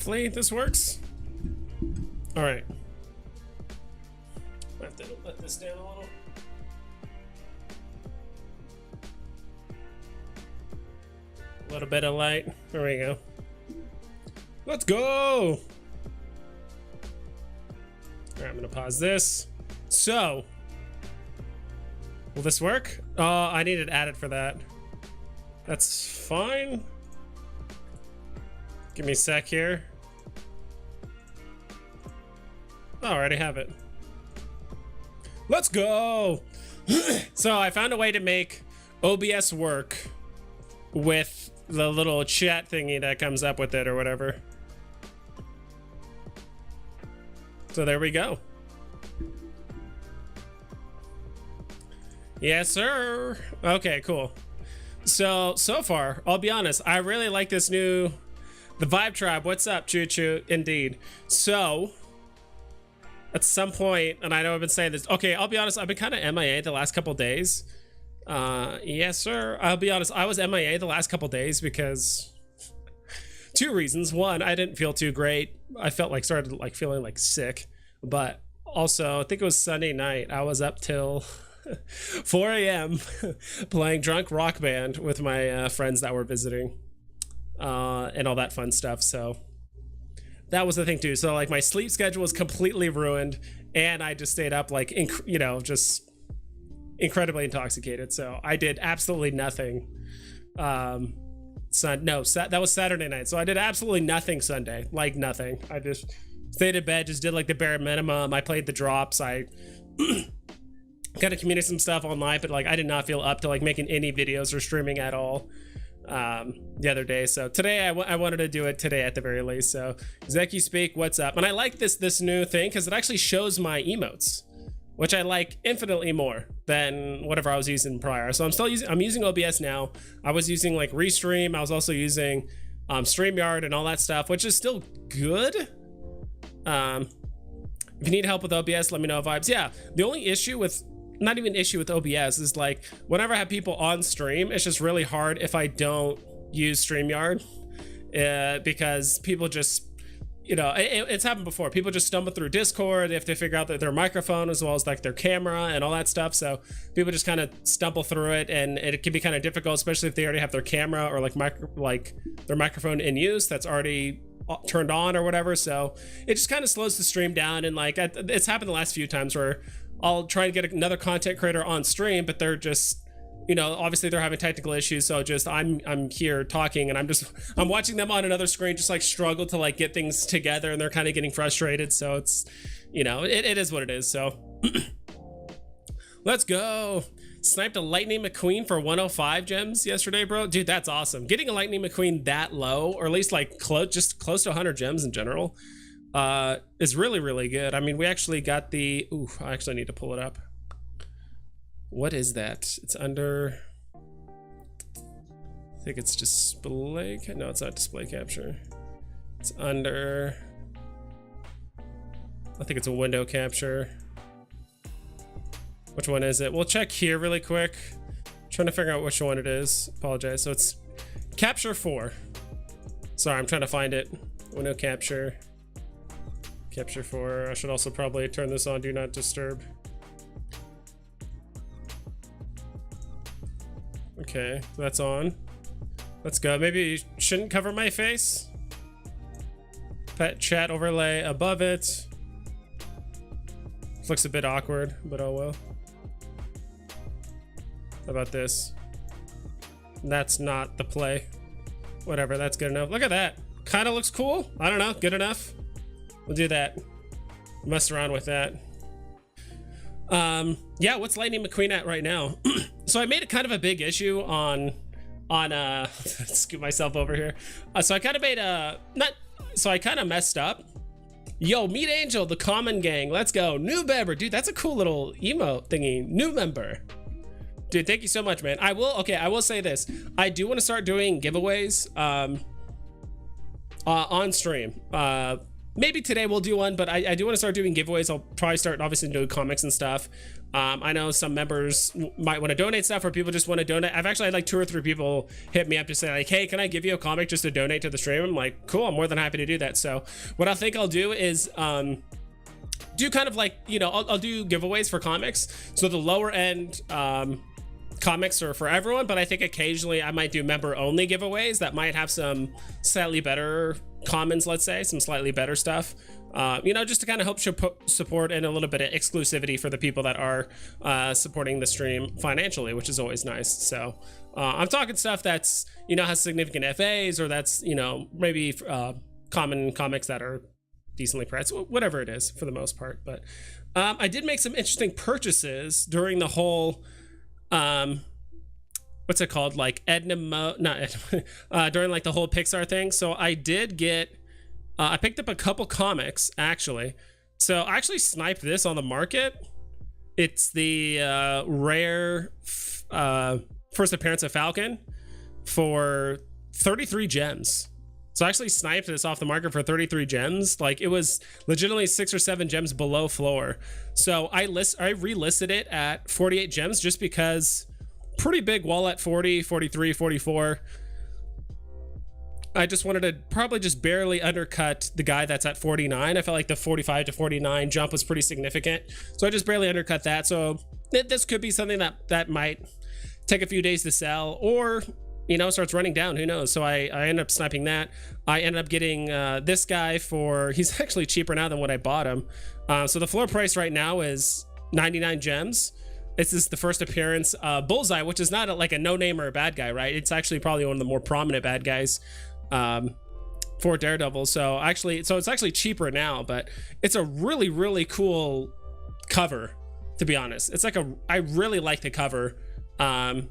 Hopefully this works. All right. I have to let this down a little. A little bit of light. There we go. Let's go. All right, I'm gonna pause this. So, will this work? Oh, I needed added for that. That's fine. Give me a sec here. Oh, I already have it. Let's go. So I found a way to make OBS work with the little chat thingy that comes up with it or whatever. So there we go. Yes, sir. Okay, cool. So far, I'll be honest, I really like this new, the Vibe Tribe. What's up, Choo Choo? Indeed. So, at some point, and I know I've been saying this, okay, I'll be honest, I've been kind of MIA the last couple days. Yes, sir. I'll be honest, I was MIA the last couple days because two reasons. One, I didn't feel too great. I felt like, started like feeling like sick, but also, I think it was Sunday night. I was up till 4 a.m. playing drunk rock band with my friends that were visiting and all that fun stuff. So that was the thing too. So like my sleep schedule was completely ruined and I just stayed up like, you know, just incredibly intoxicated. So I did absolutely nothing. That was Saturday night. So I did absolutely nothing Sunday, like nothing. I just stayed in bed, just did like the bare minimum. I played the drops. I kind of communicated some stuff online, but like I did not feel up to like making any videos or streaming at all the other day. So today I wanted to do it today at the very least. So Zeki Speak, what's up? And I like this new thing because it actually shows my emotes, which I like infinitely more than whatever I was using prior. So I'm using OBS now. I was using like Restream. I was also using StreamYard and all that stuff, which is still good. If you need help with OBS, let me know. Vibes. Yeah, the only issue with, not even issue with OBS, is like whenever I have people on stream, it's just really hard if I don't use StreamYard because people just, you know, it's happened before. People just stumble through Discord. They have to figure out their microphone as well as like their camera and all that stuff. So people just kind of stumble through it, and it can be kind of difficult, especially if they already have their camera or like their microphone in use that's already turned on or whatever. So it just kind of slows the stream down. And like it's happened the last few times where I'll try to get another content creator on stream, but they're just, you know, obviously they're having technical issues. So just I'm here talking and I'm watching them on another screen just like struggle to like get things together, and they're kind of getting frustrated. So it's, you know, it is what it is. So let's go. Sniped a Lightning McQueen for 105 gems yesterday, bro. Dude, that's awesome. Getting a Lightning McQueen that low, or at least like close to 100 gems in general, is really, really good. I mean, we actually got the, ooh, I actually need to pull it up. What is that? It's under, I think it's display, no, it's not display capture. It's under, I think it's a window capture. Which one is it? We'll check here really quick. Trying to figure out which one it is. Apologize. So it's capture 4. Sorry, I'm trying to find it. Window capture. Capture 4. I should also probably turn this on do not disturb. Okay, so that's on. Let's go. Maybe you shouldn't cover my face. Pet chat overlay above it. Looks a bit awkward, but oh well. How about this? That's not the play. Whatever, that's good enough. Look at that. Kind of looks cool. I don't know, good enough. We'll do that. Mess around with that. Yeah, what's Lightning McQueen at right now? So I made it kind of a big issue on scoot myself over here. So I kind of made a, I kind of messed up. Yo, meet Angel, the common gang. Let's go. New member. Dude, that's a cool little emote thingy. New member. Dude, thank you so much, man. I will say this. I do want to start doing giveaways on stream. Maybe today we'll do one, but I do want to start doing giveaways. I'll probably start obviously doing comics and stuff. I know some members might want to donate stuff, or people just want to donate. I've actually had like 2 or 3 people hit me up to say like, hey, can I give you a comic just to donate to the stream? I'm like, cool, I'm more than happy to do that. So what I think I'll do is do kind of like, you know, I'll do giveaways for comics. So the lower end comics are for everyone, but I think occasionally I might do member only giveaways that might have some slightly better commons, let's say, some slightly better stuff. You know, just to kind of help support and a little bit of exclusivity for the people that are supporting the stream financially, which is always nice. So I'm talking stuff that's, you know, has significant FAs, or that's, you know, maybe common comics that are decently priced, whatever it is for the most part. But I did make some interesting purchases during the whole what's it called, like during like the whole Pixar thing. So I did get I picked up a couple comics, actually. So I actually sniped this on the market. It's the rare first appearance of Falcon for 33 gems. So I actually sniped this off the market for 33 gems. Like, it was legitimately 6 or 7 gems below floor. So I relisted it at 48 gems just because pretty big wall at 40, 43, 44. I just wanted to probably just barely undercut the guy that's at 49. I felt like the 45 to 49 jump was pretty significant. So I just barely undercut that. So this could be something that might take a few days to sell, or, you know, starts running down. Who knows? So I ended up sniping that. I ended up getting this guy for, he's actually cheaper now than what I bought him. So the floor price right now is 99 gems. This is the first appearance, Bullseye, which is not like a no-name or a bad guy, right? It's actually probably one of the more prominent bad guys for Daredevil. So it's actually cheaper now, but it's a really, really cool cover, to be honest. It's like I really like the cover on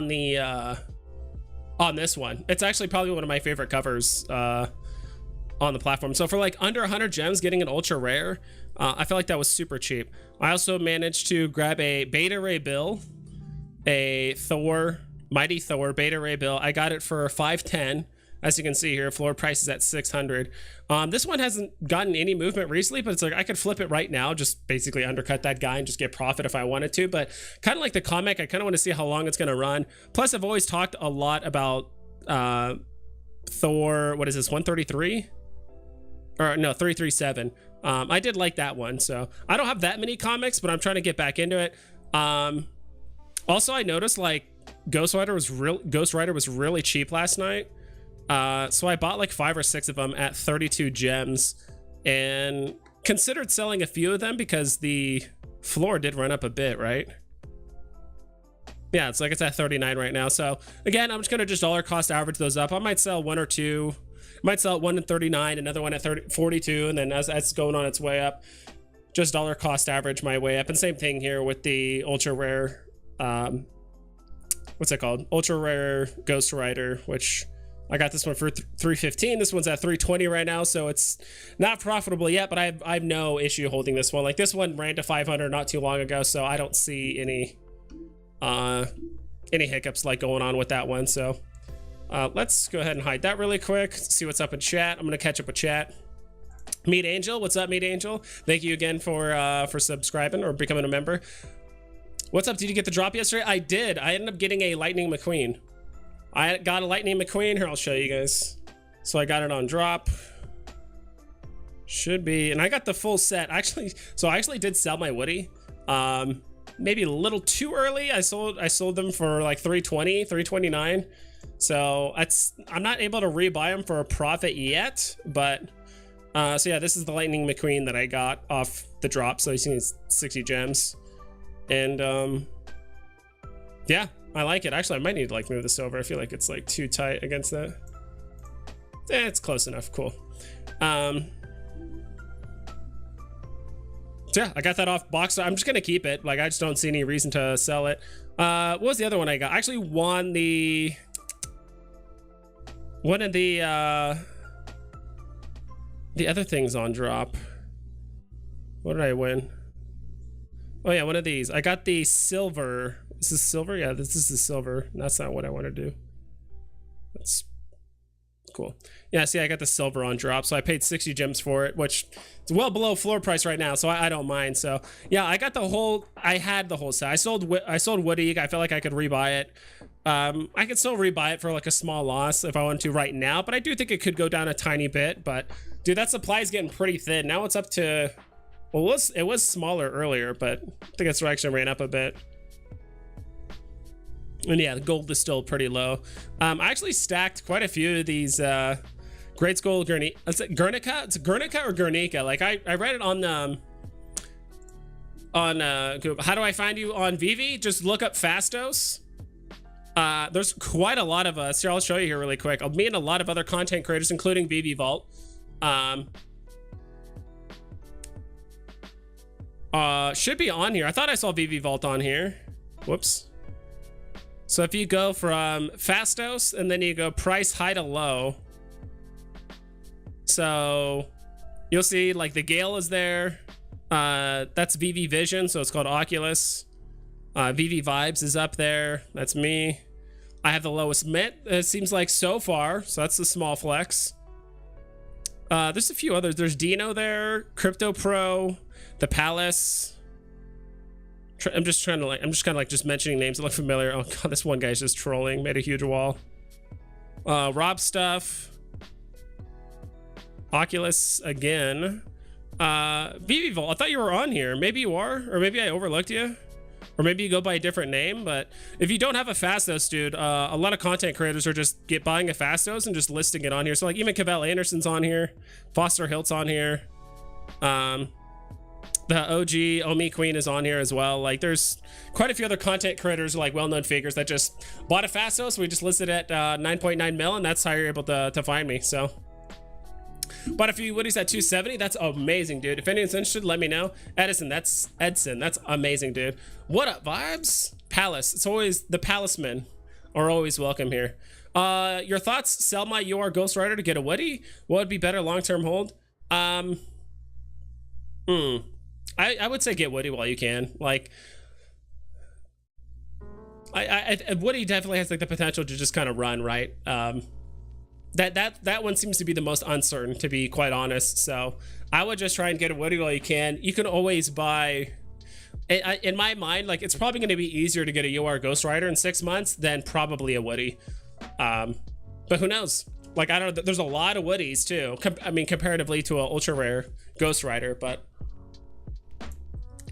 this one. It's actually probably one of my favorite covers on the platform. So for like under 100 gems, getting an ultra rare, I felt like that was super cheap. I also managed to grab a Beta Ray Bill, a Thor, Mighty Thor Beta Ray Bill. I got it for 510. As you can see here, floor price is at 600. This one hasn't gotten any movement recently, but it's like I could flip it right now, just basically undercut that guy and just get profit if I wanted to. But kind of like the comic, I kind of want to see how long it's going to run. Plus, I've always talked a lot about Thor, what is this, 133? Or no, 337. I did like that one. So I don't have that many comics, but I'm trying to get back into it. Also, I noticed like Ghost Rider was really cheap last night. So I bought like 5 or 6 of them at 32 gems and considered selling a few of them because the floor did run up a bit, right? Yeah, it's like it's at 39 right now. So again, I'm just gonna just dollar cost average those up. I might sell 1 or 2. I might sell one at 39, another one at 42, and then as it's going on its way up, just dollar cost average my way up. And same thing here with the ultra rare, what's it called? Ultra rare Ghost Rider, which I got this one for 315. This one's at 320 right now, so it's not profitable yet, but I have no issue holding this one. Like, this one ran to 500 not too long ago, so I don't see any hiccups like going on with that one. So let's go ahead and hide that really quick, see what's up in chat. I'm gonna catch up with chat. Meet Angel, what's up, Meet Angel? Thank you again for subscribing or becoming a member. What's up? Did you get the drop yesterday? I did. I ended up getting a Lightning McQueen. I got a Lightning McQueen. Here, I'll show you guys. So I got it on drop. Should be, and I got the full set. Actually, so I actually did sell my Woody. Maybe a little too early. I sold them for like 320, 329. So I'm not able to rebuy them for a profit yet, but so yeah, this is the Lightning McQueen that I got off the drop. So you see it's 60 gems. And yeah, I like it. Actually, I might need to like move this over. I feel like it's like too tight against that. It's close enough. Cool. So yeah, I got that off box. I'm just gonna keep it. Like, I just don't see any reason to sell it. What was the other one I got? I actually won one of the other things on drop. What did I win? Oh yeah, one of these. I got the silver. Is this silver? Yeah, this is the silver. That's not what I want to do. Let's Cool. Yeah, see, I got the silver on drop, so I paid 60 gems for it, which is well below floor price right now, so I don't mind. So yeah, I got the whole. I had the whole set. I sold Woody. I felt like I could rebuy it. I could still rebuy it for like a small loss if I wanted to right now, but I do think it could go down a tiny bit. But dude, that supply is getting pretty thin. Now it's up to. Well, it was smaller earlier, but I think it's actually ran up a bit. And yeah, the gold is still pretty low. I actually stacked quite a few of these Great Skull Guernica. Is it Guernica? It's Guernica or Guernica? Like I read it on Google. How do I find you on Vivi? Just look up Fastos. There's quite a lot of us here. I'll show you here really quick. Me and a lot of other content creators, including Vivi Vault. Should be on here. I thought I saw Vivi Vault on here. Whoops. So if you go from Fastos and then you go price high to low, so you'll see like the Gale is there. That's Vivi Vision, so it's called Oculus. Vivi Vibes is up there. That's me. I have the lowest mint, it seems like so far, so that's the small flex. There's a few others. There's Dino there, Crypto Pro, the Palace. I'm just kind of like just mentioning names that look familiar. Oh god, this one guy's just trolling, made a huge wall. Rob Stuff, Oculus again, Vivi Vault. I thought you were on here. Maybe you are, or maybe I overlooked you, or maybe you go by a different name. But if you don't have a Fastos, dude, a lot of content creators are just buying a Fastos and just listing it on here. So like even Cavell Anderson's on here, Foster Hilt's on here. The OG Omi Queen is on here as well. Like there's quite a few other content creators, like well-known figures that just bought a Fastos. We just listed at 9.9 mil, and that's how you're able to find me. So but if you Woody's at 270, that's amazing, dude. If anyone's interested, let me know. Edson, that's amazing, dude. What up, vibes? Palace, it's always the Palacemen are always welcome here. Your thoughts? Sell my UR Ghost Rider to get a Woody? What would be better long-term hold? I would say get Woody while you can. Like, Woody definitely has like the potential to just kind of run, right? That one seems to be the most uncertain, to be quite honest. So I would just try and get a Woody while you can. You can always buy. In my mind, like it's probably going to be easier to get a UR Ghost Rider in 6 months than probably a Woody. But who knows? Like I don't know. There's a lot of Woodies too. I mean, comparatively to an ultra rare Ghost Rider, but.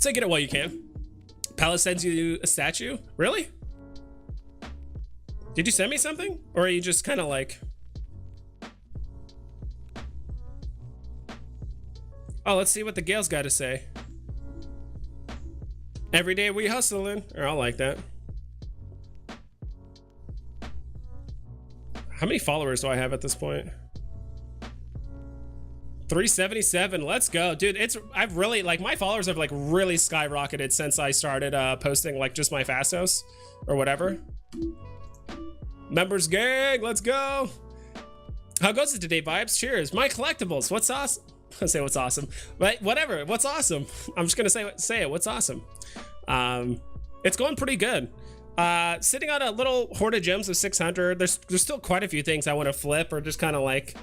So get it while you can. Palace sends you a statue? Really? Did you send me something? Or are you just kind of like... Oh, let's see what the Gale's got to say. Every day we hustling. Or I like that. How many followers do I have at this point? 377. Let's go, dude. I've really like my followers have like really skyrocketed since I started posting like just my Fastos or whatever. Members gang, let's go. How goes it today, vibes? Cheers. My collectibles. What's awesome? I say what's awesome, but whatever. What's awesome? I'm just gonna say it. What's awesome? It's going pretty good. Sitting on a little hoard of gems of 600. There's still quite a few things I want to flip or just kind of like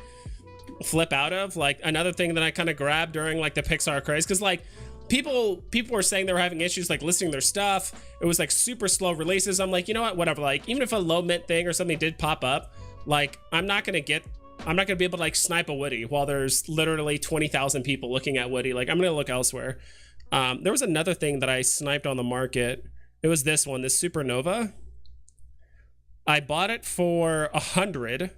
flip out of. Like another thing that I kind of grabbed during like the Pixar craze, because like people were saying they were having issues like listing their stuff. It was like super slow releases. I'm like, you know what, whatever. Like even if a low mint thing or something did pop up, like I'm not gonna be able to like snipe a Woody while there's literally 20,000 people looking at Woody. Like I'm gonna look elsewhere. There was another thing that I sniped on the market. It was this one, this Supernova. I bought it for 100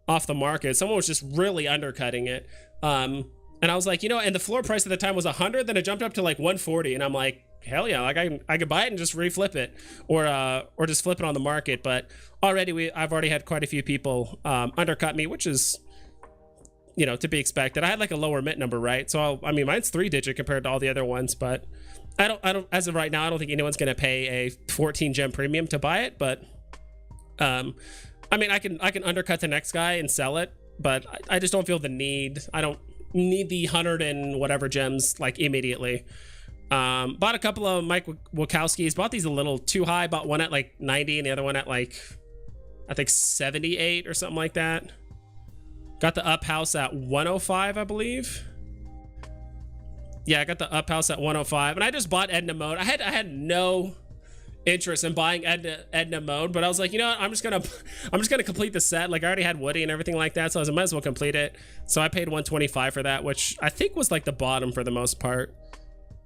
off the market. Someone was just really undercutting it. And I was like, you know, and the floor price at the time was 100, then it jumped up to like 140. And I'm like, hell yeah, like I could buy it and just reflip it or just flip it on the market. But I've already had quite a few people undercut me, which is, you know, to be expected. I had like a lower mint number, right? So I mean, mine's 3-digit compared to all the other ones, but I don't, as of right now, I don't think anyone's going to pay a 14 gem premium to buy it. But, I mean, I can undercut the next guy and sell it, but I just don't feel the need. I don't need the 100 and whatever gems like immediately. Bought a couple of Mike Wachowski's, bought these a little too high, bought one at like 90 and the other one at like, I think 78 or something like that. Got the up house at 105, I believe. Yeah, I got the up house at 105, and I just bought Edna mode. I had no interest in buying Edna mode, but I was like, you know what? I'm just gonna complete the set. Like, I already had Woody and everything like that, so I might as well complete it. So I paid 125 for that, which I think was like the bottom for the most part.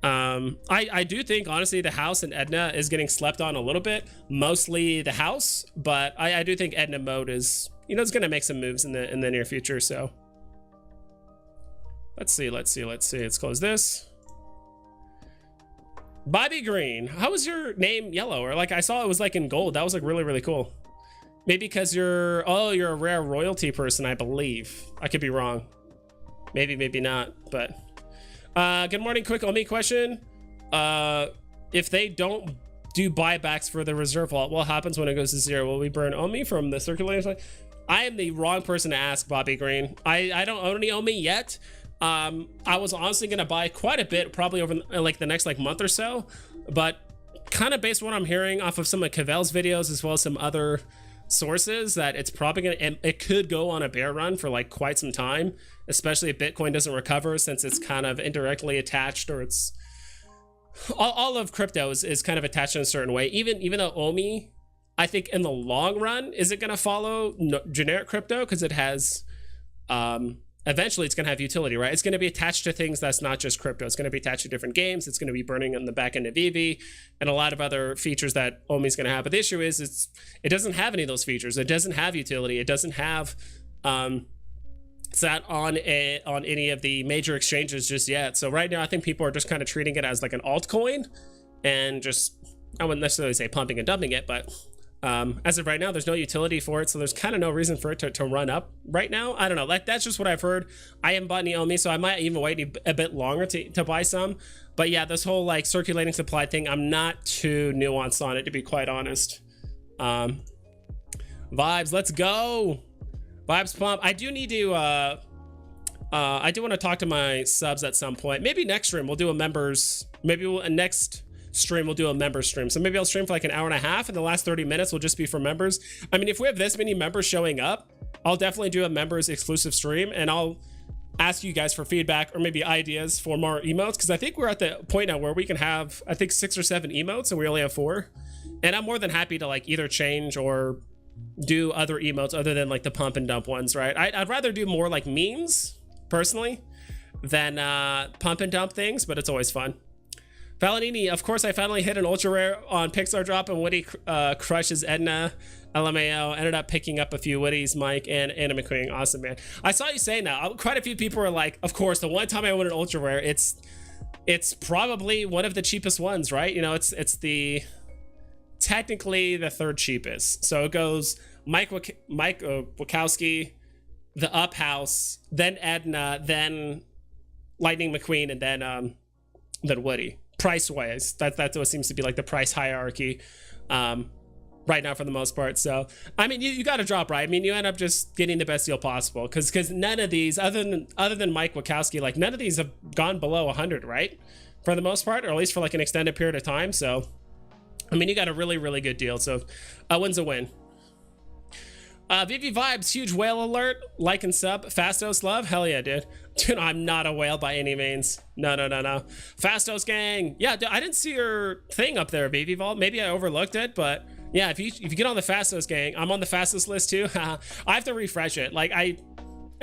I do think, honestly, the house and Edna is getting slept on a little bit, mostly the house, but I do think Edna mode is, you know, it's gonna make some moves in the near future. So let's see. Let's close this. Bobby Green, how was your name yellow? Or like, I saw it was like in gold. That was like really cool. Maybe because you're a rare royalty person, I believe. I could be wrong. Maybe not, but good morning. Quick Omi question. If they don't do buybacks for the reserve vault, what happens when it goes to 0? Will we burn Omi from the circulating? I am the wrong person to ask, Bobby Green. I don't own any Omi yet. I was honestly gonna buy quite a bit, probably over like the next like month or so, but kind of based on what I'm hearing off of some of Cavell's videos as well as some other sources, that it's probably gonna, it could go on a bear run for like quite some time, especially if Bitcoin doesn't recover, since it's kind of indirectly attached, or it's all of crypto is kind of attached in a certain way. Even though Omi, I think in the long run, is it gonna follow generic crypto because it has eventually it's going to have utility, right? It's going to be attached to things that's not just crypto. It's going to be attached to different games. It's going to be burning on the back end of VEVE and a lot of other features that Omi is going to have. But the issue is it doesn't have any of those features. It doesn't have utility. It doesn't have sat on any of the major exchanges just yet. So right now, I think people are just kind of treating it as like an altcoin and just, I wouldn't necessarily say pumping and dumping it, but as of right now, there's no utility for it, so there's kind of no reason for it to run up right now. I don't know, like that's just what I've heard. I haven't bought any Omi, so I might even wait a bit longer to buy some. But yeah, this whole like circulating supply thing, I'm not too nuanced on it, to be quite honest. Vibes, let's go. Vibes pump. I do need to I do want to talk to my subs at some point. Maybe next stream we'll do a members, maybe next stream we'll do a member stream. So maybe I'll stream for like an hour and a half, and the last 30 minutes will just be for members. I mean, if we have this many members showing up, I'll definitely do a members exclusive stream, and I'll ask you guys for feedback or maybe ideas for more emotes, because I think we're at the point now where we can have, I think, 6 or 7 emotes and we only have 4. And I'm more than happy to like either change or do other emotes other than like the pump and dump ones, right? I'd rather do more like memes personally than pump and dump things, but it's always fun. Valenini, of course, I finally hit an ultra rare on Pixar drop, and Woody crushes Edna. LMAO, ended up picking up a few Woodies, Mike, and Anna McQueen. Awesome, man. I saw you saying that. Quite a few people were like, of course, the one time I won an ultra rare, it's probably one of the cheapest ones, right? You know, it's technically the 3rd cheapest. So it goes Mike Wachowski, the Up House, then Edna, then Lightning McQueen, and then Woody. Price wise, that's what seems to be like the price hierarchy right now for the most part. So I mean, you got to drop, right? I mean, you end up just getting the best deal possible, because none of these, other than Mike Wachowski, like none of these have gone below 100, right, for the most part, or at least for like an extended period of time. So I mean, you got a really good deal. So a win's a win. Vivi Vibes, huge whale alert, like and sub. Fastos love, hell yeah, dude. Dude, I'm not a whale by any means. No. Fastos gang. Yeah, dude, I didn't see your thing up there, Vivi Vault. Maybe I overlooked it, but yeah, if you get on the Fastos gang, I'm on the Fastos list too. I have to refresh it. Like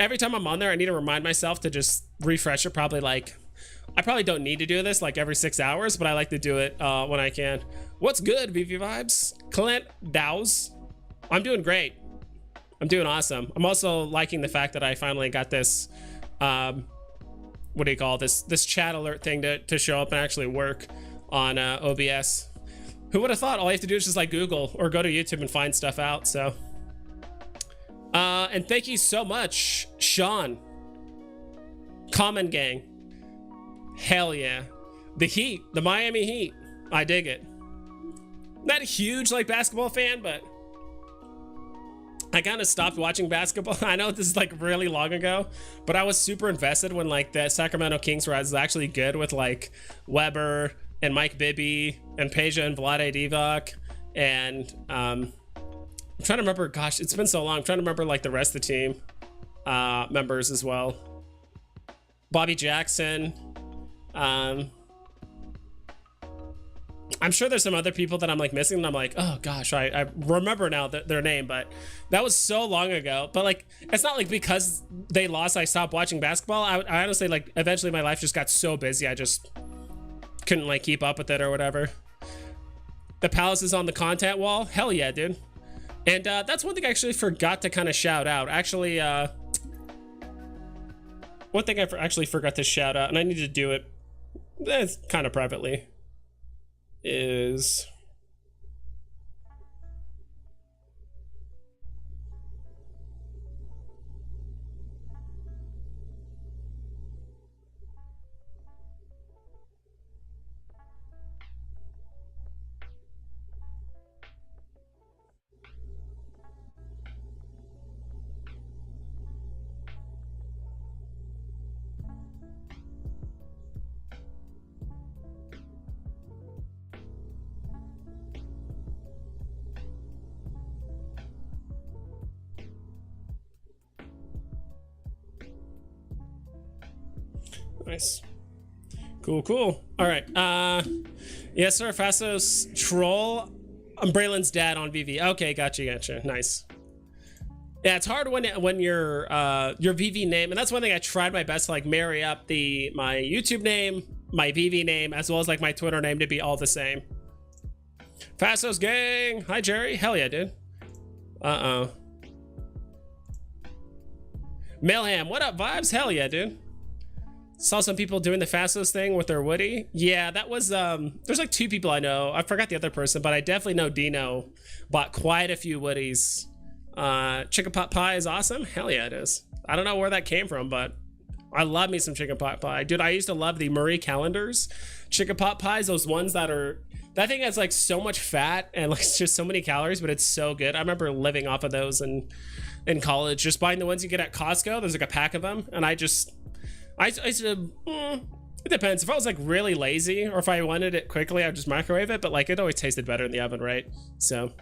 every time I'm on there, I need to remind myself to just refresh it. Probably like, I probably don't need to do this like every 6 hours, but I like to do it when I can. What's good, Vivi Vibes? Clint Dows. I'm doing great. I'm doing awesome. I'm also liking the fact that I finally got this, what do you call this chat alert thing to show up and actually work on OBS. Who would have thought? All you have to do is just like Google or go to YouTube and find stuff out. So, and thank you so much, Sean. Common gang. Hell yeah. The Heat, the Miami Heat. I dig it. Not a huge like basketball fan, but I kind of stopped watching basketball. I know this is like really long ago, but I was super invested when like the Sacramento Kings were actually good with like Weber and Mike Bibby and Peja and Vlade Divac. And I'm trying to remember, gosh, it's been so long. I'm trying to remember like the rest of the team. members as well. Bobby Jackson. I'm sure there's some other people that I'm like missing, and I'm like, oh gosh, I remember now their name, but that was so long ago. But like, it's not like because they lost I stopped watching basketball. I honestly, like, eventually my life just got so busy I just couldn't like keep up with it or whatever. The Palace is on the content wall. Hell yeah, dude. And that's one thing I actually forgot to kind of shout out. Actually, one thing I actually forgot to shout out, and I need to do it kind of privately, is nice. Cool, cool. All right. Yes, sir. Fastos troll. I'm Braylon's dad on VV. Okay, gotcha. Nice. Yeah, it's hard when your VV name, and that's one thing I tried my best to like marry up my YouTube name, my VV name, as well as like my Twitter name to be all the same. Fastos gang. Hi, Jerry. Hell yeah, dude. Melham, what up, vibes? Hell yeah, dude. Saw some people doing the Fastos thing with their Woody. Yeah, that was, there's like 2 people I know. I forgot the other person, but I definitely know Dino bought quite a few Woodies. Chicken pot pie is awesome. Hell yeah, it is. I don't know where that came from, but I love me some chicken pot pie. Dude, I used to love the Marie Callender's chicken pot pies. Those ones that thing has like so much fat and like just so many calories, but it's so good. I remember living off of those in college, just buying the ones you get at Costco. There's like a pack of them, and I used to, it depends. If I was like really lazy or if I wanted it quickly, I'd just microwave it, but like it always tasted better in the oven, right? So,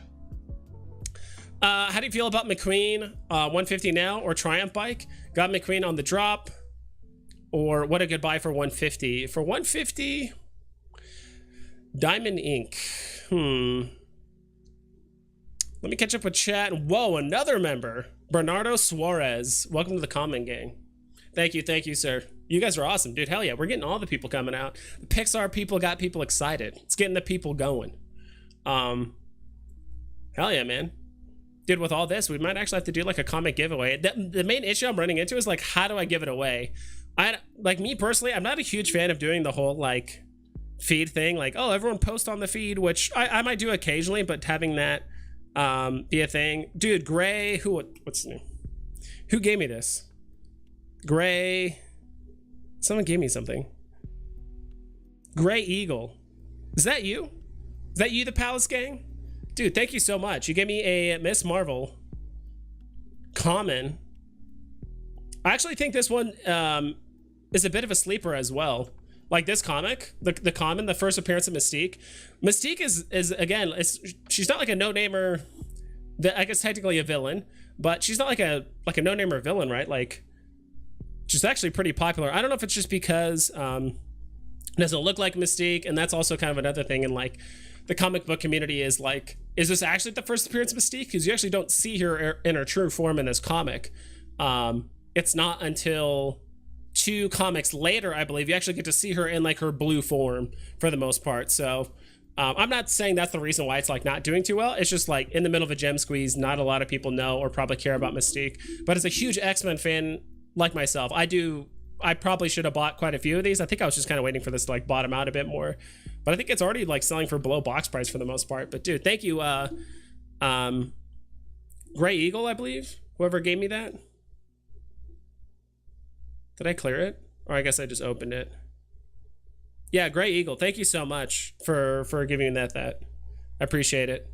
how do you feel about McQueen 150 now or Triumph bike? Got McQueen on the drop, or what a good buy for 150? For 150, Diamond Ink. Let me catch up with chat. Whoa, another member, Bernardo Suarez. Welcome to the comment gang. Thank you, sir. You guys are awesome, dude. Hell yeah, we're getting all the people coming out. The Pixar people got people excited. It's getting the people going. Hell yeah, man. Dude, with all this, we might actually have to do like a comic giveaway. The main issue I'm running into is like, how do I give it away? Like me personally, I'm not a huge fan of doing the whole like feed thing. Like, oh, everyone post on the feed, which I might do occasionally, but having that be a thing. Dude, Gray, what's his name? Who gave me this? Gray, someone gave me something. Gray Eagle, is that you? Is that you, the Palace gang? Dude, thank you so much. You gave me a Miss Marvel common. I actually think this one is a bit of a sleeper as well. Like this comic, the common, the first appearance of Mystique. Mystique is again, she's not like a no-namer. I guess technically a villain, but she's not like a no-namer villain, right? Like, she's actually pretty popular. I don't know if it's just because it doesn't look like Mystique, and that's also kind of another thing in like the comic book community is like, is this actually the first appearance of Mystique? Because you actually don't see her in her true form in this comic. It's not until 2 comics later, I believe, you actually get to see her in like her blue form for the most part. So I'm not saying that's the reason why it's like not doing too well. It's just like in the middle of a gem squeeze, not a lot of people know or probably care about Mystique. But as a huge X-Men fan like myself, I probably should have bought quite a few of these. I think I was just kind of waiting for this to like bottom out a bit more, but I think it's already like selling for below box price for the most part. But dude, thank you, Gray Eagle, I believe, whoever gave me that. Did I clear it? Or I guess I just opened it. Yeah, Gray Eagle, thank you so much for giving me that. I appreciate it.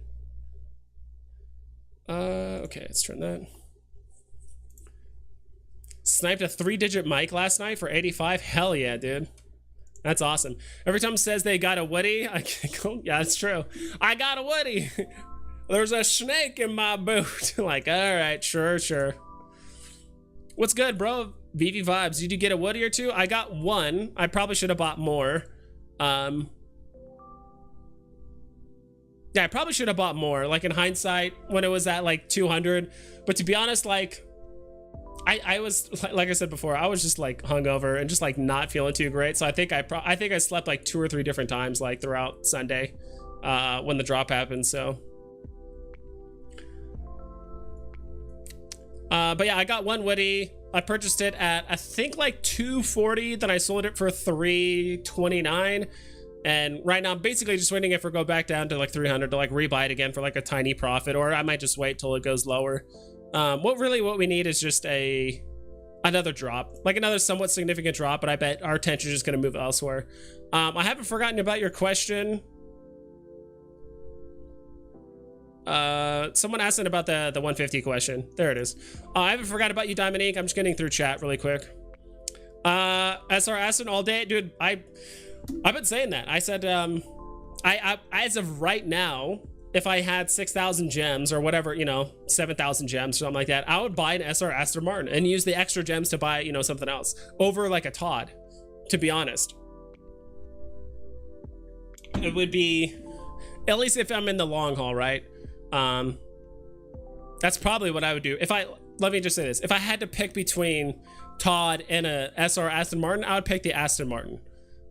Okay, let's turn that. Sniped a 3-digit mic last night for 85. Hell yeah, dude. That's awesome. Every time it says they got a Woody, I go, yeah, it's true. I got a Woody. There's a snake in my boot. Like, all right, sure. What's good, bro? Vivi vibes. Did you get a woody or two? I got one. I probably should have bought more. Yeah, I probably should have bought more, like in hindsight, when it was at like 200. But to be honest, like, I was, like I said before, I was just like hungover and just like not feeling too great. So I think I slept like 2 or 3 different times like throughout Sunday when the drop happened. So, but yeah, I got one woody. I purchased it at I think like 240. Then I sold it for 329. And right now I'm basically just waiting if it go back down to like 300 to like rebuy it again for like a tiny profit, or I might just wait till it goes lower. What we need is just another drop, like another somewhat significant drop, but I bet our attention is just going to move elsewhere. I haven't forgotten about your question. Someone asked about the 150 question. There it is. I haven't forgotten about you, Dominique. I'm just getting through chat really quick. SR Aston all day, dude. I've been saying that. I said, I as of right now, if I had 6,000 gems or whatever, you know, 7,000 gems or something like that, I would buy an SR Aston Martin and use the extra gems to buy, you know, something else over like a Todd, to be honest. It would be, at least if I'm in the long haul, right? That's probably what I would do. Let me just say this. If I had to pick between Todd and a SR Aston Martin, I would pick the Aston Martin.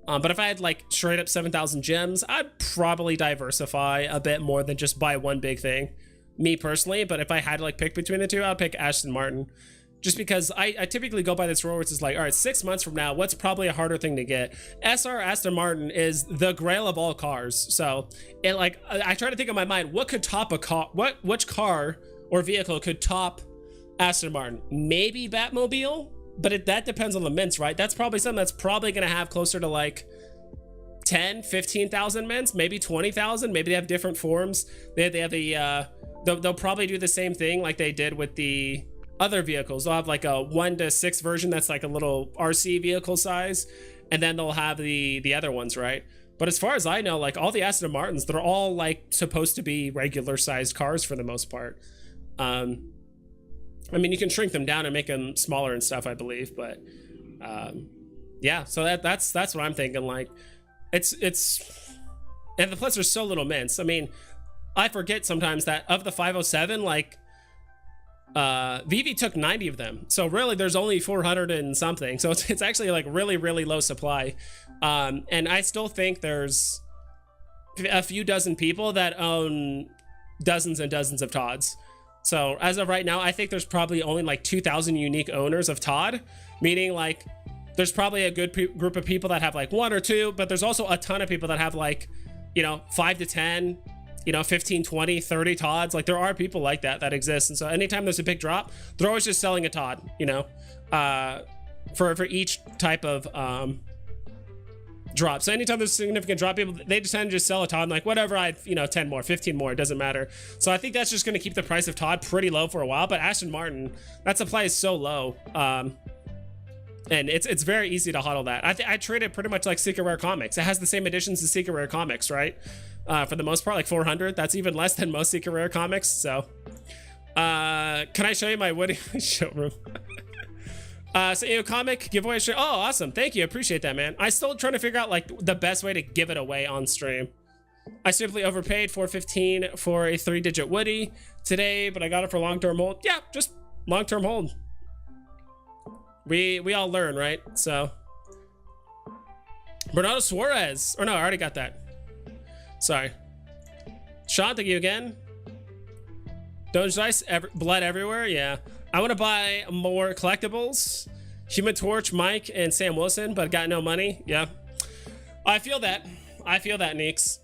But if I had like straight up 7,000 gems, I'd probably diversify a bit more than just buy one big thing, me personally. But if I had to like pick between the two, I'd pick Aston Martin, just because I typically go by this rule, which is like, all right, 6 months from now, what's probably a harder thing to get? SR Aston Martin is the Grail of all cars. So it like, I try to think in my mind, what could top a car? Which car or vehicle could top Aston Martin? Maybe Batmobile. But that depends on the mints, right? That's probably something that's probably going to have closer to like 10, 15,000 mints, maybe 20,000. Maybe they have different forms. They have the, they'll probably do the same thing like they did with the other vehicles. They'll have like a 1 to 6 version that's like a little RC vehicle size. And then they'll have the other ones, right? But as far as I know, like all the Aston Martins, they're all like supposed to be regular sized cars for the most part. I mean, you can shrink them down and make them smaller and stuff, I believe, but yeah. So that's what I'm thinking. Like, it's and the plus there's so little mints. I mean, I forget sometimes that of the 507, like Vivi took 90 of them. So really, there's only 400 and something. So it's actually like really low supply. And I still think there's a few dozen people that own dozens and dozens of Todds. So as of right now, I think there's probably only like 2,000 unique owners of Todd, meaning like there's probably a good group of people that have like 1 or 2, but there's also a ton of people that have like, you know, 5 to 10, you know, 15, 20, 30 Todds. Like there are people like that exist. And so anytime there's a big drop, they're always just selling a Todd, you know, for each type of drop. So anytime there's a significant drop, people, they just tend to just sell a Todd, like whatever, 10 more, 15 more, it doesn't matter. So I think that's just going to keep the price of Todd pretty low for a while. But Aston Martin, that supply is so low, and it's very easy to hodl that. I trade it pretty much like Secret Rare Comics. It has the same editions as Secret Rare Comics, right? For the most part, like 400. That's even less than most Secret Rare Comics. So can I show you my Woody showroom? So ECOMIWIKI giveaway. Oh, awesome. Thank you. Appreciate that, man. I still trying to figure out like the best way to give it away on stream. I simply overpaid $415 for a 3-digit Woody today, but I got it for long-term hold. Yeah, just long-term hold. We all learn, right? So Bernardo Suarez. Or no, I already got that. Sorry. Sean, thank you again. Doge Dice, blood everywhere. Yeah. I want to buy more collectibles. Human Torch, Mike, and Sam Wilson, but got no money. Yeah. I feel that. I feel that, Neeks.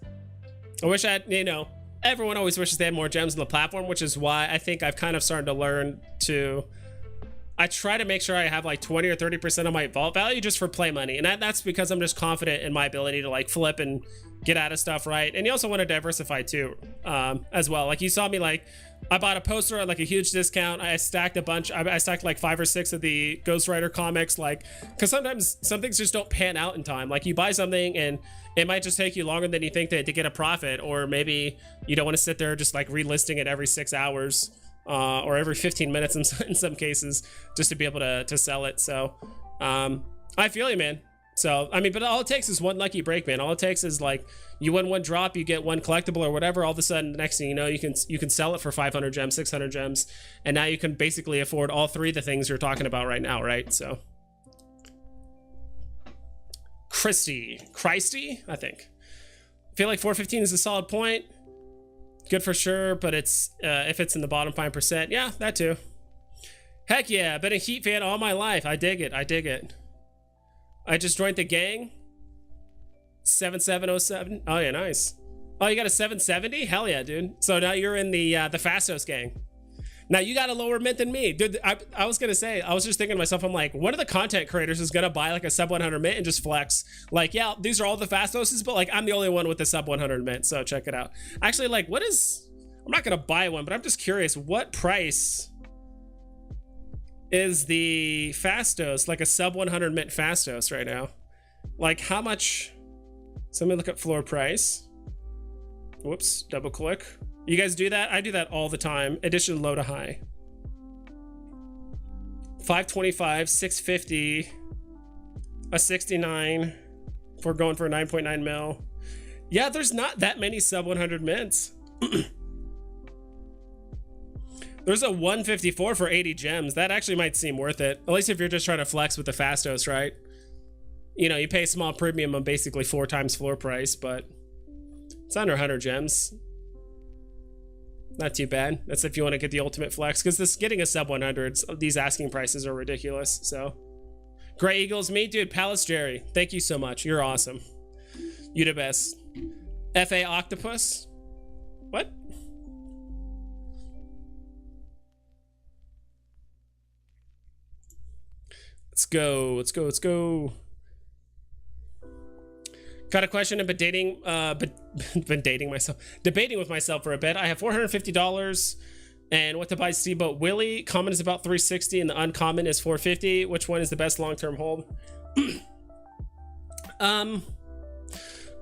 I wish I had, you know, everyone always wishes they had more gems on the platform, which is why I think I've kind of started to learn to... I try to make sure I have like 20 or 30% of my vault value just for play money. And that's because I'm just confident in my ability to like flip and get out of stuff, right? And you also want to diversify too, as well. Like you saw me like, I bought a poster at like a huge discount. I stacked a bunch. I stacked like 5 or 6 of the Ghost Rider comics, like, because sometimes some things just don't pan out in time. Like you buy something and it might just take you longer than you think to get a profit, or maybe you don't want to sit there just like relisting it every 6 hours. or every 15 minutes in some cases, just to be able to sell it. So I feel you, man. So I mean, but all it takes is one lucky break, man. All it takes is like you win one drop, you get one collectible or whatever. All of a sudden, the next thing you know, you can sell it for 500 gems, 600 gems, and now you can basically afford all three of the things you're talking about right now, right? So Christy, I think. I feel like 415 is a solid point. Good for sure, but it's if it's in the bottom 5%, yeah, that too. Heck yeah, been a Heat fan all my life. I dig it. I just joined the gang. 7707. Oh yeah, nice. Oh, you got a 770? Hell yeah, dude. So now you're in the Fastos gang. Now you got a lower mint than me, dude. I was gonna say, I was just thinking to myself, I'm like, one of the content creators is gonna buy like a sub 100 mint and just flex. Like, yeah, these are all the Fastoses, but like I'm the only one with the sub 100 mint. So check it out. Actually, like, I'm not gonna buy one, but I'm just curious, what price is the Fastos, like a sub 100 mint Fastos right now? Like how much? So let me look up floor price. Whoops, double click. You guys do that? I do that all the time. Edition low to high. 525, 650, a 69. If we're going for a 9.9 mil. Yeah, there's not that many sub 100 mints. There's a 154 for 80 gems. That actually might seem worth it. At least if you're just trying to flex with the Fastos, right? You know, you pay a small premium on basically 4 times floor price, but it's under 100 gems. Not too bad. That's if you want to get the ultimate flex, because this getting a sub 100s, these asking prices are ridiculous. So Gray Eagles, me, dude. Palace Jerry, thank you so much. You're awesome. You the best. FA Octopus. What? Let's go. Got a question. I've been debating with myself for a bit. I have $450 and what to buy Steamboat Willie. Common is about 360 and the uncommon is 450. Which one is the best long-term hold? I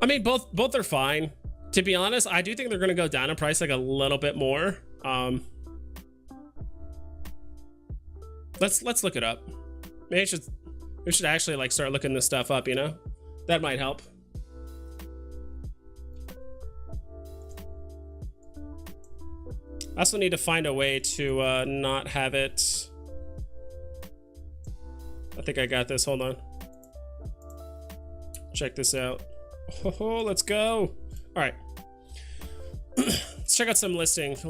mean, both are fine. To be honest, I do think they're going to go down in price like a little bit more. Let's look it up. Maybe we should actually like start looking this stuff up, you know? That might help. I also need to find a way to not have it. I think I got this. Hold on. Check this out. Oh, let's go. All right. Let's check out some listings.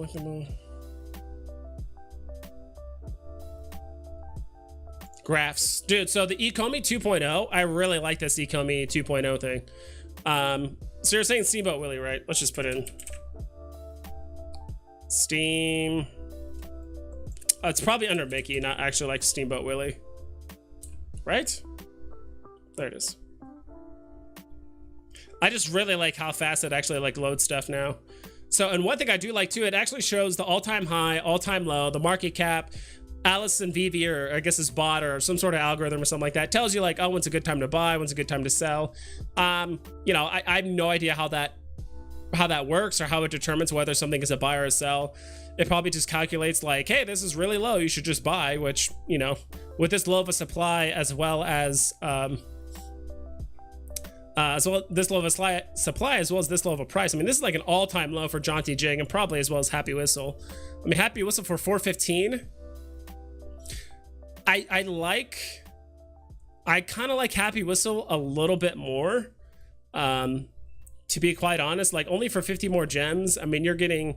Graphs. Dude, so the ecomi 2.0, I really like this ecomi 2.0 thing. So you're saying Steamboat Willie, right? Let's just put in Steam. It's probably under Mickey, not actually like Steamboat Willie. Right? There it is. I just really like how fast it actually like loads stuff now. So, and one thing I do like too, it actually shows the all-time high, all-time low, the market cap, Alice and Vivi, or I guess it's bot or some sort of algorithm or something like that. It tells you like, oh, when's a good time to buy, when's a good time to sell. You know, I have no idea how that works or how it determines whether something is a buy or a sell. It probably just calculates like, hey, this is really low, you should just buy, which, you know, with this low of a supply as well as this low of a supply as well as this low of a price. I mean, this is like an all-time low for Jaunty Jig and probably as well as Happy Whistle. I mean, Happy Whistle for 415. I kind of like Happy Whistle a little bit more. To be quite honest, like only for 50 more gems. I mean, it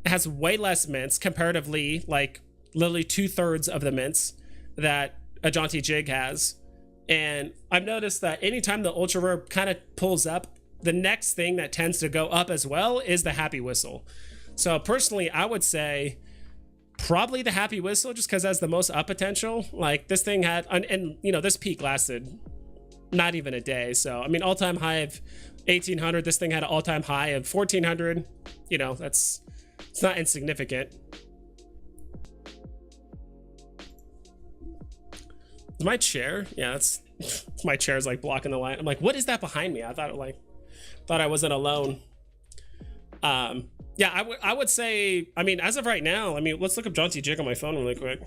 has way less mints comparatively, like literally 2/3 of the mints that a Jaunty Jig has. And I've noticed that anytime the ultra rare kind of pulls up, the next thing that tends to go up as well is the Happy Whistle. So personally, I would say probably the Happy Whistle, just because it has the most up potential. Like this thing had, and you know, this peak lasted not even a day. So I mean, all-time high of 1800. This thing had an all-time high of 1400. You know, it's not insignificant. Is my chair? Yeah, that's my chair's like blocking the light. I'm like, what is that behind me? I thought I wasn't alone. Yeah, I would say, I mean, as of right now, I mean, let's look up Jaunty Jig on my phone really quick.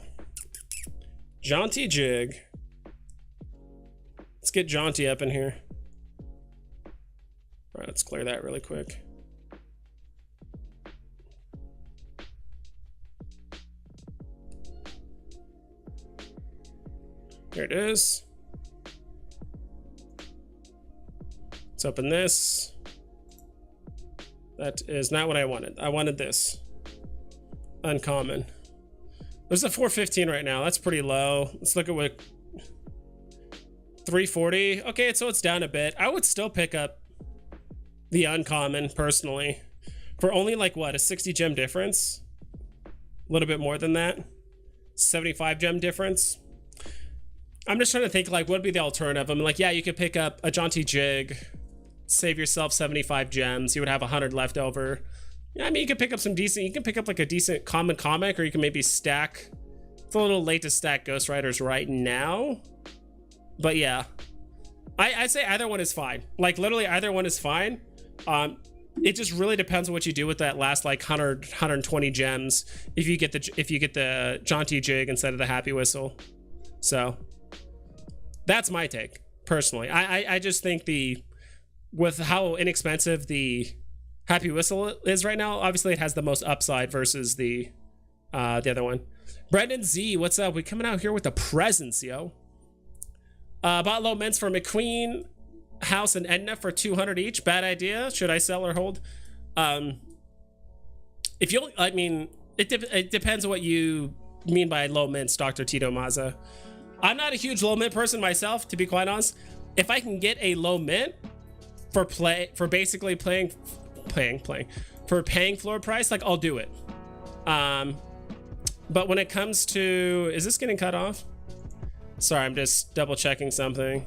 Jaunty Jig. Let's get Jaunty up in here. All right, let's clear that really quick. Here it is. Let's open this. That is not what I wanted. I wanted this. Uncommon. There's a 415 right now. That's pretty low. Let's look at what 340. Okay, so it's down a bit. I would still pick up the uncommon personally for only like what, a 60 gem difference? A little bit more than that. 75 gem difference. I'm just trying to think like what would be the alternative. I mean, like, yeah, you could pick up a Jaunty Jig, save yourself 75 gems. You would have 100 left over. Yeah, I mean, you could pick up some decent, you can pick up like a decent common comic, or you can maybe stack. It's a little late to stack Ghost Riders right now, but yeah, I'd say either one is fine. Like literally either one is fine. It just really depends on what you do with that last like 120 gems. If you get the Jaunty Jig instead of the Happy Whistle. So that's my take personally. I just think with how inexpensive the Happy Whistle is right now, obviously it has the most upside versus the other one. Brendan Z, what's up? We coming out here with the presents, yo. Bought low mints for McQueen, House, and Edna for 200 each. Bad idea. Should I sell or hold? If you, I mean, it depends on what you mean by low mints, Dr. Tito Maza. I'm not a huge low mint person myself, to be quite honest. If I can get a low mint for basically paying floor price, like I'll do it. But when it comes to, is this getting cut off? Sorry, I'm just double checking something.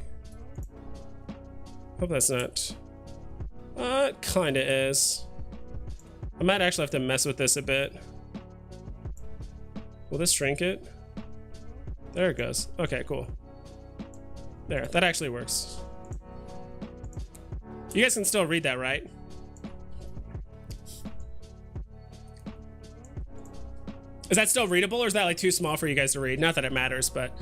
Hope that's not. It kinda is. I might actually have to mess with this a bit. Will this shrink it? There it goes. Okay, cool. There, that actually works. You guys can still read that, right? Is that still readable, or is that like too small for you guys to read? Not that it matters, but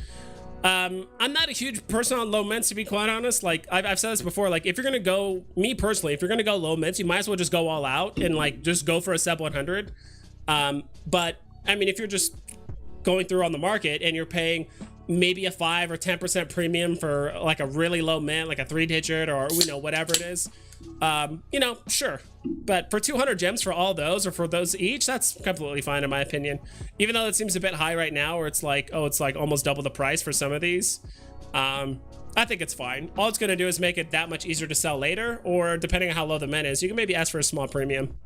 I'm not a huge person on low mints, to be quite honest. Like I've said this before, like if you're gonna go, me personally, if you're gonna go low mints, you might as well just go all out and like just go for a sub 100. But I mean, if you're just going through on the market and you're paying maybe a 5 or 10% premium for like a really low mint, like a 3-digit or whatever it is, sure. But for 200 gems for all those, or for those each, that's completely fine in my opinion. Even though it seems a bit high right now, or it's like, oh, it's like almost double the price for some of these. I think it's fine. All it's gonna do is make it that much easier to sell later, or depending on how low the mint is, you can maybe ask for a small premium.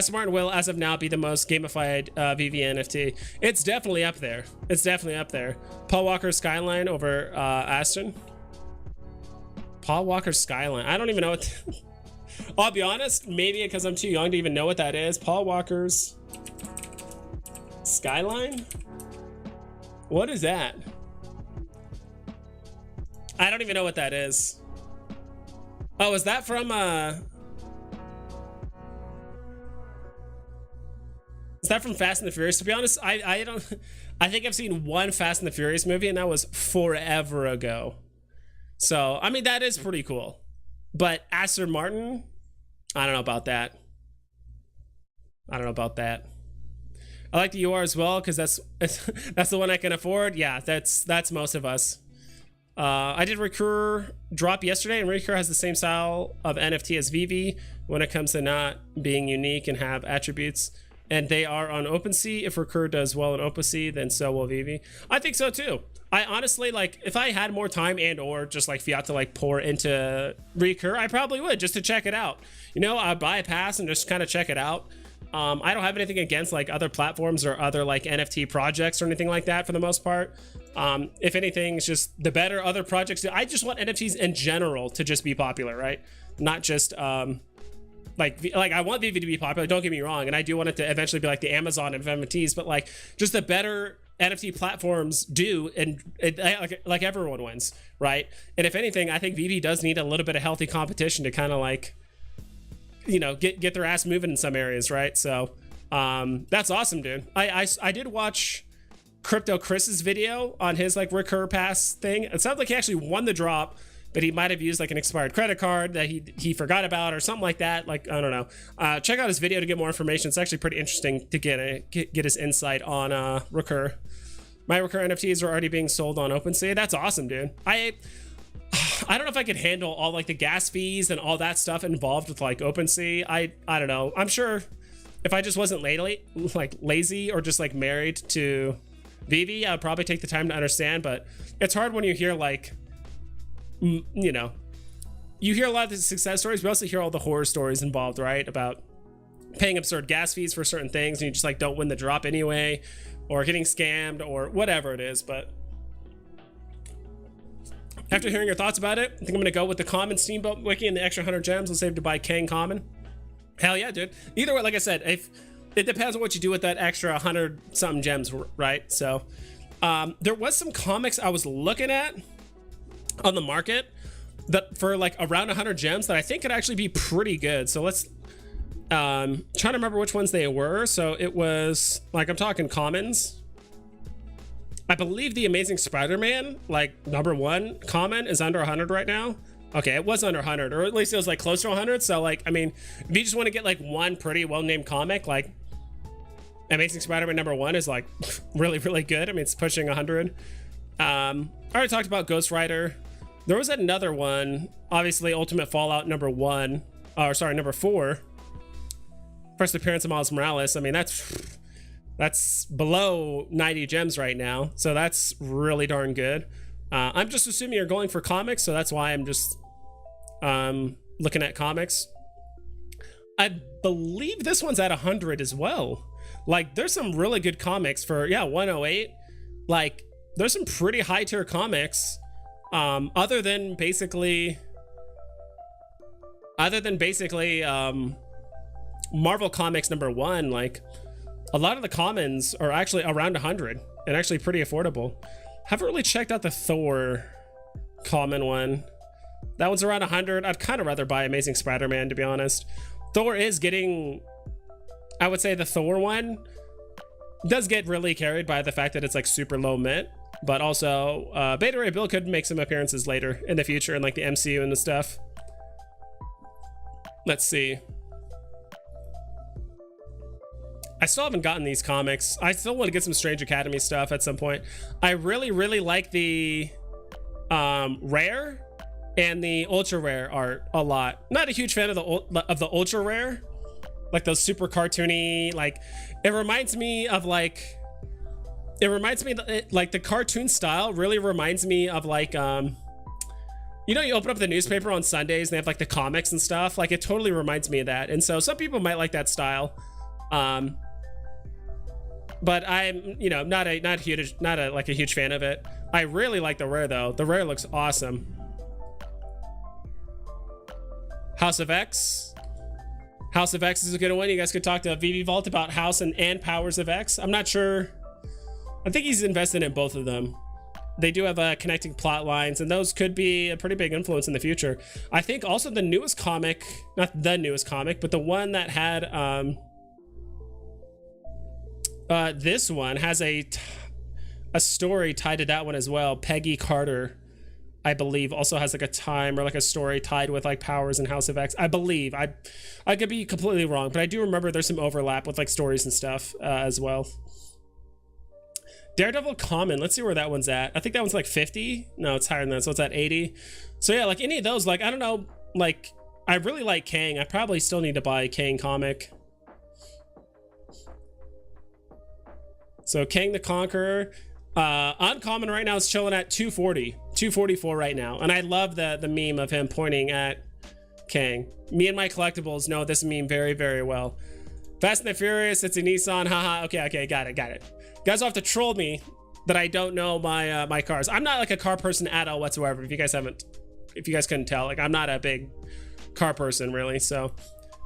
Smart will, as of now, be the most gamified VEVE NFT. It's definitely up there. It's definitely up there. Paul Walker's Skyline over Aston. Paul Walker's Skyline. I don't even know what. I'll be honest, maybe because I'm too young to even know what that is. Paul Walker's Skyline? What is that? I don't even know what that is. Oh, is that from is that from Fast and the Furious? To be honest, I don't. I think I've seen one Fast and the Furious movie, and that was forever ago. So I mean, that is pretty cool. But Aston Martin, I don't know about that. I don't know about that. I like the UR as well because that's the one I can afford. Yeah, that's most of us. I did Recur drop yesterday, and Recur has the same style of NFT as VEVE when it comes to not being unique and have attributes. And they are on OpenSea. If Recur does well on OpenSea, then so will VEVE. I think so too. I honestly, like, if I had more time and or just like fiat to like pour into Recur, I probably would, just to check it out. I'd buy a pass and just kind of check it out. I don't have anything against like other platforms or other like NFT projects or anything like that for the most part. If anything, it's just the better other projects do. I just want NFTs in general to just be popular, right? Not just like I want VEVE to be popular, don't get me wrong, and I do want it to eventually be like the Amazon of NFTs, but like just the better NFT platforms do, and like everyone wins, right? And if anything, I think VEVE does need a little bit of healthy competition to kind of like get their ass moving in some areas, right? So that's awesome, dude. I did watch Crypto Chris's video on his like recur pass thing. It sounds like he actually won the drop, but he might have used like an expired credit card that he forgot about or something like that. Like, I don't know. Check out his video to get more information. It's actually pretty interesting to get his insight on recur. My recur NFTs are already being sold on OpenSea. That's awesome, dude. I don't know if I could handle all like the gas fees and all that stuff involved with like OpenSea. I don't know. I'm sure if I just wasn't lazy or just like married to Vivi, I'd probably take the time to understand. But it's hard when you hear like, you hear a lot of the success stories, but also hear all the horror stories involved, right? About paying absurd gas fees for certain things and you just like don't win the drop anyway, or getting scammed or whatever it is. But after hearing your thoughts about it, I think I'm gonna go with the common Steamboat Wiki and the extra 100 gems. Let's save to buy Kang common. Hell yeah, dude. Either way, like I said, if it depends on what you do with that extra 100 something gems, right? So there was some comics I was looking at on the market that for like around 100 gems that I think could actually be pretty good. So let's trying to remember which ones they were. So it was like, I'm talking commons. I believe the Amazing Spider-Man, like #1 common, is under 100 right now. Okay, it was under 100, or at least it was like close to 100. So like, I mean, if you just want to get like one pretty well-named comic, like Amazing Spider-Man #1 is like really, really good. I mean, it's pushing 100. I already talked about Ghost Rider. There was another one, obviously Ultimate Fallout #1, or sorry, #4. First appearance of Miles Morales. I mean, that's below 90 gems right now, so that's really darn good. I'm just assuming you're going for comics, so that's why I'm just looking at comics. I believe this one's at 100 as well. Like, there's some really good comics for 108. Like, there's some pretty high tier comics. Other than basically Marvel Comics #1, like a lot of the commons are actually around 100 and actually pretty affordable. Haven't really checked out the Thor common one. That one's around 100. I'd kind of rather buy Amazing Spider-Man, to be honest. Thor is getting, I would say the Thor one does get really carried by the fact that it's like super low mint, but also Beta Ray Bill could make some appearances later in the future in like the MCU and the stuff. Let's see. I still haven't gotten these comics. I still want to get some Strange Academy stuff at some point. I really, really like the rare and the ultra rare art a lot. Not a huge fan of the ultra rare, like those super cartoony. Like, it reminds me of like the cartoon style really reminds me of like you open up the newspaper on Sundays and they have like the comics and stuff. Like, it totally reminds me of that. And so some people might like that style. But I'm, not a huge fan of it. I really like the rare though. The rare looks awesome. House of X. House of X is a good one. You guys could talk to VV Vault about House and Powers of X. I'm not sure. I think he's invested in both of them. They do have connecting plot lines, and those could be a pretty big influence in the future. I think also the newest comic, not the newest comic, but the one that had this one has a story tied to that one as well. Peggy Carter, I believe, also has like a time or like a story tied with like Powers and House of X. I believe. I could be completely wrong, but I do remember there's some overlap with like stories and stuff as well. Daredevil common. Let's see where that one's at. I think that one's like 50. No, it's higher than that, so it's at 80. So yeah, like any of those, like I don't know, like I really like Kang. I probably still need to buy a Kang comic. So Kang the Conqueror, uncommon right now is chilling at 240, 244 right now. And I love the meme of him pointing at Kang. Me and my collectibles know this meme very, very well. Fast and the Furious, it's a Nissan, haha. Okay, got it. You guys will have to troll me that I don't know my my cars. I'm not like a car person at all whatsoever. If you guys couldn't tell, like I'm not a big car person really. So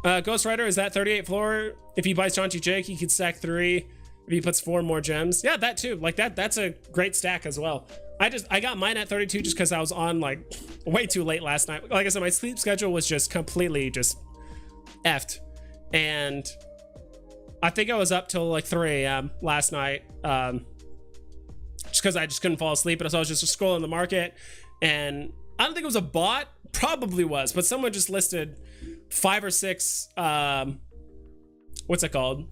Ghost Rider is that 38 floor. If he buys Chauncey Jake, he could stack 3. If he puts 4 more gems, yeah, that too. Like that's a great stack as well. I got mine at 32 just because I was on like way too late last night. Like I said, my sleep schedule was just completely effed. And I think I was up till like 3 a.m. last night, just because I just couldn't fall asleep. And so I was just scrolling the market, and I don't think it was a bot, probably was, but someone just listed 5 or 6, what's it called?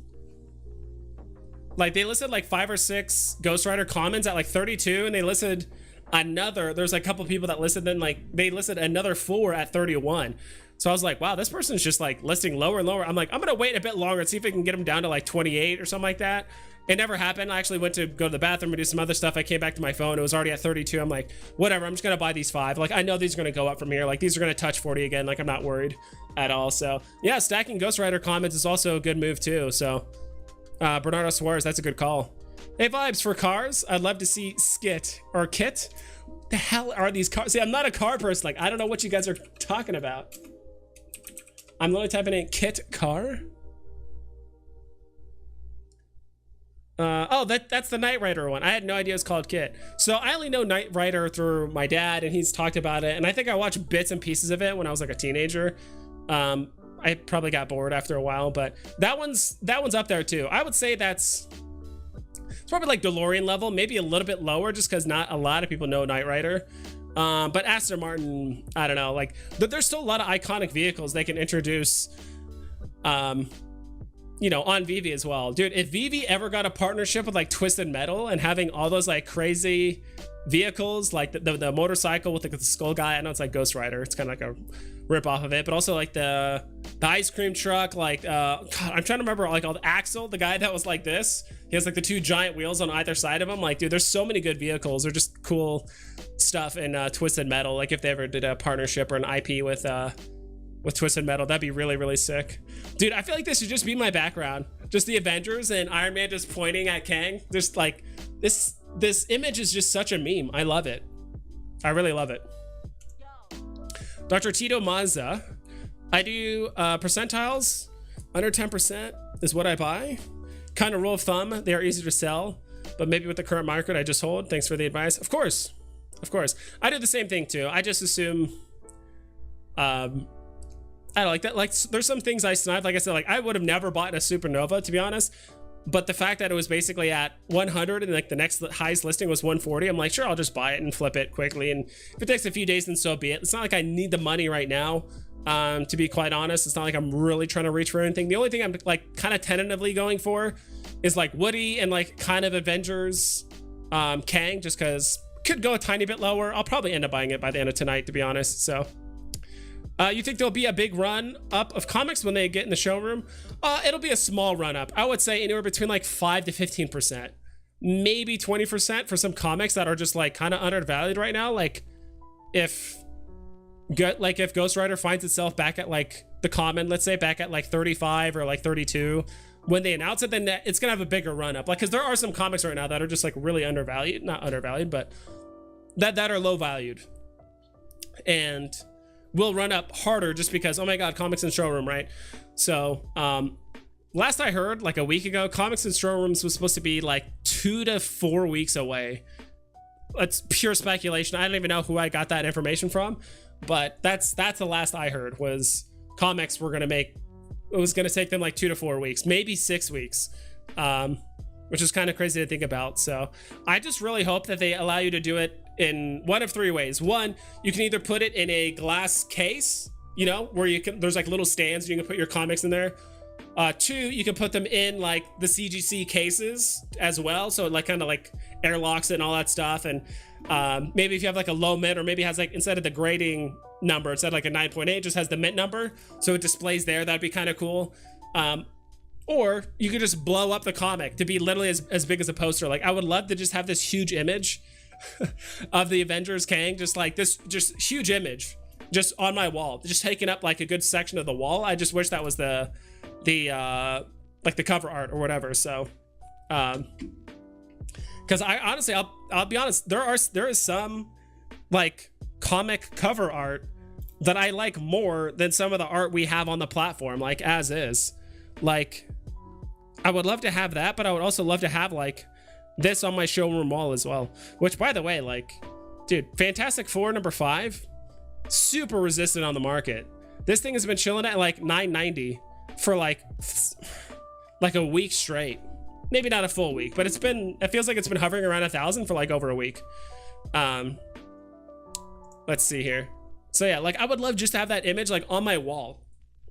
Like they listed like 5 or 6 Ghost Rider commons at like 32, and they listed another, there's like a couple people that listed, then like they listed another 4 at 31. So I was like, wow, this person's just like listing lower and lower. I'm like, I'm gonna wait a bit longer and see if we can get them down to like 28 or something like that. It never happened. I actually went to go to the bathroom and do some other stuff. I came back to my phone. It was already at 32. I'm like, whatever, I'm just gonna buy these 5. Like, I know these are gonna go up from here. Like, these are gonna touch 40 again. Like, I'm not worried at all. So yeah, stacking Ghost Rider comments is also a good move too. So Bernardo Suarez, that's a good call. Hey, vibes for cars. I'd love to see Skit or Kit. What the hell are these cars? See, I'm not a car person. Like, I don't know what you guys are talking about. I'm literally typing in Kit car. Oh, that's the Knight Rider one. I had no idea it's called Kit. So I only know Knight Rider through my dad, and he's talked about it. And I think I watched bits and pieces of it when I was like a teenager. I probably got bored after a while, but that one's up there too. I would say it's probably like DeLorean level, maybe a little bit lower, just because not a lot of people know Knight Rider. But Aston Martin, I don't know, like there's still a lot of iconic vehicles they can introduce, you know, on Vivi as well. Dude, if Vivi ever got a partnership with like Twisted Metal and having all those like crazy vehicles, like the motorcycle with the skull guy, I know it's like Ghost Rider, it's kind of like a rip off of it, but also like the ice cream truck, like God, I'm trying to remember, like all the Axel, the guy that was like this, he has like the 2 giant wheels on either side of him. Like, dude, there's so many good vehicles. They're just cool stuff in Twisted Metal. Like if they ever did a partnership or an IP with Twisted Metal, that'd be really, really sick. Dude, I feel like this should just be my background, just the Avengers and Iron Man just pointing at Kang. Just like this image is just such a meme. I love it. I really love it. Dr. Tito Mazza, I do percentiles under 10% is what I buy. Kind of rule of thumb, they are easy to sell, but maybe with the current market I just hold. Thanks for the advice. Of course, I do the same thing too. I just assume I don't like that. Like there's some things I snipe, like I said, like I would have never bought a Supernova, to be honest, but the fact that it was basically at 100 and like the next highest listing was 140, I'm like, sure, I'll just buy it and flip it quickly, and if it takes a few days, then so be it. It's not like I need the money right now, to be quite honest. It's not like I'm really trying to reach for anything. The only thing I'm like kind of tentatively going for is like Woody and like kind of Avengers Kang, just because could go a tiny bit lower. I'll probably end up buying it by the end of tonight, to be honest. So you think there'll be a big run up of comics when they get in the showroom? It'll be a small run up. I would say anywhere between like 5 to 15%, maybe 20% for some comics that are just like kind of undervalued right now. Like if Ghost Rider finds itself back at like the common, let's say back at like 35 or like 32, when they announce it, then it's gonna have a bigger run up. Like, because there are some comics right now that are just like really undervalued, not undervalued, but that are low valued, and will run up harder just because, oh my god, comics in showroom, right? So last I heard, like a week ago, comics in showrooms was supposed to be like 2 to 4 weeks away. It's pure speculation. I don't even know who I got that information from, but that's the last I heard, was comics were gonna make, it was gonna take them like 2 to 4 weeks, maybe 6 weeks, which is kind of crazy to think about. So I just really hope that they allow you to do it in one of 3 ways. One, you can either put it in a glass case, you know, where you can, there's like little stands, you can put your comics in there. 2, you can put them in like the CGC cases as well, so it like kind of like airlocks it and all that stuff. And maybe if you have like a low mint, or maybe it has like, instead of the grading number, instead of like a 9.8, it just has the mint number, so it displays there. That'd be kind of cool. Or you could just blow up the comic to be literally as big as a poster. Like, I would love to just have this huge image of the Avengers Kang, just like this, just huge image just on my wall, just taking up like a good section of the wall. I just wish that was the like the cover art or whatever. So because I honestly, I'll be honest, there is some like comic cover art that I like more than some of the art we have on the platform, like as is. Like, I would love to have that, but I would also love to have like this on my showroom wall as well. Which, by the way, like, dude, Fantastic Four #5, super resistant on the market. This thing has been chilling at like 990 for like a week straight. Maybe not a full week, but it feels like it's been hovering around 1,000 for like over a week. Let's see here. So yeah, like I would love just to have that image like on my wall,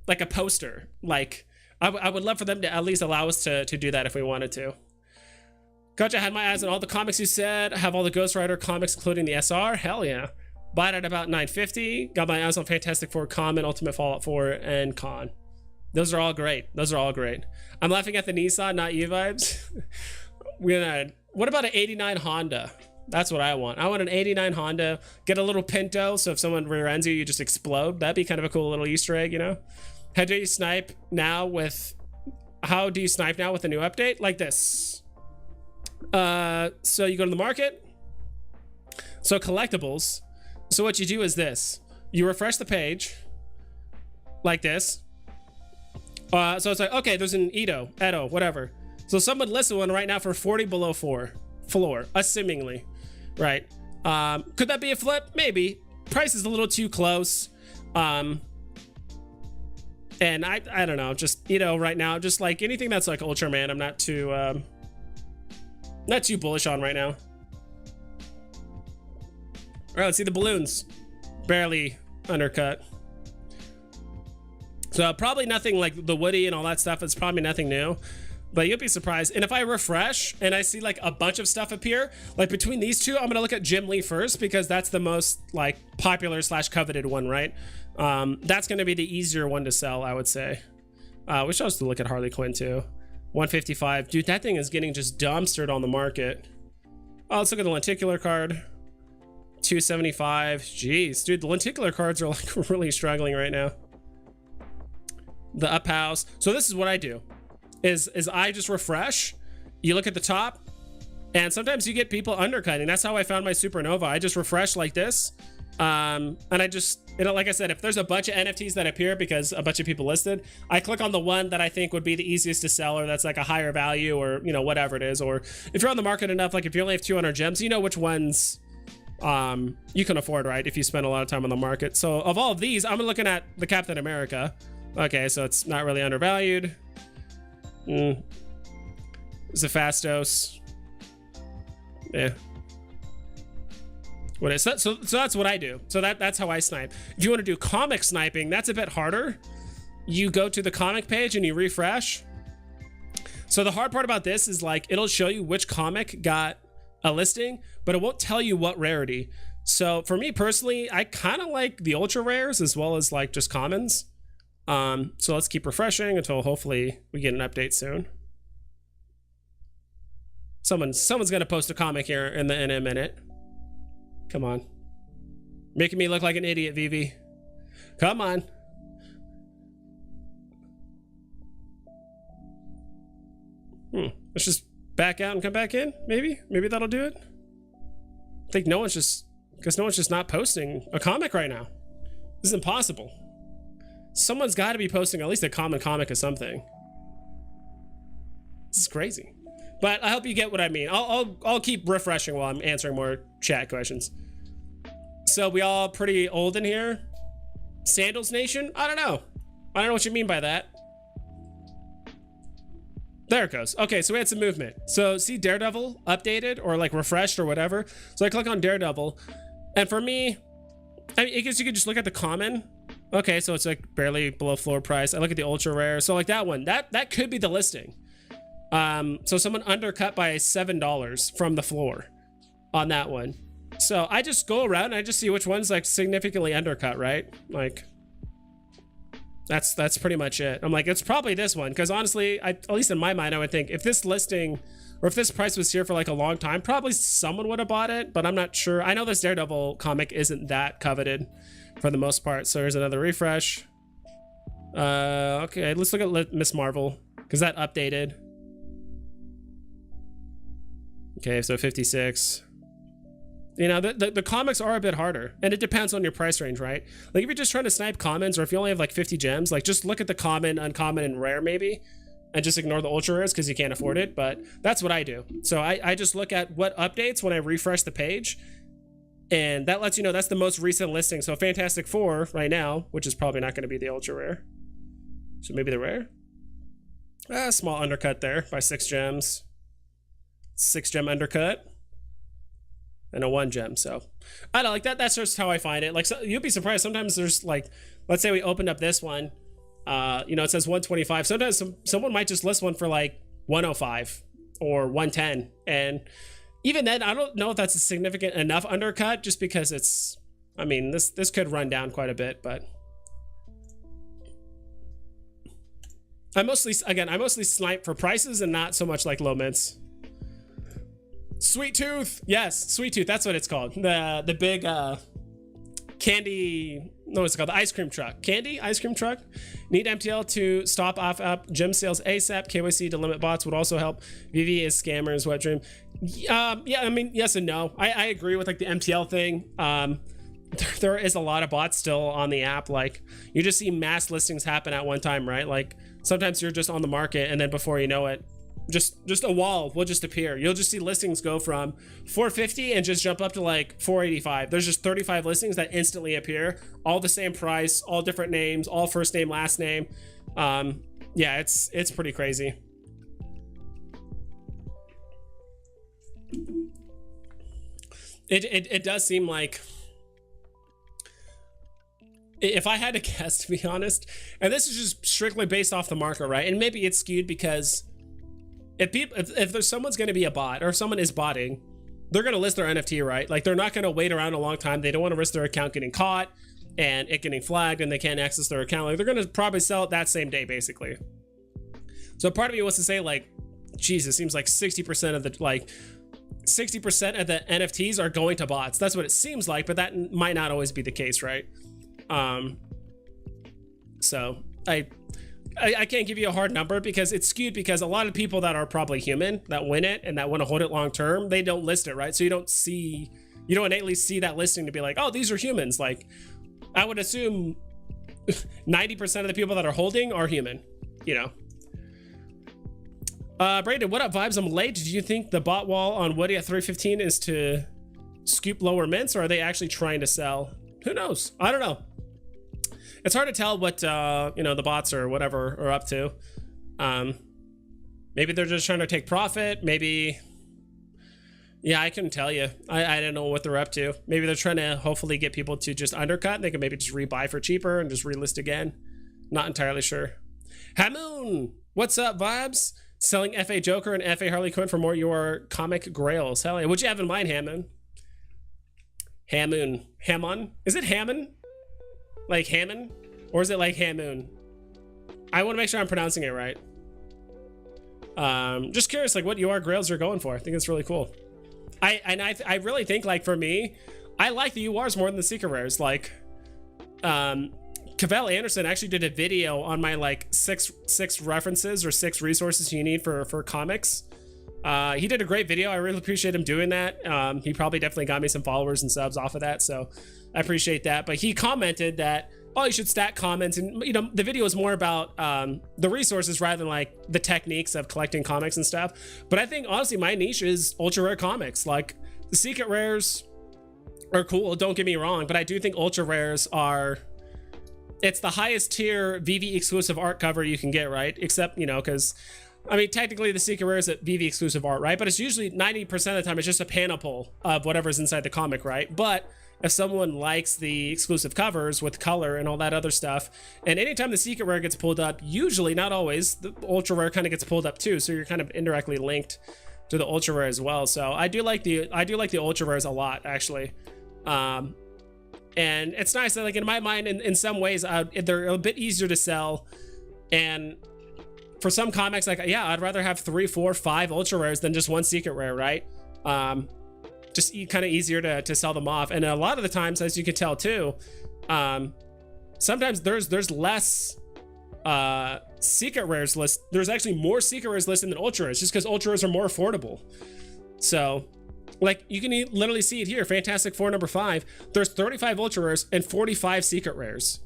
like a poster. Like I would love for them to at least allow us to do that if we wanted to. Gotcha, had my eyes on all the comics you said. I have all the Ghost Rider comics, including the SR. Hell yeah. Bought at about 950. Got my eyes on Fantastic Four, Common, Ultimate Fallout 4, and Con. Those are all great. Those are all great. I'm laughing at the Nissan, not you vibes. What about an 89 Honda? That's what I want. I want an 89 Honda. Get a little Pinto, so if someone rear ends you, you just explode. That'd be kind of a cool little Easter egg, you know? How do you snipe now with the new update? Like this. So you go to the market. So collectibles. So what you do is this. You refresh the page. Like this. So it's like, okay, there's an Edo, whatever. So someone listed one right now for 40 below floor, assumingly, right? Could that be a flip? Maybe. Price is a little too close. And I don't know, just Edo right now, just like anything that's like Ultraman, I'm not too bullish on right now. All right, let's see the balloons. Barely undercut. So probably nothing like the Woody and all that stuff. It's probably nothing new, but you'll be surprised. And if I refresh and I see like a bunch of stuff appear, like between these two, I'm gonna look at Jim Lee first because that's the most like popular / coveted one, right? That's gonna be the easier one to sell, I would say. We should also look at Harley Quinn too. 155, dude, that thing is getting just dumpstered on the market. Oh, let's look at the lenticular card. 275. Jeez, dude, the lenticular cards are like really struggling right now. The up house. So this is what I do is I just refresh. You look at the top and sometimes you get people undercutting. That's how I found my supernova. I just refresh like this. And I just, you know, like I said, if there's a bunch of NFTs that appear because a bunch of people listed, I click on the one that I think would be the easiest to sell or that's like a higher value or, you know, whatever it is. Or if you're on the market enough, like if you only have 200 gems, you know which ones you can afford, right? If you spend a lot of time on the market. So of all of these, I'm looking at the Captain America. Okay, so it's not really undervalued. Zephastos. Yeah. What is that? So that's what I do. So that's how I snipe. If you want to do comic sniping, that's a bit harder. You go to the comic page and you refresh. So the hard part about this is like it'll show you which comic got a listing, but it won't tell you what rarity. So for me personally, I kind of like the ultra rares as well as like just commons. So let's keep refreshing until hopefully we get an update soon. Someone's gonna post a comic here in a minute. Come on. Making me look like an idiot, Vivi. Come on. Let's just back out and come back in, maybe? Maybe that'll do it. I think no one's just not posting a comic right now. This is impossible. Someone's got to be posting at least a common comic or something. This is crazy. But I hope you get what I mean. I'll keep refreshing while I'm answering more chat questions. So we all pretty old in here? Sandals Nation? I don't know what you mean by that. There it goes. Okay, so we had some movement. So see Daredevil updated or like refreshed or whatever. So I click on Daredevil. And for me, I mean, I guess you could just look at the common. Okay, so it's like barely below floor price. I look at the ultra rare. So like that one, that could be the listing. So someone undercut by $7 from the floor on that one. So I just go around and I just see which one's like significantly undercut, right? Like that's pretty much it. I'm like, it's probably this one. Cause honestly, at least in my mind, I would think if this listing or if this price was here for like a long time, probably someone would have bought it, but I'm not sure. I know this Daredevil comic isn't that coveted for the most part. So there's another refresh. Okay, let's look at Miss Marvel because that updated. Okay, so 56. You know, the comics are a bit harder and it depends on your price range, right? Like if you're just trying to snipe commons or if you only have like 50 gems, like just look at the common, uncommon, and rare maybe, and just ignore the ultra rares because you can't afford it. But that's what I do. So I just look at what updates when I refresh the page. And that lets you know that's the most recent listing. So Fantastic Four right now, which is probably not going to be the ultra rare. So maybe the rare. Small undercut there by 6 gems. 6 gem undercut. And a 1 gem. So I don't like that. That's just how I find it. Like, so you'd be surprised. Sometimes there's like, let's say we opened up this one. You know, it says 125. Sometimes someone might just list one for like 105 or 110. And even then, I don't know if that's a significant enough undercut, just because it's, I mean, this could run down quite a bit, but I mostly snipe for prices and not so much like low mints. Sweet Tooth, yes, Sweet Tooth, that's what it's called. The big candy, no, what's it called? The ice cream truck. Candy ice cream truck. Need MTL to stop off up gem sales ASAP. KYC to limit bots would also help. Vivi is scammers, wet dream. Yeah, I mean, yes and no. I agree with like the MTL thing. There is a lot of bots still on the app. Like, you just see mass listings happen at one time, right? Like, sometimes you're just on the market and then before you know it, just a wall will just appear. You'll just see listings go from 450 and just jump up to like 485. There's just 35 listings that instantly appear, all the same price, all different names, all first name, last name. Yeah, it's pretty crazy. It does seem like, if I had to guess, to be honest, and this is just strictly based off the market, right? And maybe it's skewed because if there's someone's going to be a bot or if someone is botting, they're going to list their NFT, right? Like, they're not going to wait around a long time. They don't want to risk their account getting caught and it getting flagged and they can't access their account. Like, they're going to probably sell it that same day, basically. So part of me wants to say, like, geez, it seems like 60% of the, like, 60% of the NFTs are going to bots. That's what it seems like, but that might not always be the case, right? So I can't give you a hard number because it's skewed, because a lot of people that are probably human that win it and that want to hold it long term, they don't list it, right? So you don't innately see that listing to be like, oh, these are humans. Like, I would assume 90% of the people that are holding are human, you know. Brandon, what up, vibes? I'm late. Do you think the bot wall on Woody at 315 is to scoop lower mints, or are they actually trying to sell? Who knows? I don't know. It's hard to tell what you know, the bots or whatever are up to. Maybe they're just trying to take profit. Maybe, yeah, I couldn't tell you. I don't know what they're up to. Maybe they're trying to hopefully get people to just undercut, and they can maybe just rebuy for cheaper and just relist again. Not entirely sure. Hamoon, what's up, vibes? Selling FA Joker and FA Harley Quinn for more your comic grails. Hell yeah. What'd you have in mind, Hamoon? Hamoon. Hamon? Is it Hammon? Like Hammon? Or is it like Hamoon? I want to make sure I'm pronouncing it right. Just curious, like, what UR grails you're going for. I think it's really cool. I really think, like, for me, I like the URs more than the secret rares. Like, Cavell Anderson actually did a video on my like six references or 6 resources you need for comics. He did a great video. I really appreciate him doing that. He probably definitely got me some followers and subs off of that, so I appreciate that. But he commented that, oh, you should stack comments, and you know, the video is more about the resources rather than like the techniques of collecting comics and stuff. But I think honestly my niche is ultra rare comics. Like, the secret rares are cool, don't get me wrong, but I do think ultra rares are, it's the highest tier VV exclusive art cover you can get, right? Except, you know, because I mean, technically the secret rare is a VV exclusive art, right? But it's usually 90% of the time it's just a panel pull of whatever's inside the comic, right? But if someone likes the exclusive covers with color and all that other stuff, and anytime the secret rare gets pulled up, usually, not always, the ultra rare kind of gets pulled up too, so you're kind of indirectly linked to the ultra rare as well. So I do like the ultra rares a lot, actually. And it's nice that, like, in my mind, in some ways, they're a bit easier to sell. And for some comics, like, yeah, I'd rather have 3, 4, 5 ultra rares than just 1 secret rare, right? Just kind of easier to sell them off. And a lot of the times, as you can tell too, sometimes there's less secret rares list. There's actually more secret rares listed than ultra rares, just because ultra rares are more affordable. So, like, you can literally see it here. Fantastic Four number 5. There's 35 ultra rares and 45 secret rares.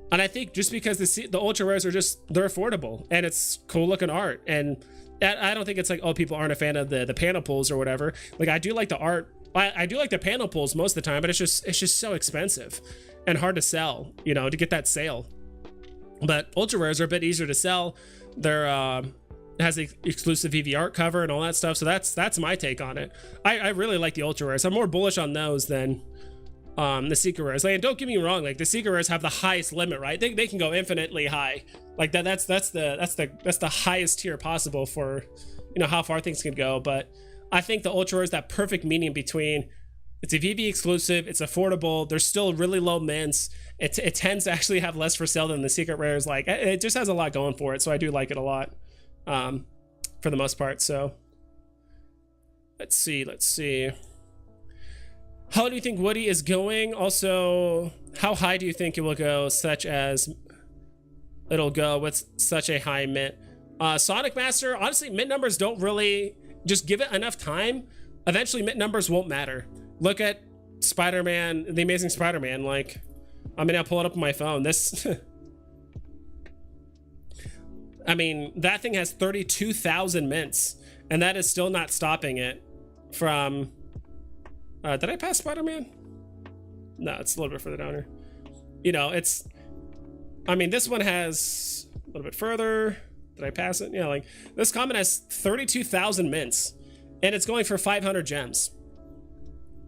And I think just because the ultra rares are they're affordable and it's cool looking art. And I don't think it's like, oh, people aren't a fan of the panel pulls or whatever. Like, I do like the art I do like the panel pulls most of the time, but it's just so expensive and hard to sell, you know, to get that sale. But ultra rares are a bit easier to sell. They're it has the exclusive VV art cover and all that stuff. So that's my take on it. I really like the ultra rares. I'm more bullish on those than the secret rares. Like, and don't get me wrong, like the secret rares have the highest limit, right? They can go infinitely high. Like that's the highest tier possible for, you know, how far things can go. But I think the ultra rare is that perfect medium between it's a VV exclusive, it's affordable, there's still really low mints, it tends to actually have less for sale than the secret rares. Like, it just has a lot going for it, so I do like it a lot, for the most part. So let's see. How do you think Woody is going? Also, how high do you think it will go, such as it'll go with such a high mint? Sonic Master, honestly, mint numbers don't really, just give it enough time, eventually mint numbers won't matter. Look at Spider-Man, the Amazing Spider-Man. Like, I mean, I'll pull it up on my phone. This, I mean, that thing has 32,000 mints, and that is still not stopping it from, did I pass Spider-Man? No, it's a little bit further down here. You know, it's, I mean, this one has a little bit further. Did I pass it? Yeah, like, this comment has 32,000 mints, and it's going for 500 gems.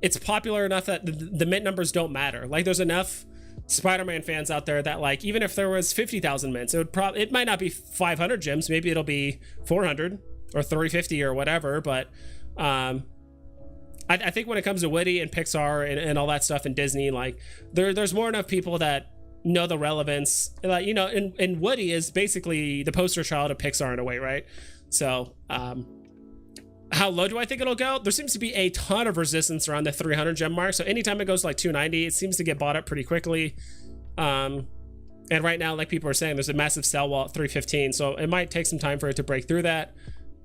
It's popular enough that the mint numbers don't matter. Like, there's enough Spider-Man fans out there that, like, even if there was 50,000 mints, it might not be 500 gems. Maybe it'll be 400 or 350 or whatever. But I think when it comes to Woody and Pixar and all that stuff and Disney, like, there's more enough people that know the relevance. Like, you know, and Woody is basically the poster child of Pixar in a way, right? So how low do I think it'll go? There seems to be a ton of resistance around the 300 gem mark. So anytime it goes to like 290, it seems to get bought up pretty quickly. And right now, like people are saying, there's a massive sell wall at 315. So it might take some time for it to break through that.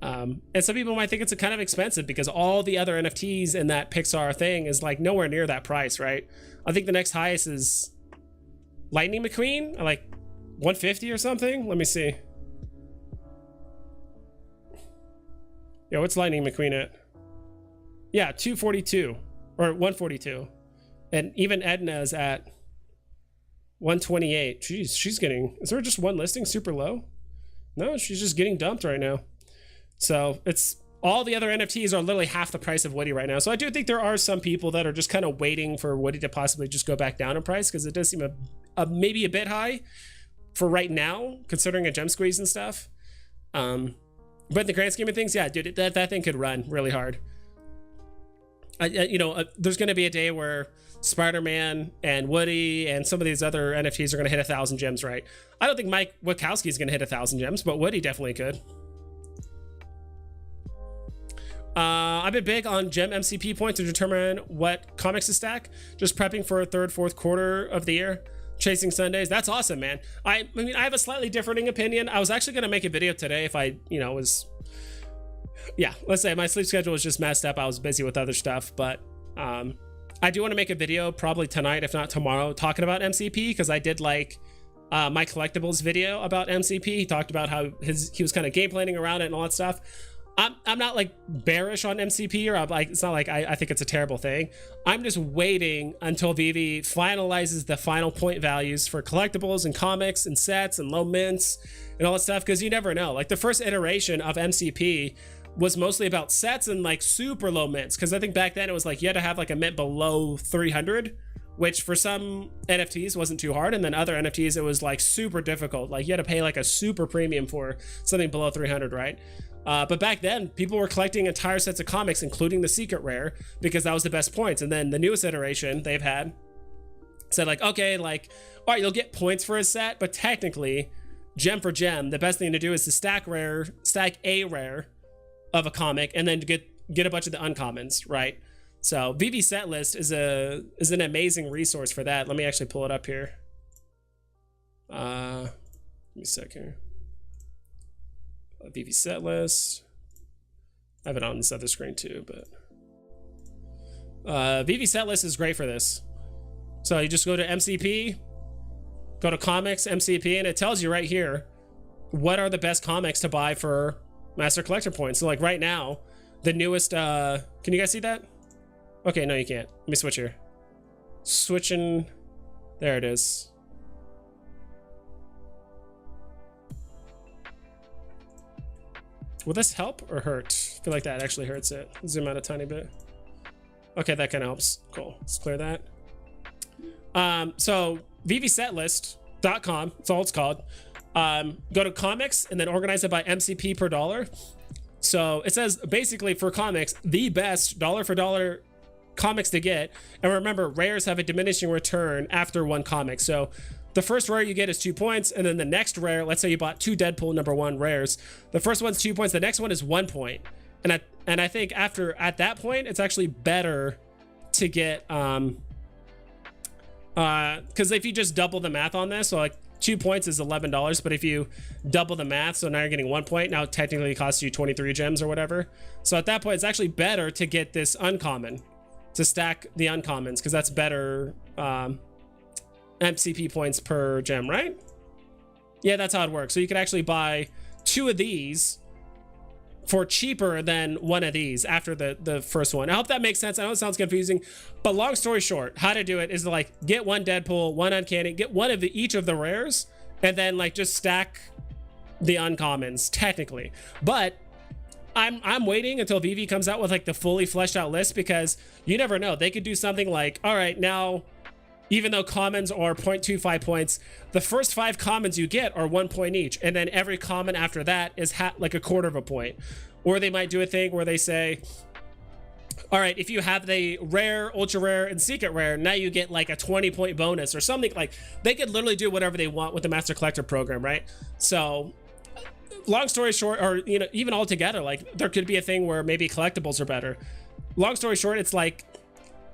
And some people might think it's a kind of expensive because all the other NFTs in that Pixar thing is like nowhere near that price, right? I think the next highest is Lightning McQueen, like 150 or something. Let me see. Yeah, what's Lightning McQueen at? Yeah, 242 or 142. And even Edna's at 128. Jeez, she's getting, is there just one listing super low? No, she's just getting dumped right now. So it's, all the other NFTs are literally half the price of Woody right now. So I do think there are some people that are just kind of waiting for Woody to possibly just go back down in price, because it does seem maybe a bit high for right now, considering a gem squeeze and stuff. But in the grand scheme of things, yeah, dude, that thing could run really hard. You know, there's going to be a day where Spider-Man and Woody and some of these other NFTs are going to hit 1,000 gems, right? I don't think Mike Wachowski is going to hit 1,000 gems, but Woody definitely could. I've been big on gem MCP points to determine what comics to stack. Just prepping for a third, fourth quarter of the year. Chasing Sundays. That's awesome, man. I mean, I have a slightly differing opinion. I was actually going to make a video today if I, you know, was, yeah, let's say my sleep schedule was just messed up. I was busy with other stuff, but I do want to make a video probably tonight, if not tomorrow, talking about MCP, because I did like my collectibles video about MCP. He talked about how he was kind of game planning around it and all that stuff. I'm not like bearish on MCP, or I'm like, it's not like I think it's a terrible thing. I'm just waiting until Vivi finalizes the final point values for collectibles and comics and sets and low mints and all that stuff, because you never know. Like the first iteration of MCP was mostly about sets and like super low mints, because I think back then it was like you had to have like a mint below 300, which for some NFTs wasn't too hard, and then other NFTs it was like super difficult. Like you had to pay like a super premium for something below 300, right? But back then, people were collecting entire sets of comics, including the secret rare, because that was the best points. And then the newest iteration they've had said like, okay, like, all right, you'll get points for a set, but technically, gem for gem, the best thing to do is to stack a rare of a comic, and then to get a bunch of the uncommons, right? So VV set list is an amazing resource for that. Let me actually pull it up here. Give me a sec here. VV set list. I have it on this other screen too, but VV set list is great for this. So you just go to MCP, go to comics, MCP, and it tells you right here what are the best comics to buy for Master Collector points. So like right now, the newest, can you guys see that? Okay, no, you can't. Let me switch here. Switching. There it is. Will this help or hurt? I feel like that actually hurts it. Zoom out a tiny bit. Okay, that kind of helps. Cool. Let's clear that. So VeveSetlist.com, that's all it's called. Go to comics and then organize it by MCP per dollar. So it says basically for comics, the best dollar for dollar comics to get. And remember, rares have a diminishing return after one comic. So the first rare you get is 2 points, and then the next rare, let's say you bought 2 Deadpool #1 rares. The first one's 2 points, the next one is 1 point. And I think at that point, it's actually better to get because if you just double the math on this, so like 2 points is $11, but if you double the math, so now you're getting 1 point, now it technically costs you 23 gems or whatever. So at that point, it's actually better to get this uncommon, to stack the uncommons, because that's better MCP points per gem, right? Yeah, that's how it works. So you could actually buy 2 of these for cheaper than 1 of these after the first one. I hope that makes sense. I know it sounds confusing, but long story short, how to do it is to like get 1 Deadpool, 1 uncanny, get 1 of each of the rares, and then like just stack the uncommons technically. But I'm waiting until VeVe comes out with like the fully fleshed out list, because you never know. They could do something like, all right, now even though commons are 0.25 points, the first 5 commons you get are 1 point each, and then every common after that is like a quarter of a point. Or they might do a thing where they say, all right, if you have the rare, ultra rare, and secret rare, now you get like a 20-point bonus or something. Like, they could literally do whatever they want with the Master Collector program, right? So long story short, or you know, even altogether, like there could be a thing where maybe collectibles are better. Long story short, it's like,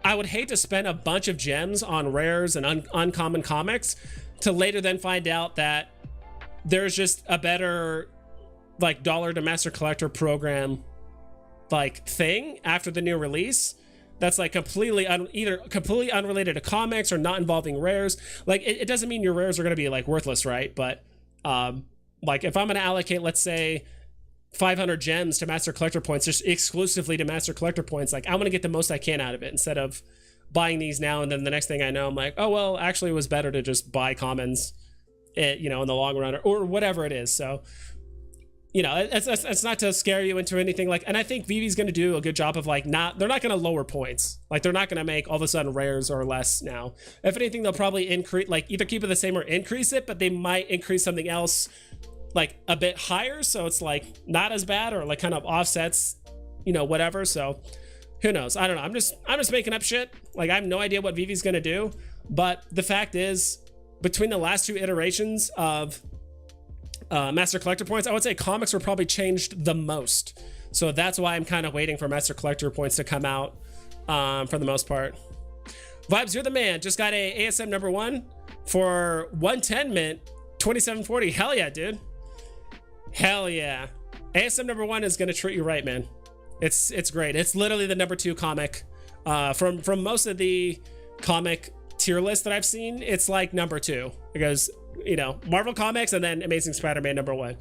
I would hate to spend a bunch of gems on rares and uncommon comics to later then find out that there's just a better like dollar to Master Collector program like thing after the new release that's like completely either completely unrelated to comics or not involving rares. Like it doesn't mean your rares are going to be like worthless, right? But like if I'm going to allocate, let's say 500 gems to Master Collector points, just exclusively to Master Collector points, like I want to get the most I can out of it instead of buying these now and then the next thing I know I'm like, oh well, actually it was better to just buy commons, you know, in the long run, or whatever it is. So you know, it's not to scare you into anything, like, and I think VeVe's going to do a good job of like they're not going to lower points, like they're not going to make all of a sudden rares or less now. If anything, they'll probably increase, like either keep it the same or increase it, but they might increase something else like a bit higher, so it's like not as bad, or like kind of offsets, you know, whatever. So who knows? I don't know. I'm just making up shit. Like I have no idea what VeVe's gonna do, but the fact is, between the last 2 iterations of Master Collector points, I would say comics were probably changed the most. So that's why I'm kind of waiting for Master Collector points to come out for the most part. Vibes, you're the man. Just got a ASM #1 for 110 mint, 2740. Hell yeah, dude. Hell yeah. ASM #1 is gonna treat you right, man. It's great. It's literally the #2 comic. From most of the comic tier lists that I've seen, it's like #2. It goes, you know, Marvel Comics and then Amazing Spider-Man #1.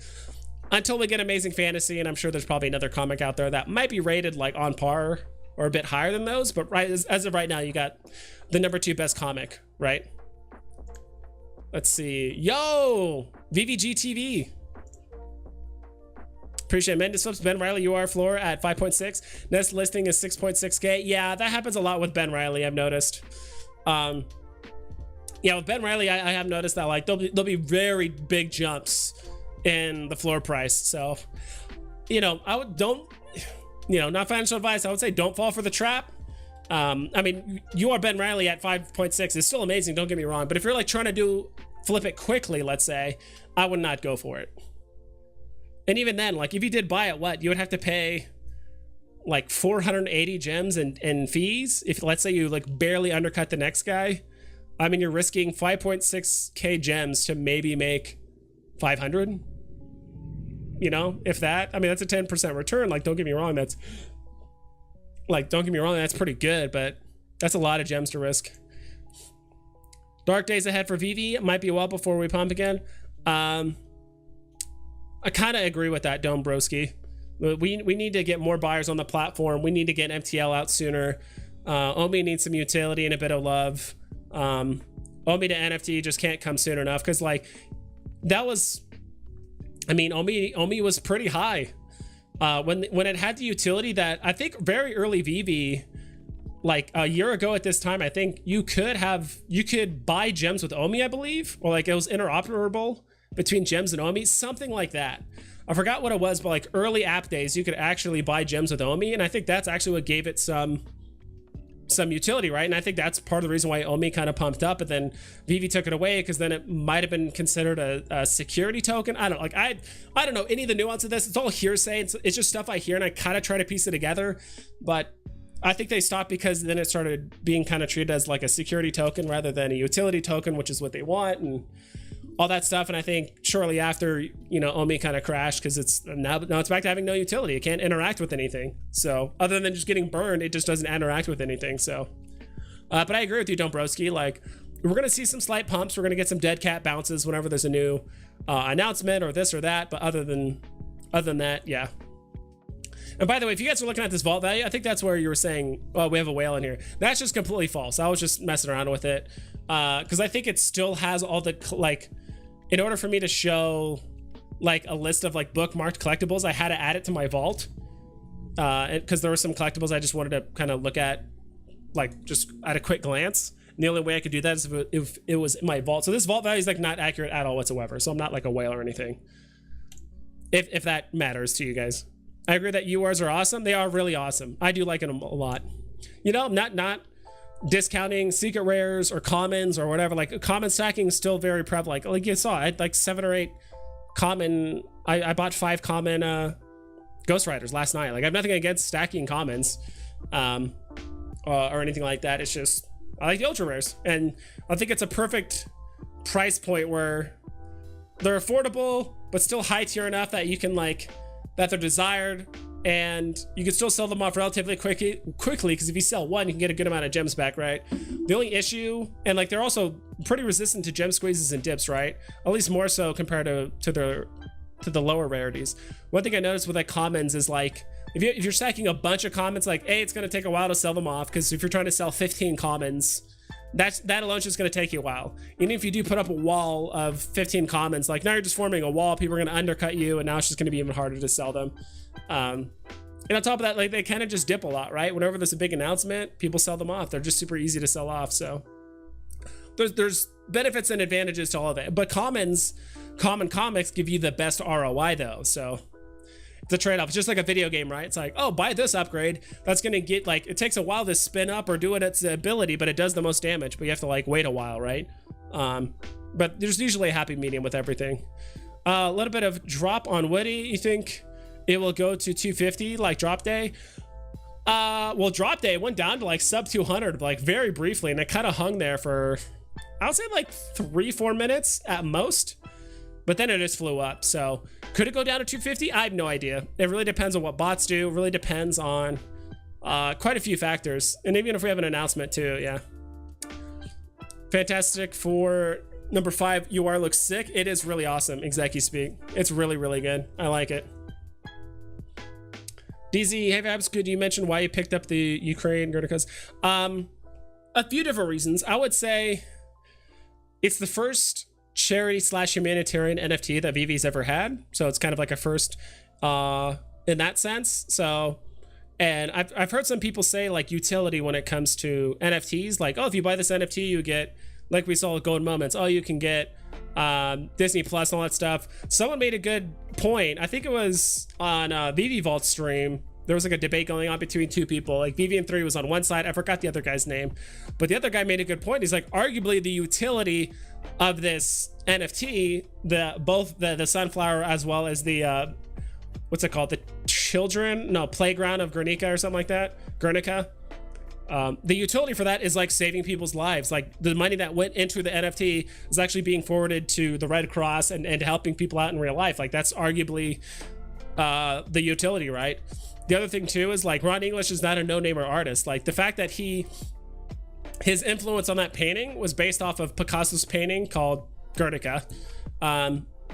Until we get Amazing Fantasy, and I'm sure there's probably another comic out there that might be rated like on par or a bit higher than those, but right as of right now, you got the #2 best comic, right? Let's see. Yo! VVGTV. Appreciate Mendes Flips. Ben Riley UR floor at 5.6. Next listing is 6.6K. Yeah, that happens a lot with Ben Riley, I've noticed. Yeah, with Ben Riley, I have noticed that like there'll be very big jumps in the floor price. So, you know, not financial advice. I would say don't fall for the trap. I mean, you are Ben Riley at 5.6 is still amazing, don't get me wrong, but if you're like trying to flip it quickly, let's say, I would not go for it. And even then, like if you did buy it, what you would have to pay like 480 gems and fees if, let's say, you like barely undercut the next guy. I mean, you're risking 5.6k gems to maybe make 500, you know, if that. I mean, that's a 10% return. Like, don't get me wrong, that's pretty good, but that's a lot of gems to risk. Dark days ahead for VeVe. It might be a while before we pump again. I kind of agree with that, Dombrowski. We need to get more buyers on the platform. We need to get MTL out sooner. Omi needs some utility and a bit of love. Omi to NFT just can't come soon enough, because like that was, I mean, Omi was pretty high when it had the utility that I think very early VeVe, like a year ago at this time, I think you could buy gems with Omi, I believe, or like it was interoperable between gems and Omi, something like that. I forgot what it was, but like early app days, you could actually buy gems with Omi, and I think that's actually what gave it some utility, right? And I think that's part of the reason why Omi kind of pumped up, but then VeVe took it away, because then it might have been considered a security token. I don't know any of the nuance of this. It's all hearsay. It's just stuff I hear, and I kind of try to piece it together, but I think they stopped because then it started being kind of treated as like a security token rather than a utility token, which is what they want, and all that stuff. And I think shortly after, you know, Omi kind of crashed, because it's now it's back to having no utility. It can't interact with anything. So other than just getting burned, it just doesn't interact with anything. So, but I agree with you, Dombrowski. Like, we're going to see some slight pumps. We're going to get some dead cat bounces whenever there's a new announcement or this or that. But other than that, yeah. And by the way, if you guys are looking at this vault value, I think that's where you were saying, oh, we have a whale in here. That's just completely false. I was just messing around with it. Because I think it still has all the, like, in order for me to show like a list of like bookmarked collectibles, I had to add it to my vault. Because there were some collectibles I just wanted to kind of look at, like just at a quick glance. And the only way I could do that is if it was in my vault. So this vault value is like not accurate at all whatsoever. So I'm not like a whale or anything. If that matters to you guys. I agree that URs are awesome. They are really awesome. I do like them a lot. You know, not discounting secret rares or commons or whatever. Like common stacking is still very prevalent. Like you saw, I had like 7 or 8 common. I bought 5 common Ghost Riders last night. Like I have nothing against stacking commons or anything like that. It's just I like the ultra rares, and I think it's a perfect price point where they're affordable but still high tier enough that you can like that they're desired, and you can still sell them off relatively quickly, because if you sell one, you can get a good amount of gems back, right? The only issue, and like they're also pretty resistant to gem squeezes and dips, right? At least more so compared to the lower rarities. One thing I noticed with like commons is like if you're stacking a bunch of commons, like it's gonna take a while to sell them off, because if you're trying to sell 15 commons, that alone is just going to take you a while. Even if you do put up a wall of 15 commons, like now you're just forming a wall, people are going to undercut you, and now it's just going to be even harder to sell them. And on top of that, like they kind of just dip a lot, right? Whenever there's a big announcement, people sell them off. They're just super easy to sell off. So there's benefits and advantages to all of it. But common comics give you the best ROI though. So it's a trade-off. It's just like a video game, right? It's like, oh, buy this upgrade. That's going to get like, it takes a while to spin up or do it its ability, but it does the most damage, but you have to like wait a while, right? But there's usually a happy medium with everything. A little bit of drop on Woody. You think it will go to 250 like drop day? Well, drop day went down to like sub 200, like very briefly, and it kind of hung there for, I would say like 3-4 minutes at most. But then it just flew up. So could it go down to 250? I have no idea. It really depends on what bots do. It really depends on quite a few factors. And even if we have an announcement too, yeah. Fantastic for number 5. UR looks sick. It is really awesome. Execu speak. It's really, really good. I like it. DZ, hey Vabs, could you mention why you picked up the Ukraine Gerticas? A few different reasons. I would say it's the first charity/humanitarian NFT that VeVe's ever had, so it's kind of like a first in that sense. So, and I've heard some people say like utility when it comes to NFTs, like, oh, if you buy this NFT, you get, like we saw with Golden Moments, oh, you can get Disney Plus and all that stuff. Someone made a good point. I think it was on VeVe Vault stream. There was like a debate going on between 2 people. Like Vivi3 was on one side. I forgot the other guy's name, but the other guy made a good point. He's like, arguably the utility of this NFT, both the sunflower as well as the what's it called? The playground of Guernica or something like that. Guernica. The utility for that is like saving people's lives. Like the money that went into the NFT is actually being forwarded to the Red Cross and helping people out in real life. Like that's arguably the utility, right? The other thing too is like Ron English is not a no-namer artist. Like the fact that his influence on that painting was based off of Picasso's painting called Guernica.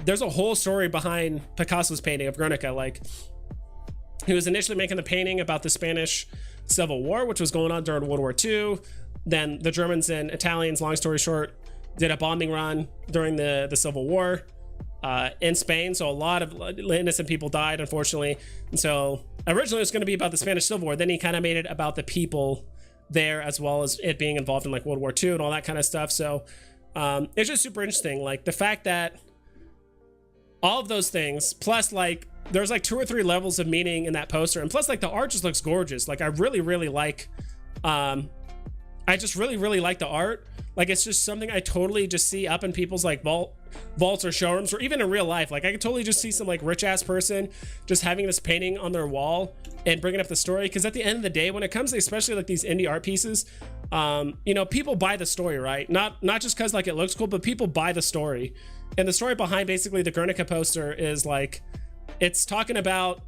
There's a whole story behind Picasso's painting of Guernica. Like He was initially making the painting about the Spanish Civil War, which was going on during World War II. Then the Germans and Italians, long story short, did a bombing run during the Civil War in Spain. So a lot of innocent people died, unfortunately. And so originally it was going to be about the Spanish Civil War. Then he kind of made it about the people there, as well as it being involved in like World War II and all that kind of stuff. So it's just super interesting. Like the fact that all of those things, plus like there's like 2 or 3 levels of meaning in that poster, and plus like the art just looks gorgeous. Like I really like I just really like the art. Like it's just something I totally just see up in people's like vaults or showrooms, or even in real life. Like I could totally just see some like rich ass person just having this painting on their wall and bringing up the story. Because at the end of the day, when it comes to especially like these indie art pieces, you know, people buy the story, right? Not just because like it looks cool, but people buy the story. And the story behind basically the Guernica poster is like, it's talking about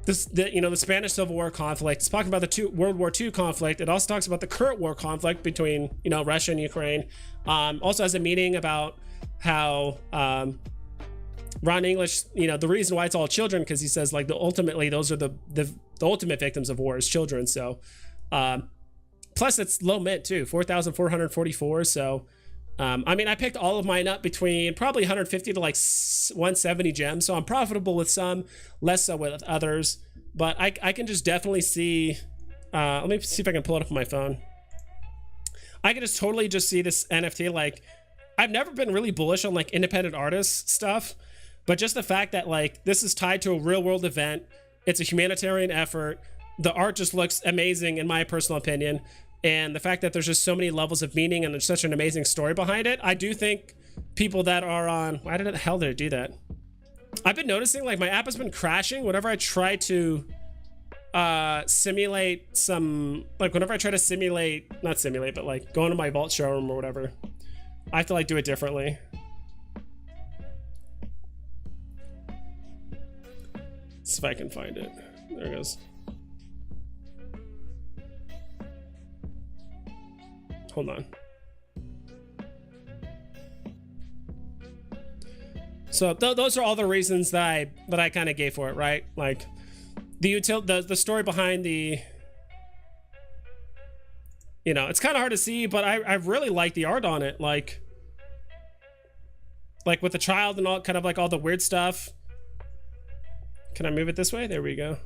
this, the Spanish Civil War conflict. It's talking about the World War II conflict. It also talks about the current war conflict between, you know, Russia and Ukraine. Also has a meaning about how Ron English, you know, the reason why it's all children, because he says like ultimately those are the ultimate victims of war is children. So plus it's low mint too, 4,444. So I mean, I picked all of mine up between probably 150 to like 170 gems. So I'm profitable with some, less so with others. But I can just definitely see, let me see if I can pull it up on my phone. I can just totally just see this NFT. Like, I've never been really bullish on like independent artists stuff, but just the fact that like this is tied to a real world event, it's a humanitarian effort. The art just looks amazing in my personal opinion. And the fact that there's just so many levels of meaning and there's such an amazing story behind it, I do think people that are on, why the hell did it do that? I've been noticing like my app has been crashing whenever I try to simulate some, like whenever I try to simulate, not simulate, but like go into my vault showroom or whatever, I have to like do it differently. Let's see if I can find it. There it goes. Hold on. So those are all the reasons that I kind of gave for it, right? Like the story behind the, you know, it's kind of hard to see, but I really like the art on it, like with the child and all, kind of like all the weird stuff. Can I move it this way? There we go.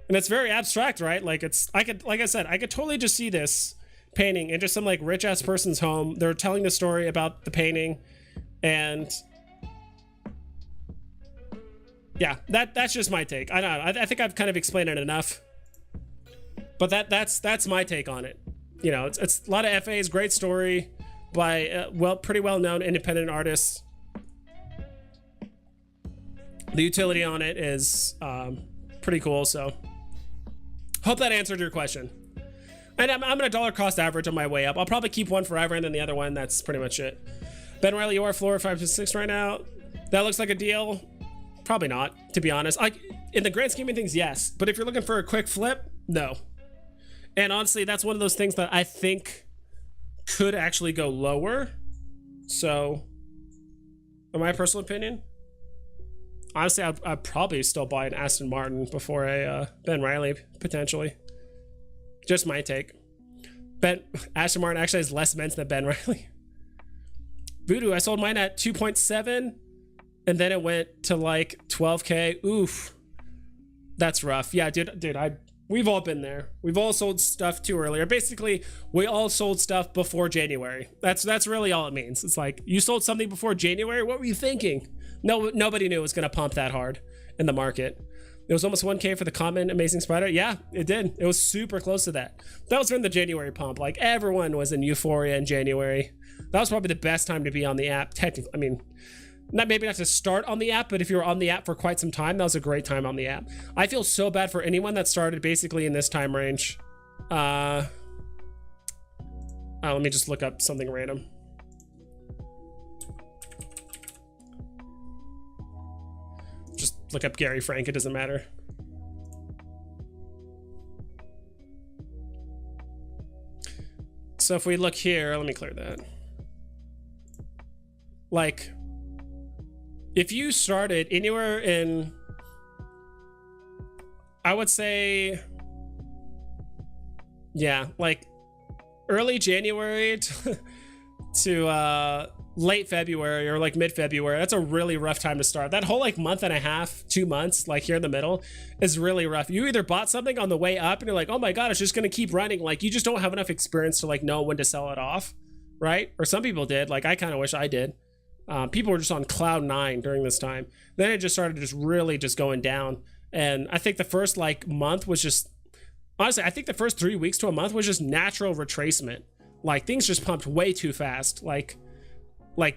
And it's very abstract, right? Like like I said, I could totally just see this painting in just some like rich ass person's home. They're telling the story about the painting, and yeah, that's just my take. I don't know. I think I've kind of explained it enough, but that's my take on it. You know, it's a lot of FAs, great story by pretty well known independent artists. The utility on it is pretty cool. So hope that answered your question. And I'm gonna dollar cost average on my way up. I'll probably keep one forever, and then the other one, that's pretty much it. Ben Riley, you are floor 5 to 6 right now. That looks like a deal. Probably not, to be honest. Like in the grand scheme of things, yes. But if you're looking for a quick flip, no. And honestly, that's one of those things that I think could actually go lower. So, in my personal opinion, honestly, I'd probably still buy an Aston Martin before a Ben Riley, potentially. Just my take. Aston Martin actually has less mints than Ben Riley. Voodoo, I sold mine at 2.7 and then it went to like 12K. Oof. That's rough. Yeah, dude, we've all been there. We've all sold stuff too early. Or basically, we all sold stuff before January. That's really all it means. It's like, you sold something before January? What were you thinking? No, nobody knew it was going to pump that hard in the market. It was almost 1K for the common Amazing Spider. Yeah, it did. It was super close to that. That was during the January pump. Like, everyone was in euphoria in January. That was probably the best time to be on the app. Technically, I mean, maybe not to start on the app, but if you were on the app for quite some time, that was a great time on the app. I feel so bad for anyone that started basically in this time range. Let me just look up something random. Just look up Gary Frank, it doesn't matter. So if we look here, let me clear that. Like, if you started anywhere in I would say, yeah, like early January to late February or like mid-February. That's a really rough time to start. That whole like month and a half, 2 months, like here in the middle is really rough. You either bought something on the way up and you're like, oh my God, it's just going to keep running. Like you just don't have enough experience to like know when to sell it off. Right? Or some people did. Like I kind of wish I did. People were just on cloud 9 during this time. Then it just started just really just going down. And I think the first like month was just, honestly, I think the first 3 weeks to a month was just natural retracement. Like things just pumped way too fast. Like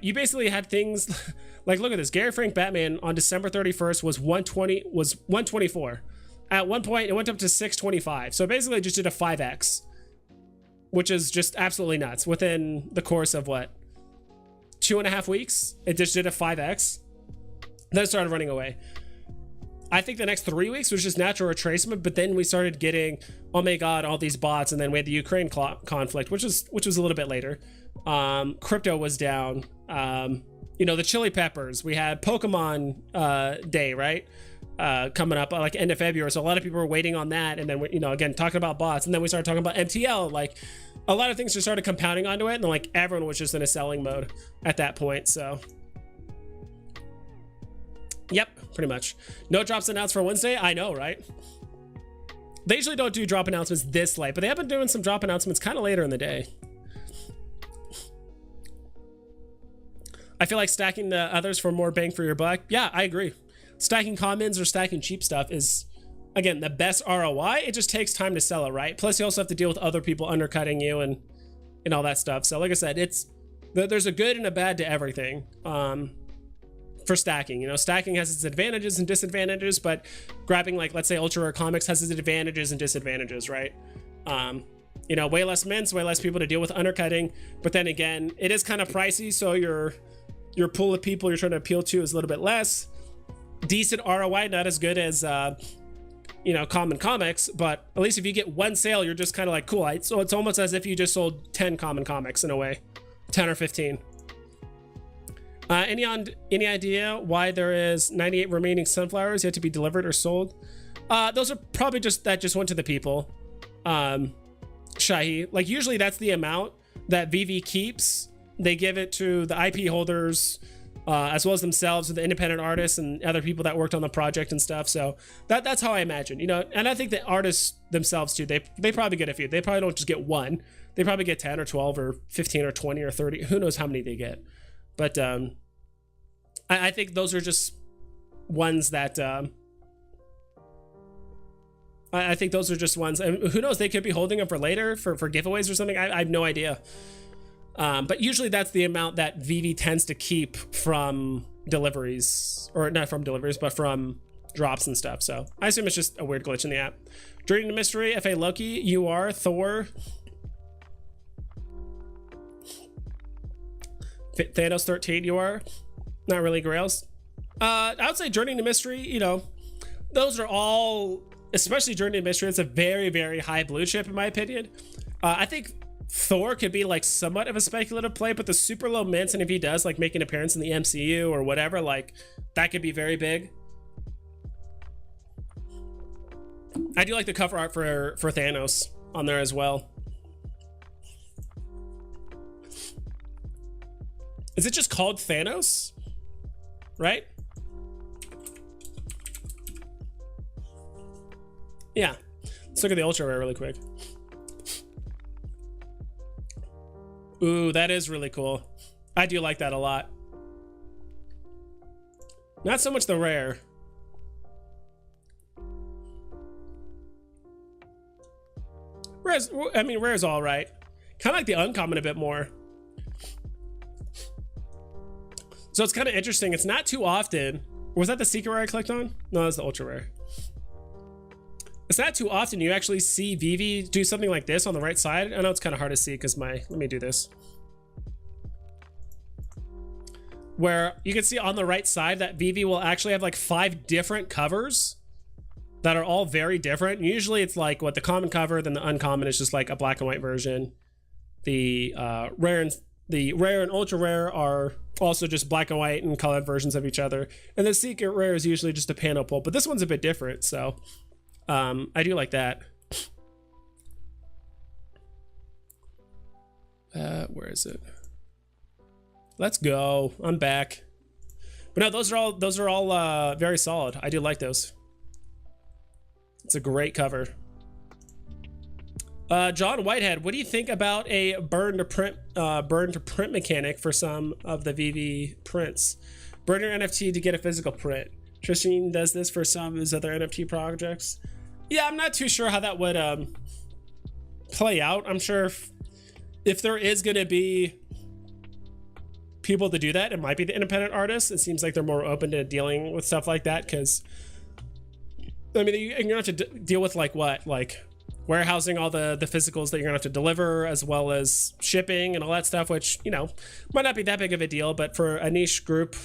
you basically had things like, look at this. Gary Frank Batman on December 31st was 124. At one point it went up to 625. So basically it just did a 5x, which is just absolutely nuts. Within the course of what, 2.5 weeks, it just did a 5x. Then it started running away. I think the next 3 weeks was just natural retracement, but then we started getting, oh my God, all these bots, and then we had the Ukraine conflict, which was a little bit later. Crypto was down. You know, the chili peppers. We had Pokemon Day, right? Coming up like end of February, so a lot of people were waiting on that, and then we, you know, again talking about bots, and then we started talking about MTL. Like a lot of things just started compounding onto it, and like everyone was just in a selling mode at that point. So yep, pretty much. No drops announced for Wednesday. I know, right? They usually don't do drop announcements this late, but they have been doing some drop announcements kind of later in the day. I feel like stacking the others for more bang for your buck. Yeah, I agree. Stacking commons or stacking cheap stuff is, again, the best ROI. It just takes time to sell it, right? Plus you also have to deal with other people undercutting you and all that stuff. So like I said, there's a good and a bad to everything. For stacking, you know, stacking has its advantages and disadvantages, but grabbing like, let's say ultra rare comics has its advantages and disadvantages, right? You know, way less mints, way less people to deal with undercutting, but then again, it is kind of pricey, so your pool of people you're trying to appeal to is a little bit less. Decent ROI, not as good as you know, common comics, but at least if you get one sale, you're just kind of like, cool. So it's almost as if you just sold 10 common comics in a way, 10 or 15. Any idea why there is 98 remaining sunflowers yet to be delivered or sold? Those are probably just went to the people. Shahi, like usually that's the amount that VEVE keeps. They give it to the IP holders, as well as themselves, or the independent artists and other people that worked on the project and stuff. So that's how I imagine, you know. And I think the artists themselves too, they probably get a few. They probably don't just get one. They probably get 10 or 12 or 15 or 20 or 30. Who knows how many they get? But I think those are just ones that I think those are just ones. And who knows? They could be holding them for later for giveaways or something. I have no idea. But usually that's the amount that VEVE tends to keep from deliveries, or not from deliveries, but from drops and stuff. So I assume it's just a weird glitch in the app. Dreaming the Mystery, FA Loki, you are Thor. Thanos 13, you are not really Grails. I would say Journey to Mystery, you know, those are all, especially Journey to Mystery, it's a very, very high blue chip in my opinion. I think Thor could be like somewhat of a speculative play, but the super low mints, and if he does like make an appearance in the MCU or whatever, like that could be very big. I do like the cover art for Thanos on there as well. Is it just called Thanos? Right? Yeah. Let's look at the ultra rare really quick. Ooh, that is really cool. I do like that a lot. Not so much the rare. Rare's all right. Kind of like the uncommon a bit more. So it's kind of interesting. It's not too often. Was that the secret rare I clicked on? No, that's the ultra rare. It's not too often you actually see VEVE do something like this on the right side. I know it's kind of hard to see because let me do this. Where you can see on the right side that VEVE will actually have like 5 different covers that are all very different. Usually it's like what the common cover, then the uncommon is just like a black and white version. The rare and ultra rare are also just black and white and colored versions of each other. And the secret rare is usually just a panel pull, but this one's a bit different. So I do like that. Where is it? Let's go. I'm back. But no, those are all very solid. I do like those. It's a great cover. John Whitehead, what do you think about a burn to print mechanic for some of the VEVE prints? Burn your NFT to get a physical print. Tristan does this for some of his other NFT projects. Yeah, I'm not too sure how that would play out. I'm sure if there is going to be people to do that, it might be the independent artists. It seems like they're more open to dealing with stuff like that because, I mean, you're gonna have to deal with like what, like warehousing all the physicals that you're gonna have to deliver, as well as shipping and all that stuff, which, you know, might not be that big of a deal, but for a niche group.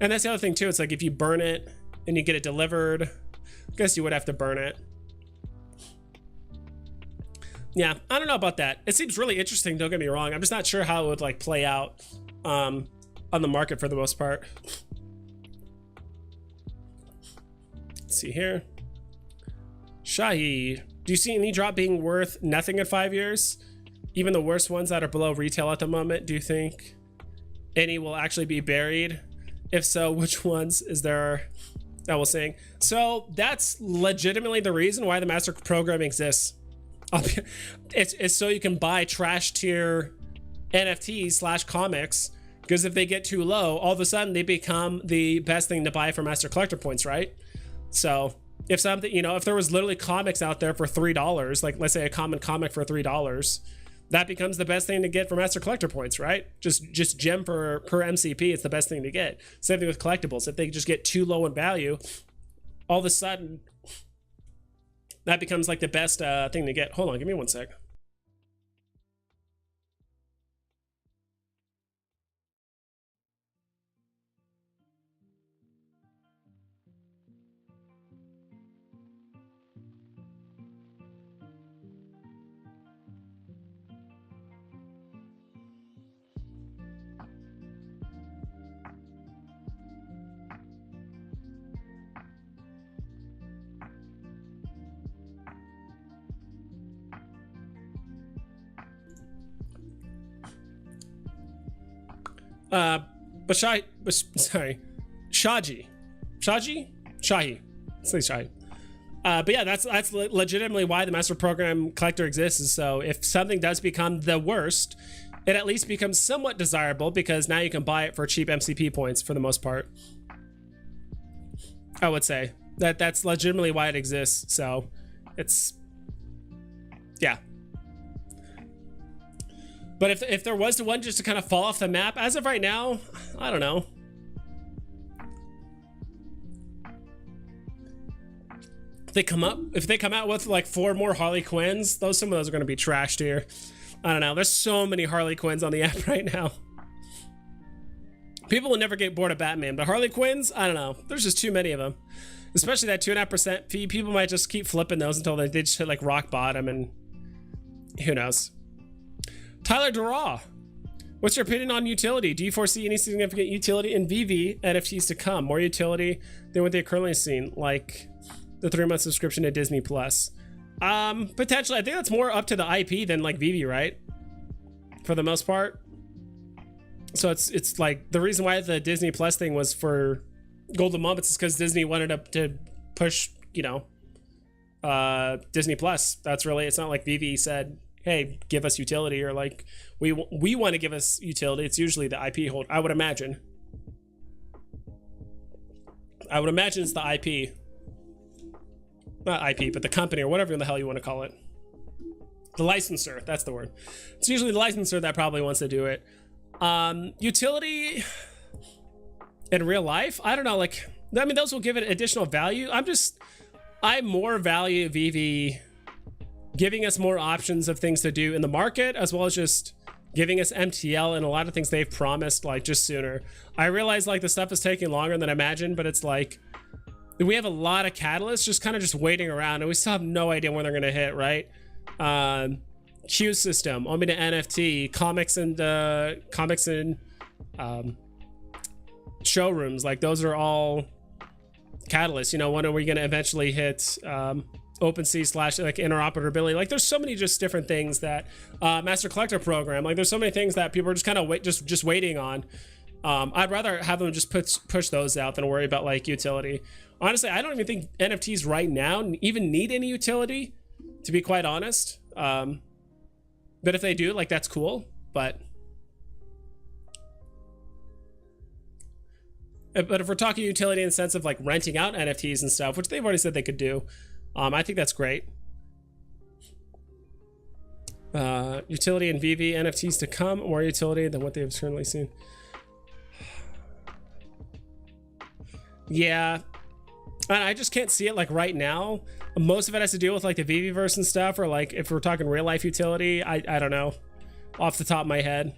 And that's the other thing too, it's like if you burn it and you get it delivered, I guess you would have to burn it. Yeah, I don't know about that. It seems really interesting, don't get me wrong. I'm just not sure how it would like play out on the market for the most part. Let's see here. Shahi, do you see any drop being worth nothing in 5 years? Even the worst ones that are below retail at the moment, do you think any will actually be buried? If so, which ones is there that will sing? So that's legitimately the reason why the master program exists. It's so you can buy trash tier NFTs / comics, because if they get too low, all of a sudden they become the best thing to buy for master collector points, right? So if something, you know, if there was literally comics out there for $3, like let's say a common comic for $3, that becomes the best thing to get for master collector points, right? Just gem per MCP, it's the best thing to get. Same thing with collectibles. If they just get too low in value, all of a sudden that becomes like the best thing to get. Hold on, give me 1 sec. Shahi. Say Shahi. But yeah, that's legitimately why the master program collector exists. Is so if something does become the worst, it at least becomes somewhat desirable because now you can buy it for cheap MCP points for the most part. I would say that's legitimately why it exists. So it's, yeah. But if there was one just to kind of fall off the map, as of right now, I don't know. If they come out with like 4 more Harley Quinns, some of those are going to be trashed here. I don't know. There's so many Harley Quinns on the app right now. People will never get bored of Batman, but Harley Quinns, I don't know. There's just too many of them. Especially that 2.5% fee. People might just keep flipping those until they just hit like rock bottom, and who knows. Tyler Duraw, what's your opinion on utility? Do you foresee any significant utility in VEVE NFTs to come? More utility than what they're currently seeing, like the 3-month subscription to Disney Plus. Potentially. I think that's more up to the IP than like VEVE, right? For the most part. So it's like the reason why the Disney Plus thing was for Golden Moments is because Disney wanted to push, you know, Disney Plus. That's really, it's not like VEVE said, hey, give us utility, or like we want to give us utility. It's usually the IP hold. I would imagine it's the IP, not IP, but the company or whatever the hell you want to call it. The licensor, that's the word. It's usually the licensor that probably wants to do it. Utility in real life, I don't know. Like, I mean, those will give it additional value. I more value VEVE giving us more options of things to do in the market, as well as just giving us MTL and a lot of things they've promised like just sooner. I realize like the stuff is taking longer than I imagined, but it's like we have a lot of catalysts just kind of just waiting around, and we still have no idea when they're gonna hit, right? Q system, Omni NFT, comics and showrooms, like those are all catalysts. You know, when are we gonna eventually hit OpenSea slash like interoperability. Like there's so many just different things that Master Collector program. Like there's so many things that people are just kind of just waiting on. I'd rather have them just push those out than worry about like utility. Honestly, I don't even think NFTs right now even need any utility, to be quite honest. But if they do, like that's cool. But if we're talking utility in the sense of like renting out NFTs and stuff, which they've already said they could do, I think that's great. Utility in VEVE NFTs to come, more utility than what they've currently seen. Yeah, and I just can't see it like right now. Most of it has to deal with like the VEVE verse and stuff, or like if we're talking real life utility, I don't know off the top of my head.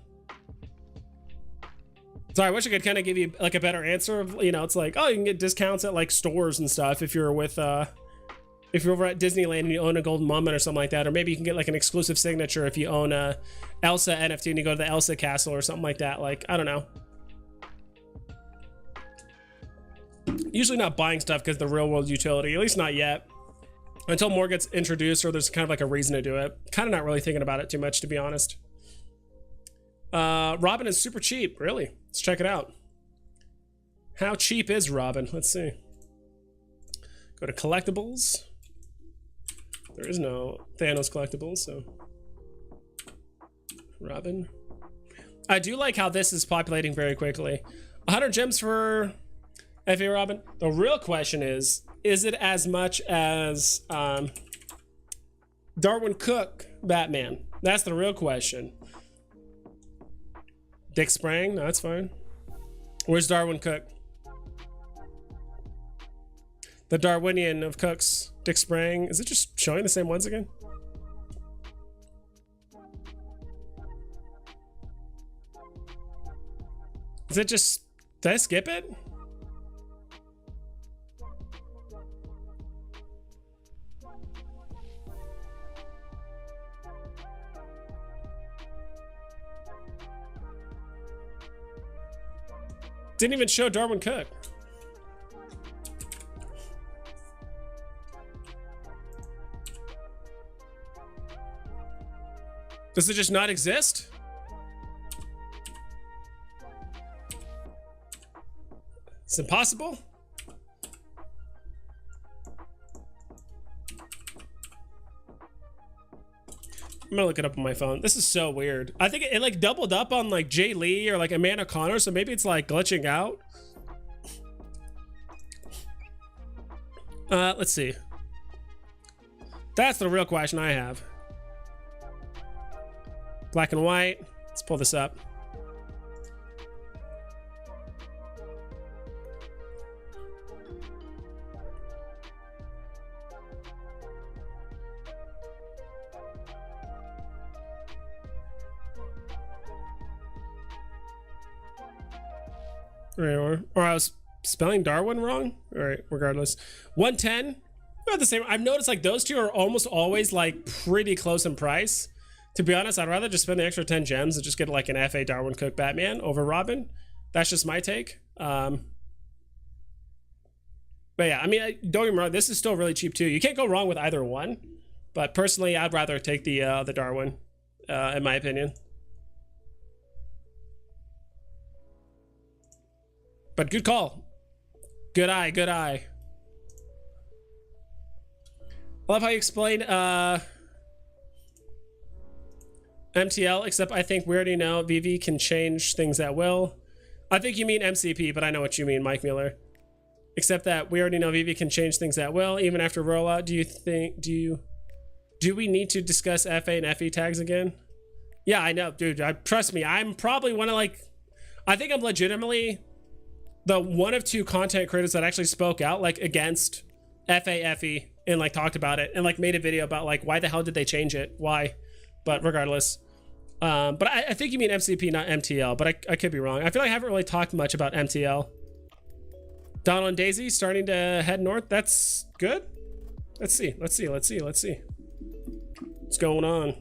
So I wish I could kind of give you like a better answer of, you know, it's like, oh, you can get discounts at like stores and stuff if you're with if you're over at Disneyland and you own a golden moment or something like that, or maybe you can get like an exclusive signature if you own a Elsa NFT and you go to the Elsa castle or something like that. Like, I don't know. Usually not buying stuff because the real world utility, at least not yet, until more gets introduced or there's kind of like a reason to do it. Kind of not really thinking about it too much, to be honest. Robin is super cheap, really. Let's check it out. How cheap is Robin? Let's see. Go to collectibles. There is no Thanos collectibles, so Robin. I do like how this is populating very quickly. 100 gems for FA Robin. The real question is it as much as Darwin Cook Batman? That's the real question. Dick Sprang? No, that's fine. Where's Darwin Cook? The Darwinian of Cooks, Dick Sprang. Is it just showing the same ones again? Is it just... Did I skip it? Didn't even show Darwin Cook. Does it just not exist? It's impossible? I'm gonna look it up on my phone. This is so weird. I think it like doubled up on like Jay Lee or like Amanda Connor, so maybe it's like glitching out. Let's see. That's the real question I have. Black and white. Let's pull this up. Or I was spelling Darwin wrong. All right, regardless. 110. About the same. I've noticed like those two are almost always like pretty close in price. To be honest, I'd rather just spend the extra 10 gems and just get like an FA Darwin Cook Batman over Robin. That's just my take. But yeah, I mean, don't get me wrong, this is still really cheap too. You can't go wrong with either one. But personally, I'd rather take the Darwin, in my opinion. But good call. Good eye, good eye. I love how you explained MTL, except I think we already know VV can change things at will. I think you mean MCP, but I know what you mean, Mike Mueller. Except that we already know VV can change things at will, even after rollout. Do we need to discuss FA and FE tags again? Yeah, I know, dude. Trust me, I'm probably one of like, I think I'm legitimately the one of two content creators that actually spoke out like against FA, FE and like talked about it and like made a video about like why the hell did they change it? Why? But regardless. But I think you mean MCP, not MTL, but I could be wrong. I feel like I haven't really talked much about MTL. Donald and Daisy starting to head north. That's good. Let's see. What's going on?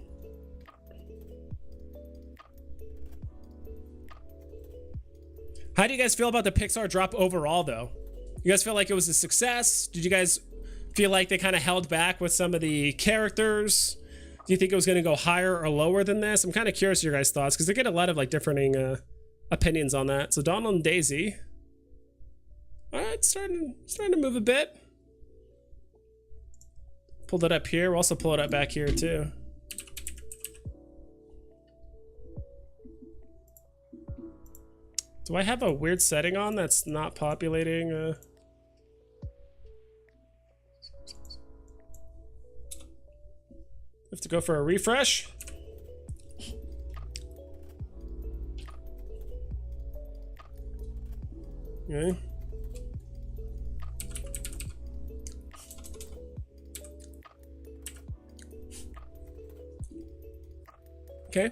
How do you guys feel about the Pixar drop overall, though? You guys feel like it was a success? Did you guys feel like they kind of held back with some of the characters? Do you think it was going to go higher or lower than this? I'm kind of curious your guys' thoughts because I get a lot of like differing opinions on that. So Donald and Daisy. All right, starting to move a bit. Pulled it up here. We'll also pull it up back here too. Do I have a weird setting on that's not populating? Have to go for a refresh. Okay. Okay.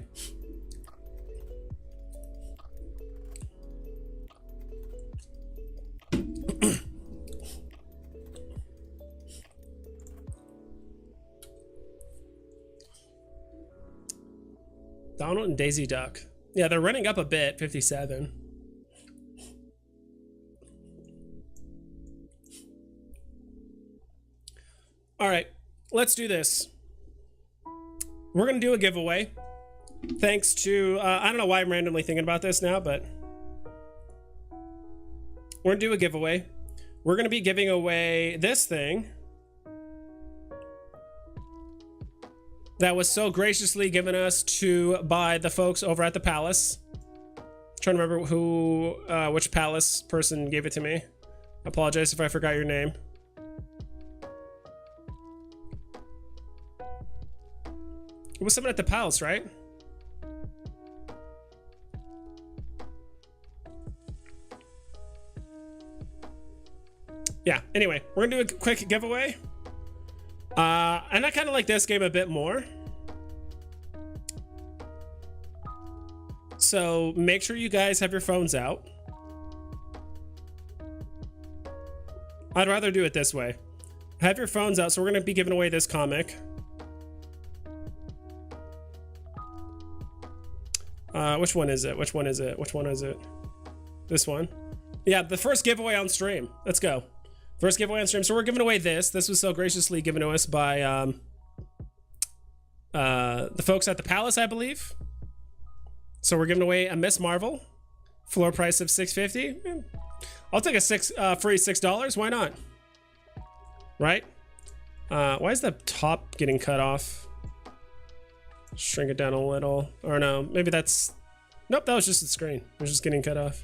Donald and Daisy Duck. Yeah, they're running up a bit, 57. All right, let's do this. We're gonna do a giveaway. Thanks to, I don't know why I'm randomly thinking about this now, but we're gonna do a giveaway. We're gonna be giving away this thing that was so graciously given us by the folks over at the Palace. I'm trying to remember who, which Palace person gave it to me. I apologize if I forgot your name. It was someone at the Palace, right? Yeah, anyway, we're gonna do a quick giveaway. And I kind of like this game a bit more. So make sure you guys have your phones out. I'd rather do it this way. Have your phones out, so we're gonna be giving away this comic. Which one is it? Which one is it? Which one is it? This one. Yeah, the first giveaway on stream. Let's go. First giveaway on stream. So we're giving away this. This was so graciously given to us by the folks at the Palace, I believe. So we're giving away a Miss Marvel. Floor price of $6.50. I'll take a free $6. Why not? Right? Why is the top getting cut off? Shrink it down a little. Or no, maybe that's... Nope, that was just the screen. It was just getting cut off.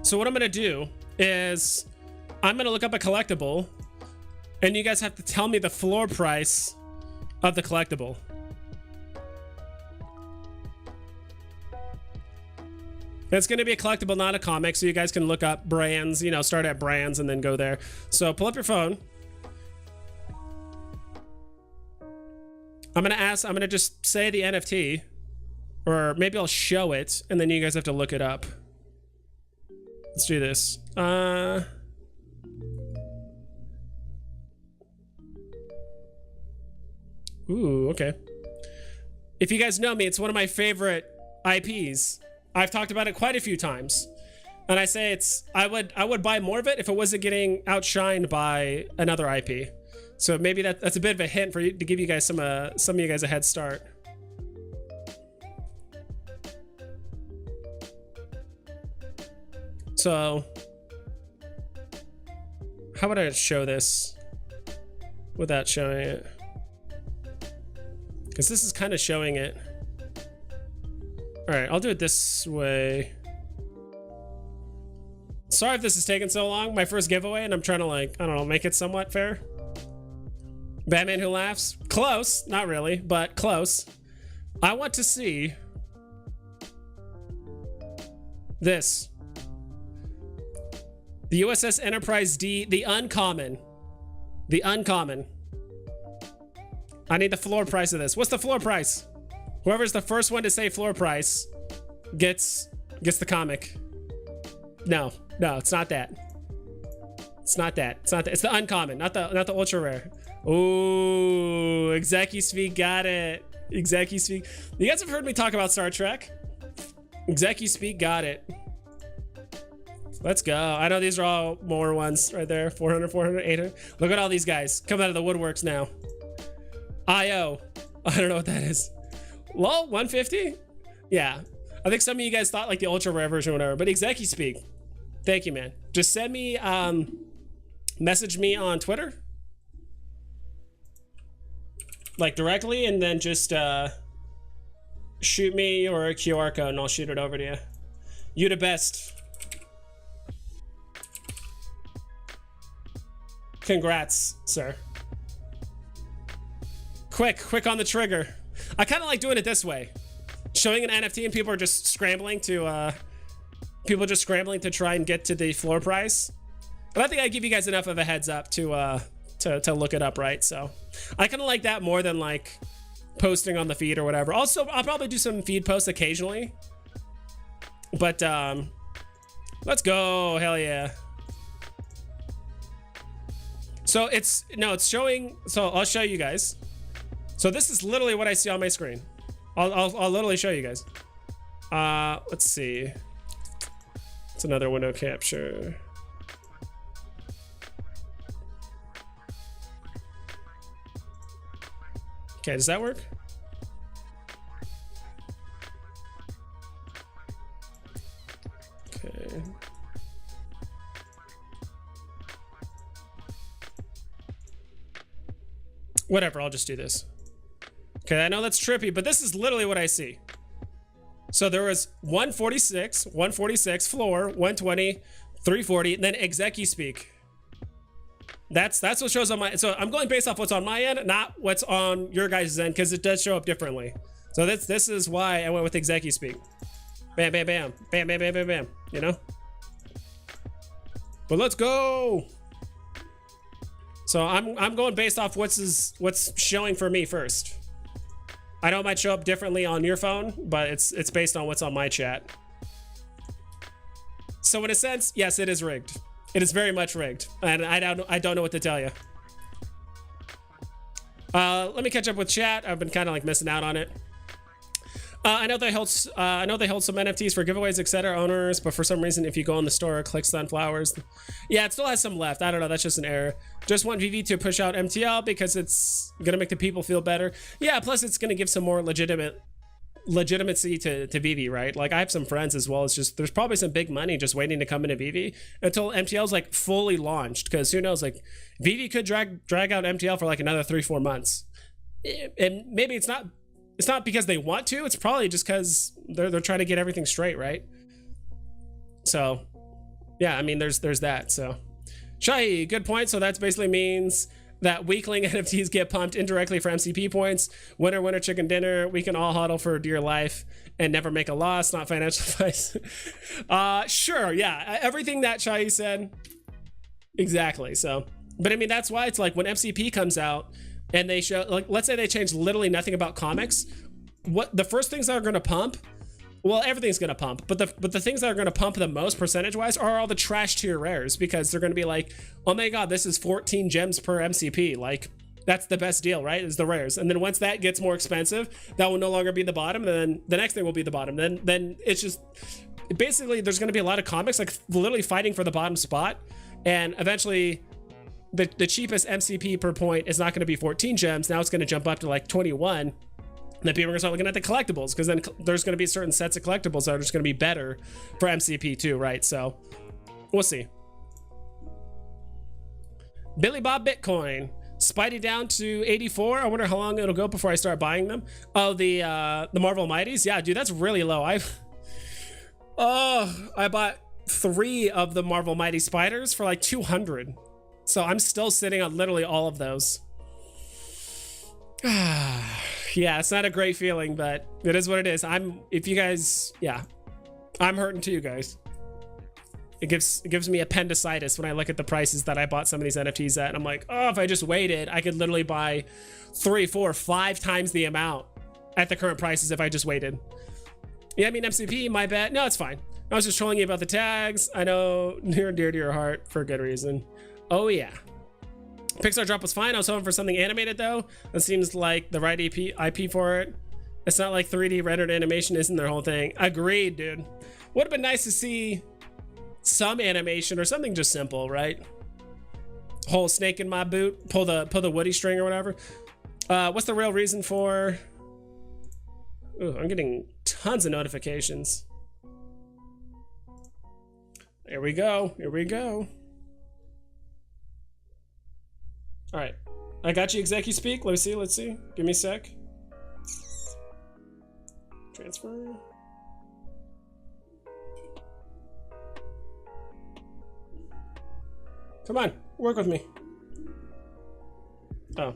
So what I'm gonna do is I'm gonna look up a collectible and you guys have to tell me the floor price of the collectible. It's gonna be a collectible, not a comic, so you guys can look up brands, you know, start at brands and then go there. So pull up your phone. I'm gonna just say the NFT, or maybe I'll show it and then you guys have to look it up. Let's do this. Ooh, okay. If you guys know me, it's one of my favorite IPs. I've talked about it quite a few times. And I say I would buy more of it if it wasn't getting outshined by another IP. So maybe that's a bit of a hint for you to give you guys some of you guys a head start. So how would I show this without showing it? Because this is kind of showing it. All right, I'll do it this way. Sorry if this is taking so long. My first giveaway, and I'm trying to, like, I don't know, make it somewhat fair. Batman Who Laughs? Close, not really, but close. I want to see this. The USS Enterprise D, the uncommon. The uncommon. I need the floor price of this. What's the floor price? Whoever's the first one to say floor price gets the comic. No, it's not that. It's not that. It's not that. It's the uncommon, not the ultra rare. Ooh, ExecuSpeak got it. ExecuSpeak. You guys have heard me talk about Star Trek. ExecuSpeak got it. Let's go. I know these are all more ones right there. 400, 400, 800. Look at all these guys coming out of the woodworks now. IO. I don't know what that is. Lol, 150? Yeah. I think some of you guys thought like the ultra rare version or whatever, but Executive speak. Thank you, man. Just send me, message me on Twitter. Like directly, and then just shoot me or a QR code and I'll shoot it over to you. You the best. Congrats, sir. Quick on the trigger. I kind of like doing it this way. Showing an NFT and people are just scrambling to try and get to the floor price. But I think I give you guys enough of a heads up to look it up, right? So I kind of like that more than like posting on the feed or whatever. Also, I'll probably do some feed posts occasionally. But let's go. Hell yeah. So it's showing, so I'll show you guys. So this is literally what I see on my screen. I'll literally show you guys. Let's see. It's another window capture. Okay, does that work? Okay. Whatever, I'll just do this. Okay, I know that's trippy, but this is literally what I see. So there was 146 floor, 120, 340, and then executive speak. That's what shows on my, so I'm going based off what's on my end, not what's on your guys' end, because it does show up differently. So this is why I went with executive speak. Bam, bam, bam, bam, bam, bam, bam, bam, you know? But let's go. So I'm going based off what's showing for me first. I know it might show up differently on your phone, but it's based on what's on my chat. So in a sense, yes, it is rigged. It is very much rigged, and I don't know what to tell you. Let me catch up with chat. I've been kind of like missing out on it. I know they hold some NFTs for giveaways, etc. owners, but for some reason, if you go in the store, click sunflowers. Yeah, it still has some left. I don't know. That's just an error. Just want VV to push out MTL because it's gonna make the people feel better. Yeah, plus it's gonna give some more legitimacy to Vivi, right? Like I have some friends as well. It's just there's probably some big money just waiting to come into Vivi until MTL's like fully launched. Because who knows? Like Vivi could drag out MTL for like another 3-4 months, and maybe it's not because they want to. It's probably just because they're trying to get everything straight, right? So yeah, I mean there's that. So Shahi, good point. So that basically means that weakling NFTs get pumped indirectly for MCP points. Winner chicken dinner. We can all huddle for dear life and never make a loss. Not financial advice. Sure, yeah, everything that Shahi said, exactly. So, but I mean that's why it's like when MCP comes out and they show, like, let's say they change literally nothing about comics, what the first things that are going to pump, well, everything's going to pump, but the things that are going to pump the most percentage wise are all the trash tier rares, because they're going to be like, oh my god, this is 14 gems per MCP, like that's the best deal, right? Is the rares. And then once that gets more expensive, that will no longer be the bottom, and then the next thing will be the bottom. Then it's just basically there's going to be a lot of comics like literally fighting for the bottom spot, and eventually the cheapest MCP per point is not going to be 14 gems. Now it's going to jump up to like 21. And then people are going to start looking at the collectibles, because then there's going to be certain sets of collectibles that are just going to be better for MCP too, right? So we'll see. Billy Bob Bitcoin, Spidey down to 84. I wonder how long it'll go before I start buying them. Oh, the Marvel Mighties. Yeah, dude, that's really low. I bought 3 of the Marvel Mighty Spiders for like 200. So I'm still sitting on literally all of those. Yeah, it's not a great feeling, but it is what it is. If you guys, yeah, I'm hurting too, guys. It gives me appendicitis when I look at the prices that I bought some of these NFTs at, and I'm like, oh, if I just waited, I could literally buy 3, 4, 5 times the amount at the current prices if I just waited. Yeah, I mean, MCP, my bad. No, it's fine. I was just trolling you about the tags. I know, near and dear to your heart for good reason. Oh yeah. Pixar drop was fine. I was hoping for something animated though. That seems like the right IP for it. It's not like 3D rendered animation isn't their whole thing. Agreed, dude. Would have been nice to see some animation or something just simple, right? Whole snake in my boot, pull the woody string or whatever. What's the real reason for? Ooh, I'm getting tons of notifications. Here we go. Here we go. All right, I got you. Execu speak. Let's see. Let's see. Give me a sec. Transfer. Come on, work with me. Oh.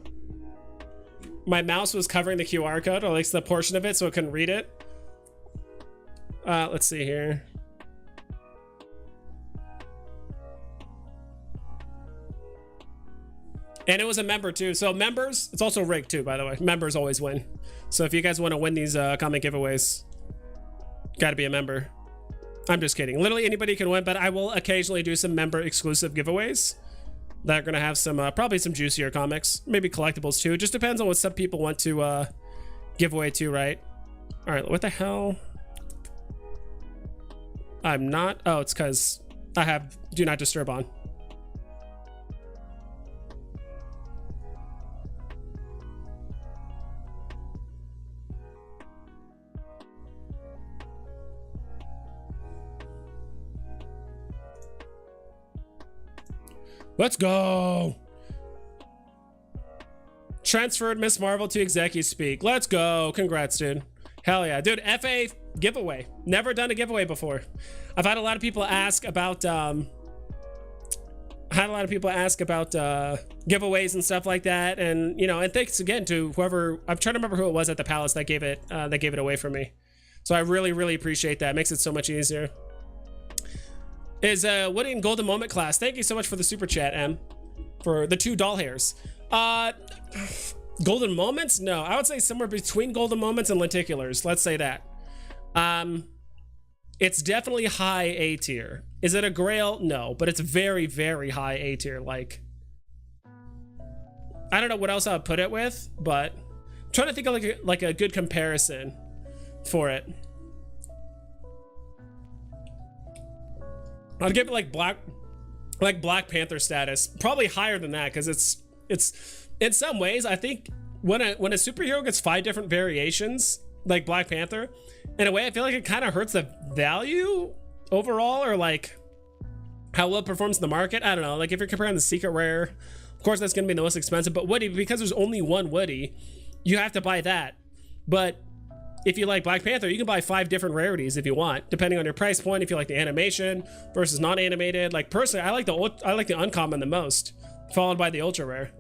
My mouse was covering the QR code, or at least the portion of it, so it couldn't read it. Let's see here. And it was a member too. So members, it's also rigged too, by the way. Members always win. So if you guys want to win these comic giveaways, gotta be a member. I'm just kidding. Literally anybody can win, but I will occasionally do some member exclusive giveaways that are gonna have some probably some juicier comics, maybe collectibles too. It just depends on what some people want to give away too, right? All right, what the hell? I'm not. Oh, it's because I have do not disturb on. Let's go. Transferred Miss Marvel to Execu Speak. Let's go. Congrats, dude. Hell yeah. Dude, FA giveaway. Never done a giveaway before. I've had a lot of people ask about giveaways and stuff like that. And, you know, and thanks again to whoever, I'm trying to remember who it was at the Palace that gave it away for me. So I really, really appreciate that. It makes it so much easier. Is Woody in Golden Moment class. Thank you so much for the super chat, M, for the 2 doll hairs. Golden Moments? No, I would say somewhere between Golden Moments and Lenticulars. Let's say that. It's definitely high A tier. Is it a Grail? No, but it's very, very high A tier. Like, I don't know what else I would put it with, but I'm trying to think of like a good comparison for it. I'd give it like Black Panther status, probably higher than that, because it's in some ways I think when a superhero gets 5 different variations like Black Panther, in a way I feel like it kind of hurts the value overall, or like how well it performs in the market. I don't know. Like if you're comparing the secret rare, of course that's gonna be the most expensive, but Woody, because there's only one Woody, you have to buy that. But if you like Black Panther, you can buy 5 different rarities if you want, depending on your price point. If you like the animation versus non-animated, like personally, I like the uncommon the most, followed by the ultra rare.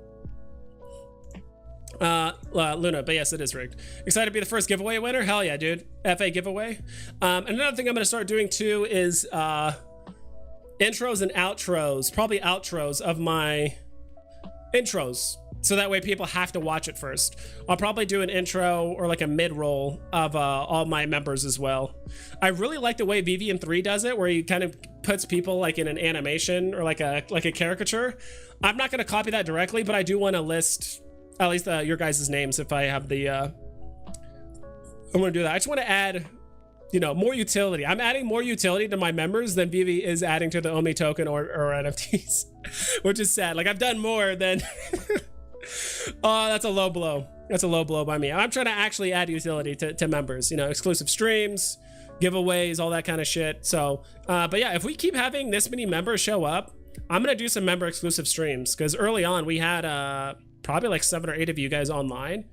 Luna, but yes, it is rigged. Excited to be the first giveaway winner. Hell yeah, dude. FA giveaway. Another thing I'm gonna start doing too is intros and outros, probably outros of my intros. So that way people have to watch it first. I'll probably do an intro or like a mid-roll of all my members as well. I really like the way Vivi in 3 does it, where he kind of puts people like in an animation or like a caricature. I'm not going to copy that directly, but I do want to list at least your guys' names if I have the... I'm going to do that. I just want to add, you know, more utility. I'm adding more utility to my members than Vivi is adding to the Omi token or NFTs, which is sad. Like I've done more than... Oh, that's a low blow. That's a low blow by me. I'm trying to actually add utility to members, you know, exclusive streams, giveaways, all that kind of shit. So, but yeah, if we keep having this many members show up, I'm going to do some member exclusive streams, because early on we had probably like 7 or 8 of you guys online.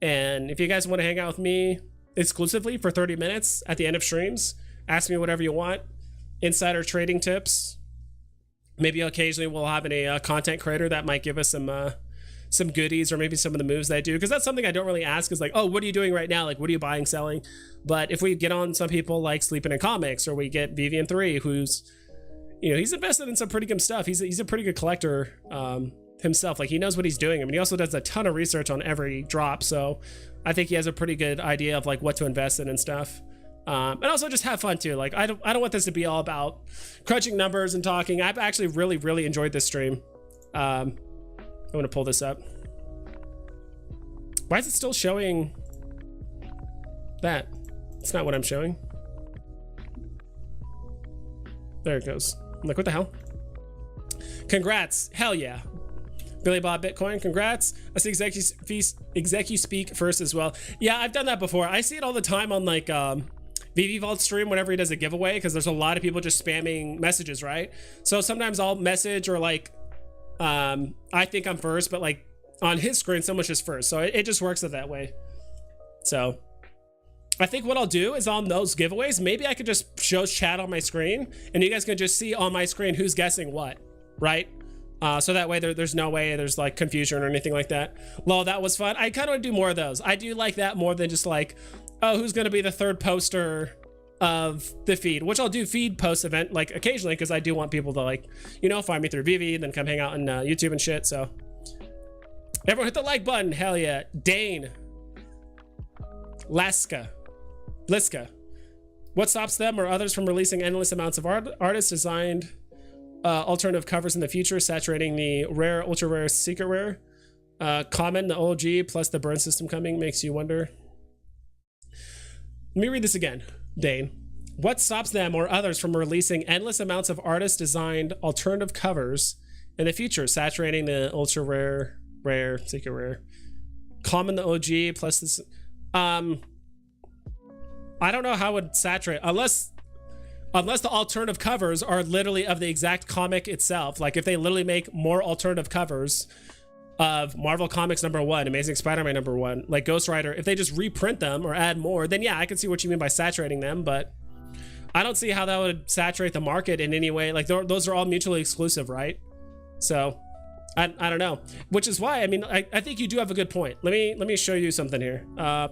And if you guys want to hang out with me exclusively for 30 minutes at the end of streams, ask me whatever you want. Insider trading tips. Maybe occasionally we'll have a content creator that might give us some goodies, or maybe some of the moves that I do, because that's something I don't really ask, is like, oh, what are you doing right now? Like, what are you buying, selling? But if we get on some people like Sleeping in Comics, or we get Vivi in 3, who's, you know, he's invested in some pretty good stuff. He's a pretty good collector himself. Like, he knows what he's doing. I mean, he also does a ton of research on every drop, so I think he has a pretty good idea of like what to invest in and stuff. And also just have fun too. Like, I don't want this to be all about crunching numbers and talking. I've actually really enjoyed this stream. I'm gonna pull this up. Why is it still showing that? It's not what I'm showing. There it goes. I'm like, what the hell? Congrats. Hell yeah. Billy Bob Bitcoin, congrats. I see execu speak first as well. Yeah, I've done that before. I see it all the time on like VV Vault stream whenever he does a giveaway, because there's a lot of people just spamming messages, right? So sometimes I'll message, or like I think I'm first, but like on his screen someone's just first. So it just works that way. So I think what I'll do is on those giveaways, maybe I could just show chat on my screen and you guys can just see on my screen who's guessing what, right? So that way there's no way there's like confusion or anything like that. Lol, that was fun. I kind of want to do more of those. I do like that more than just like, oh, who's going to be the third poster of the feed, which I'll do feed post event like occasionally, because I do want people to like, you know, find me through Vivi, then come hang out on YouTube and shit. So everyone hit the like button. Hell yeah. Dane. Liska. What stops them or others from releasing endless amounts of artist designed alternative covers in the future, saturating the rare, ultra rare, secret rare? Common, the OG, plus the burn system coming makes you wonder. Let me read this again, Dane. What stops them or others from releasing endless amounts of artist designed alternative covers in the future, saturating the ultra rare, rare, secret rare? Common, the OG, plus this. I don't know how it would saturate unless the alternative covers are literally of the exact comic itself. Like if they literally make more alternative covers of Marvel Comics #1, Amazing Spider-Man #1, like Ghost Rider, if they just reprint them or add more, then yeah, I can see what you mean by saturating them, but I don't see how that would saturate the market in any way. Like those are all mutually exclusive, right? So I don't know, which is why, I mean, I think you do have a good point. Let me show you something here. I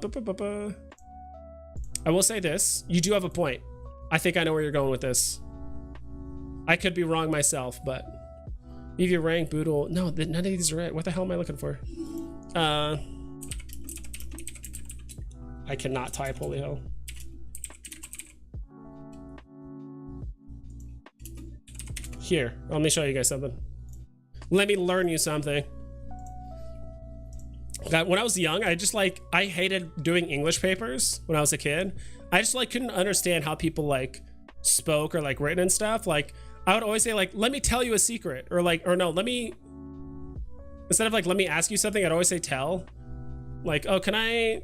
will say this, you do have a point. I think I know where you're going with this. I could be wrong myself, but Vivi rank, Boodle. No, none of these are it. What the hell am I looking for? I cannot type, holy hell. Here, let me show you guys something. Let me learn you something. When I was young, I hated doing English papers when I was a kid. I just like couldn't understand how people like spoke or like written and stuff. Like I would always say like, let me tell you a secret, or like, or no, let me, instead of like, let me ask you something, I'd always say tell. Like, oh, can I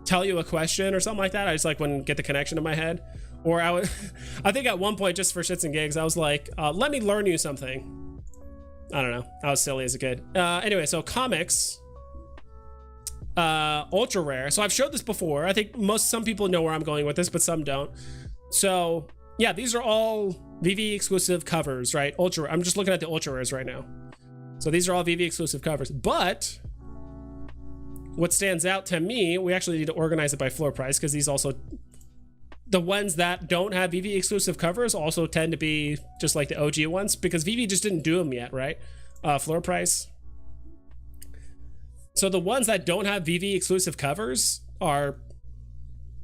tell you a question or something like that? I just like wouldn't get the connection in my head. Or I would, I think at one point, just for shits and gigs, I was like, let me learn you something. I don't know. I was silly as a kid. Anyway, so comics. Ultra rare. So I've showed this before. I think some people know where I'm going with this, but some don't. So yeah, these are all VV exclusive covers, right? Ultra. I'm just looking at the ultra rares right now. So these are all VV exclusive covers. But what stands out to me, we actually need to organize it by floor price, because these also, the ones that don't have VV exclusive covers also tend to be just like the OG ones, because VV just didn't do them yet, right? Floor price. So the ones that don't have VV exclusive covers are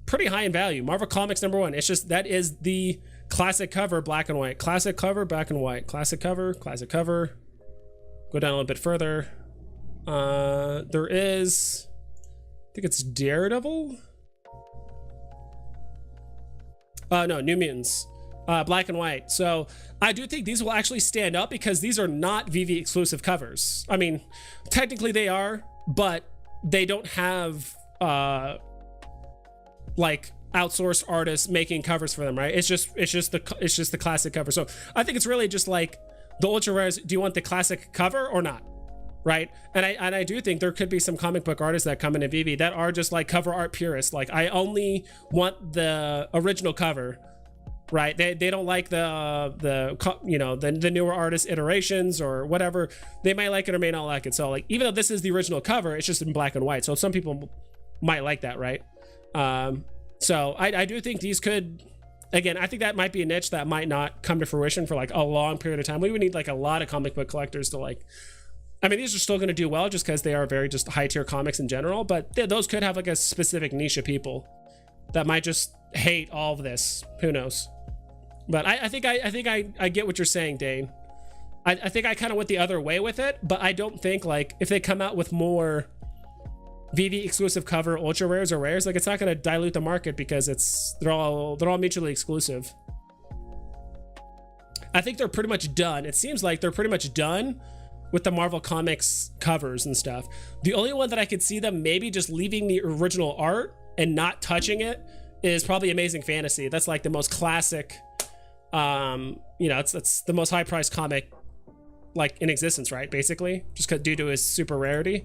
pretty high in value. Marvel Comics #1. It's just, that is the classic cover, black and white. Classic cover, black and white. Classic cover, classic cover. Go down a little bit further. There is, I think it's Daredevil. No, New Mutants. Black and white. So I do think these will actually stand up, because these are not VV exclusive covers. I mean, technically they are, but they don't have like outsourced artists making covers for them, right? It's just the classic cover. So I think it's really just like the ultra rares. Do you want the classic cover or not? Right? And I do think there could be some comic book artists that come into VV that are just like cover art purists. Like, I only want the original cover, right? They don't like the newer artist iterations or whatever. They might like it or may not like it. So like, even though this is the original cover, it's just in black and white. So some people might like that, right? So I do think these could, again, I think that might be a niche that might not come to fruition for like a long period of time. We would need like a lot of comic book collectors to like, I mean, these are still going to do well just because they are very just high tier comics in general, but those could have like a specific niche of people that might just hate all of this. Who knows? But I think I get what you're saying, Dane. I think I kind of went the other way with it, but I don't think like if they come out with more VV exclusive cover ultra rares or rares, like it's not going to dilute the market, because they're all mutually exclusive. I think they're pretty much done. It seems like they're pretty much done with the Marvel Comics covers and stuff. The only one that I could see them maybe just leaving the original art and not touching it is probably Amazing Fantasy. That's like the most classic, you know, it's the most high priced comic like in existence, right? Basically, just due to his super rarity.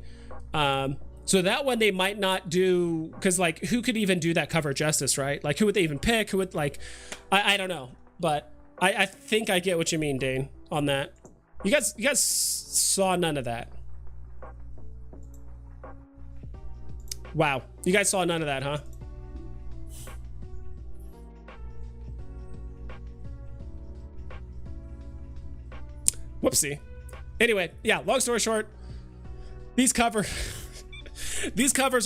So that one they might not do, because like who could even do that cover justice, right? Like who would they even pick? Who would like, I don't know, but I think I get what you mean, Dane, on that. You guys saw none of that. Wow, you guys saw none of that, huh? Whoopsie. Anyway, yeah, long story short, these covers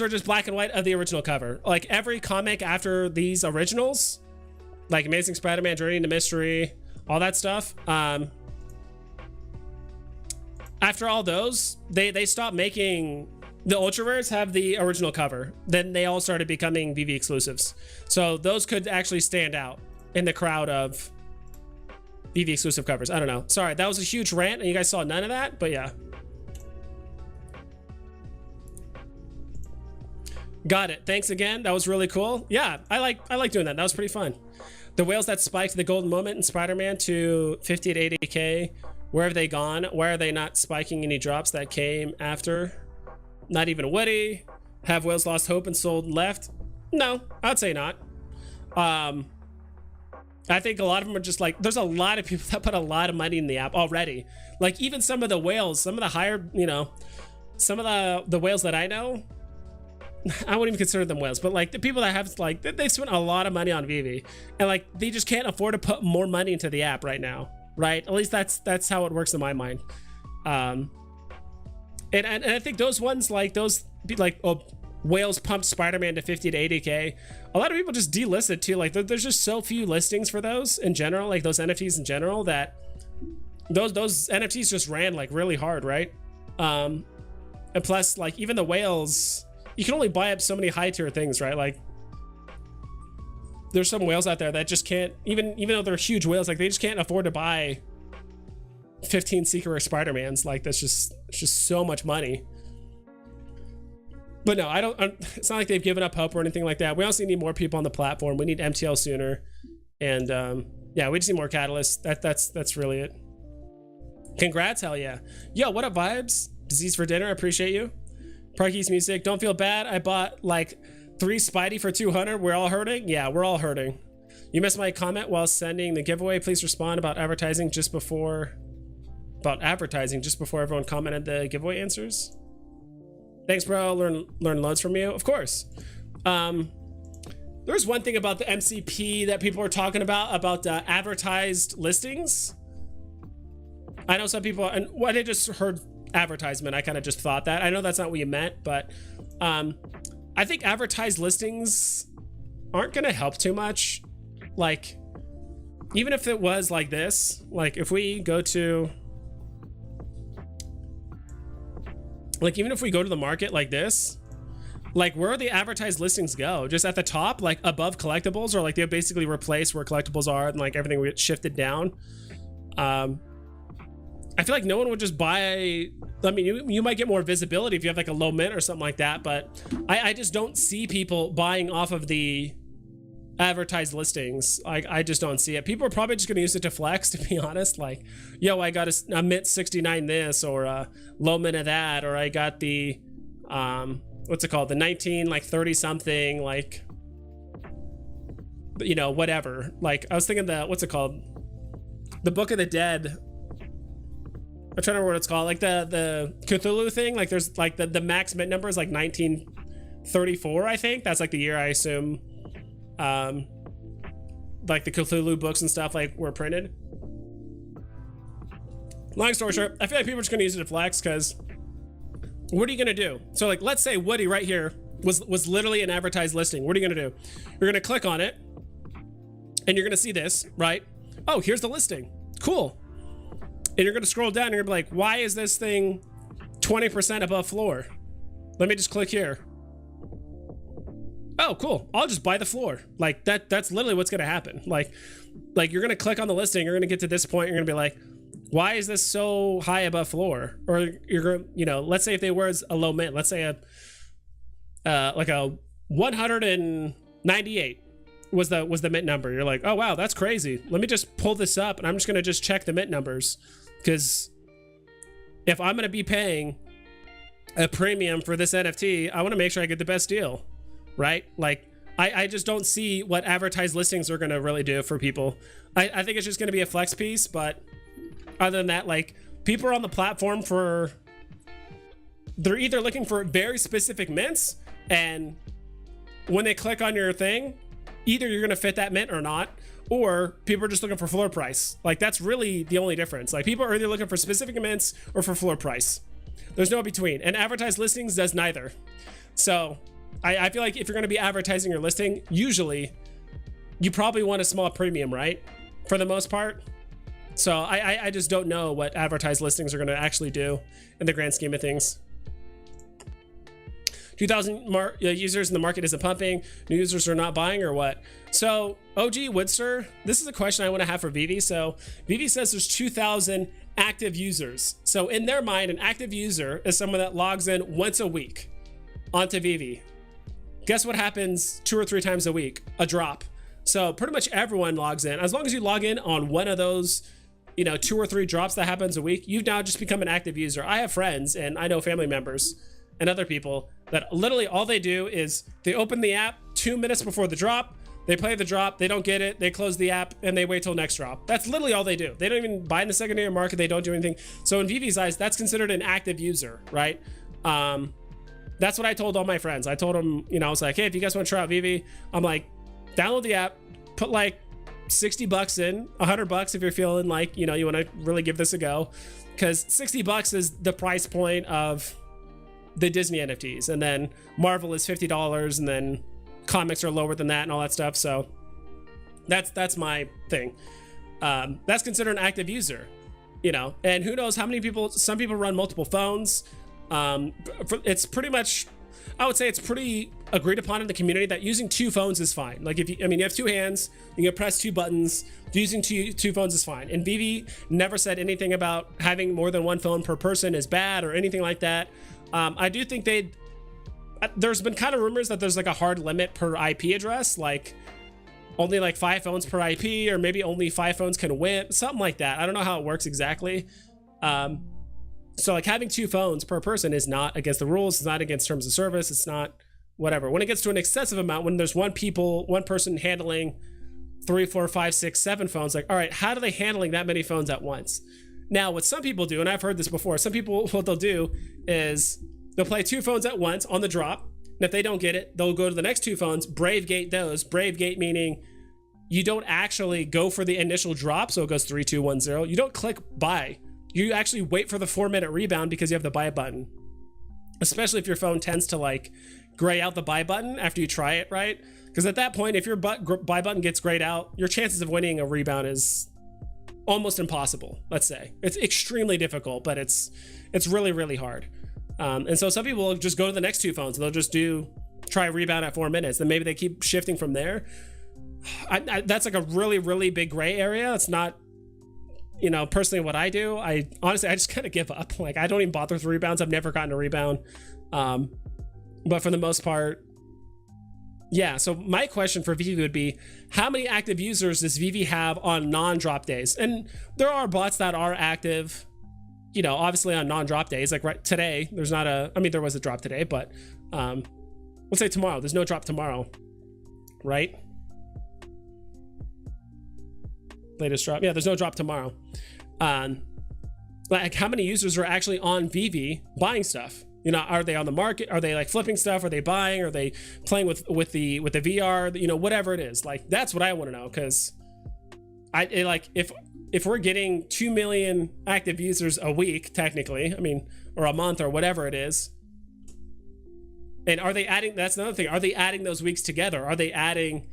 are just black and white of the original cover. Like every comic after these originals, like Amazing Spider-Man, Journey into Mystery, all that stuff, after all those, they stopped making the ultra rares have the original cover. Then they all started becoming VV exclusives. So those could actually stand out in the crowd of VV exclusive covers. I don't know. Sorry, that was a huge rant and you guys saw none of that, but yeah. Got it. Thanks again. That was really cool. Yeah, I like doing that. That was pretty fun. The whales that spiked the golden moment in Spider-Man to 50 to 80K. Where have they gone? Why are they not spiking any drops that came after? Not even Woody. Have whales lost hope and sold left? No, I'd say not. I think a lot of them are just like, there's a lot of people that put a lot of money in the app already. Like even some of the whales, some of the higher, you know, some of the whales that I know, I wouldn't even consider them whales, but like the people that have like, they spent a lot of money on Vivi and like, they just can't afford to put more money into the app right now. Right? At least that's how it works in my mind. And I think those ones like those like whales pumped Spider-Man to 50 to 80K. A lot of people just delist it too. Like there's just so few listings for those in general, like those NFTs in general, that those NFTs just ran like really hard, right? And plus like even the whales, you can only buy up so many high tier things, right? Like there's some whales out there that just can't, even though they're huge whales, like they just can't afford to buy 15 Secret Spider-Mans. Like that's just, it's just so much money. But no, it's not like they've given up hope or anything like that. We also need more people on the platform. We need MTL sooner. And yeah, we just need more catalysts. That's really it. Congrats, hell yeah. Yo, what up, vibes? Disease for dinner, I appreciate you. Parky's music, don't feel bad. I bought like 3 Spidey for 200. We're all hurting. Yeah, we're all hurting. You missed my comment while sending the giveaway. Please respond about advertising just before everyone commented the giveaway answers. Thanks, bro. Learn loads from you. Of course. There's one thing about the MCP that people are talking about advertised listings. I know some people, and when I just heard advertisement, I kind of just thought that. I know that's not what you meant, but I think advertised listings aren't going to help too much. Like, even if it was like this, like if we go to, like even if we go to the market like this, like where the advertised listings go? Just at the top, like above collectibles, or like they basically replace where collectibles are and like everything will get shifted down. I feel like no one would just buy. I mean, you might get more visibility if you have like a low mint or something like that, but I just don't see people buying off of the advertised listings. I just don't see it. People are probably just gonna use it to flex, to be honest. Like, yo, I got a mint 69 this, or a low mint of that, or I got the what's it called, the 19 like 30 something, like, you know, whatever. Like I was thinking the, what's it called, the Book of the Dead, I'm trying to remember what it's called, like the Cthulhu thing. Like there's like the max mint number is like 1934, I think. That's like the year I assume like the Cthulhu books and stuff like were printed. Long story short, I feel like people are just gonna use it to flex, because what are you gonna do? So like, let's say Woody right here was literally an advertised listing. What are you gonna do? You're gonna click on it and you're gonna see this, right? Oh, here's the listing. Cool. And you're gonna scroll down and you're gonna be like, why is this thing 20% above floor? Let me just click here. Oh, cool. I'll just buy the floor. Like that's literally what's gonna happen. Like like you're gonna click on the listing, you're gonna get to this point, you're gonna be like, why is this so high above floor? Or you're gonna, you know, let's say if they were a low mint, let's say a like a 198 was the mint number. You're like, oh wow, that's crazy. Let me just pull this up and I'm just gonna just check the mint numbers, because if I'm gonna be paying a premium for this NFT, I want to make sure I get the best deal, right? Like I just don't see what advertised listings are gonna really do for people. I think it's just gonna be a flex piece, but other than that, like people are on the platform for, they're either looking for very specific mints, and when they click on your thing, either you're gonna fit that mint or not, or people are just looking for floor price. Like that's really the only difference. Like people are either looking for specific mints or for floor price. There's no between, and advertised listings does neither. So I feel like if you're gonna be advertising your listing, usually you probably want a small premium, right? For the most part. So I just don't know what advertised listings are gonna actually do in the grand scheme of things. 2,000 users in the market isn't pumping. New users are not buying, or what? So OG Woodster, this is a question I want to have for Vivi. So Vivi says there's 2,000 active users. So in their mind, an active user is someone that logs in once a week onto Vivi. Guess what happens 2 or 3 times a week? A drop. So pretty much everyone logs in. As long as you log in on one of those, you know, 2 or 3 drops that happens a week, you've now just become an active user. I have friends and I know family members and other people that literally all they do is they open the app 2 minutes before the drop, they play the drop, they don't get it, they close the app, and they wait till next drop. That's literally all they do. They don't even buy in the secondary market, they don't do anything. So in Vivi's eyes, that's considered an active user, right? That's what I told all my friends. I told them, you know, I was like, hey, if you guys want to try out Vivi, I'm like, download the app, put like 60 bucks in, 100 bucks if you're feeling like, you know, you want to really give this a go, because 60 bucks is the price point of the Disney NFTs, and then Marvel is $50, and then comics are lower than that and all that stuff. So that's my thing. That's considered an active user, you know, and who knows how many people, some people run multiple phones. It's pretty much, I would say it's pretty agreed upon in the community that using 2 phones is fine. Like if you, I mean, you have 2 hands, you can press 2 buttons, using two phones is fine. And Vivi never said anything about having more than 1 phone per person is bad or anything like that. I do think there's been kind of rumors that there's like a hard limit per IP address, like only like 5 phones per IP, or maybe only 5 phones can win, something like that. I don't know how it works exactly. So like having 2 phones per person is not against the rules. It's not against terms of service. It's not whatever. When it gets to an excessive amount, when there's one person handling 3, 4, 5, 6, 7 phones, like, all right, how are they handling that many phones at once? Now, what some people do, and I've heard this before, some people, what they'll do is they'll play 2 phones at once on the drop. And if they don't get it, they'll go to the next 2 phones, brave gate those. Brave gate meaning you don't actually go for the initial drop. So it goes 3, 2, 1, 0. You don't click buy. You actually wait for the 4-minute rebound because you have the buy button. Especially if your phone tends to like gray out the buy button after you try it, right? Because at that point, if your buy button gets grayed out, your chances of winning a rebound is almost impossible. Let's say it's extremely difficult, but it's really, really hard. And so some people will just go to the next 2 phones and they'll just try a rebound at 4 minutes. Then maybe they keep shifting from there. That's like a really, really big gray area. It's not, you know, personally what I do. I honestly just kind of give up. Like I don't even bother with rebounds. I've never gotten a rebound. But for the most part, yeah. So my question for Vivi would be, how many active users does Vivi have on non-drop days? And there are bots that are active, you know, obviously on non-drop days. Like right today, there's not a, I mean, there was a drop today, but let's say tomorrow, there's no drop tomorrow, right? Latest drop. Yeah, there's no drop tomorrow. Like how many users are actually on Vivi buying stuff? You know, are they on the market? Are they like flipping stuff? Are they buying? Are they playing with the VR? You know, whatever it is. Like that's what I want to know, because like if we're getting 2 million active users a week, technically, I mean, or a month or whatever it is, and are they adding? That's another thing. Are they adding those weeks together? Are they adding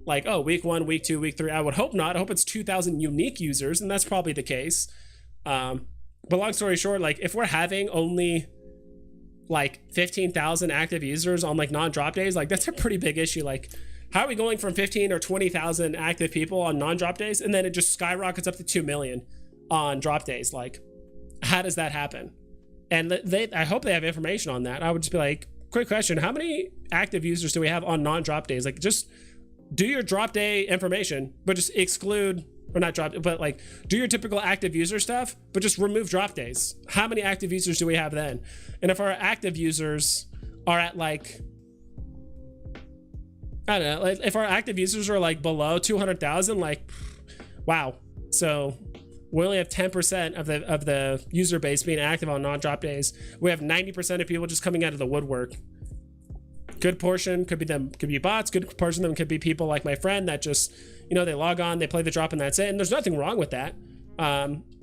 like, oh, week 1, week 2, week 3? I would hope not. I hope it's 2,000 unique users, and that's probably the case. But long story short, like if we're having only like 15,000 active users on like non-drop days, like that's a pretty big issue. Like How are we going from 15 or 20,000 active people on non-drop days, and then it just skyrockets up to 2 million on drop days? Like, how does that happen? And I hope they have information on that. I would just be like, quick question, how many active users do we have on non-drop days? Like, just do your drop day information, but just exclude, or not drop, but like do your typical active user stuff, but just remove drop days. How many active users do we have then? And if our active users are at like, I don't know, like if our active users are like below 200,000, like, wow. So we only have 10% of the user base being active on non-drop days. We have 90% of people just coming out of the woodwork. Good portion could be them, could be bots. Good portion of them could be people like my friend that just, you know, they log on, they play the drop, and that's it. And there's nothing wrong with that.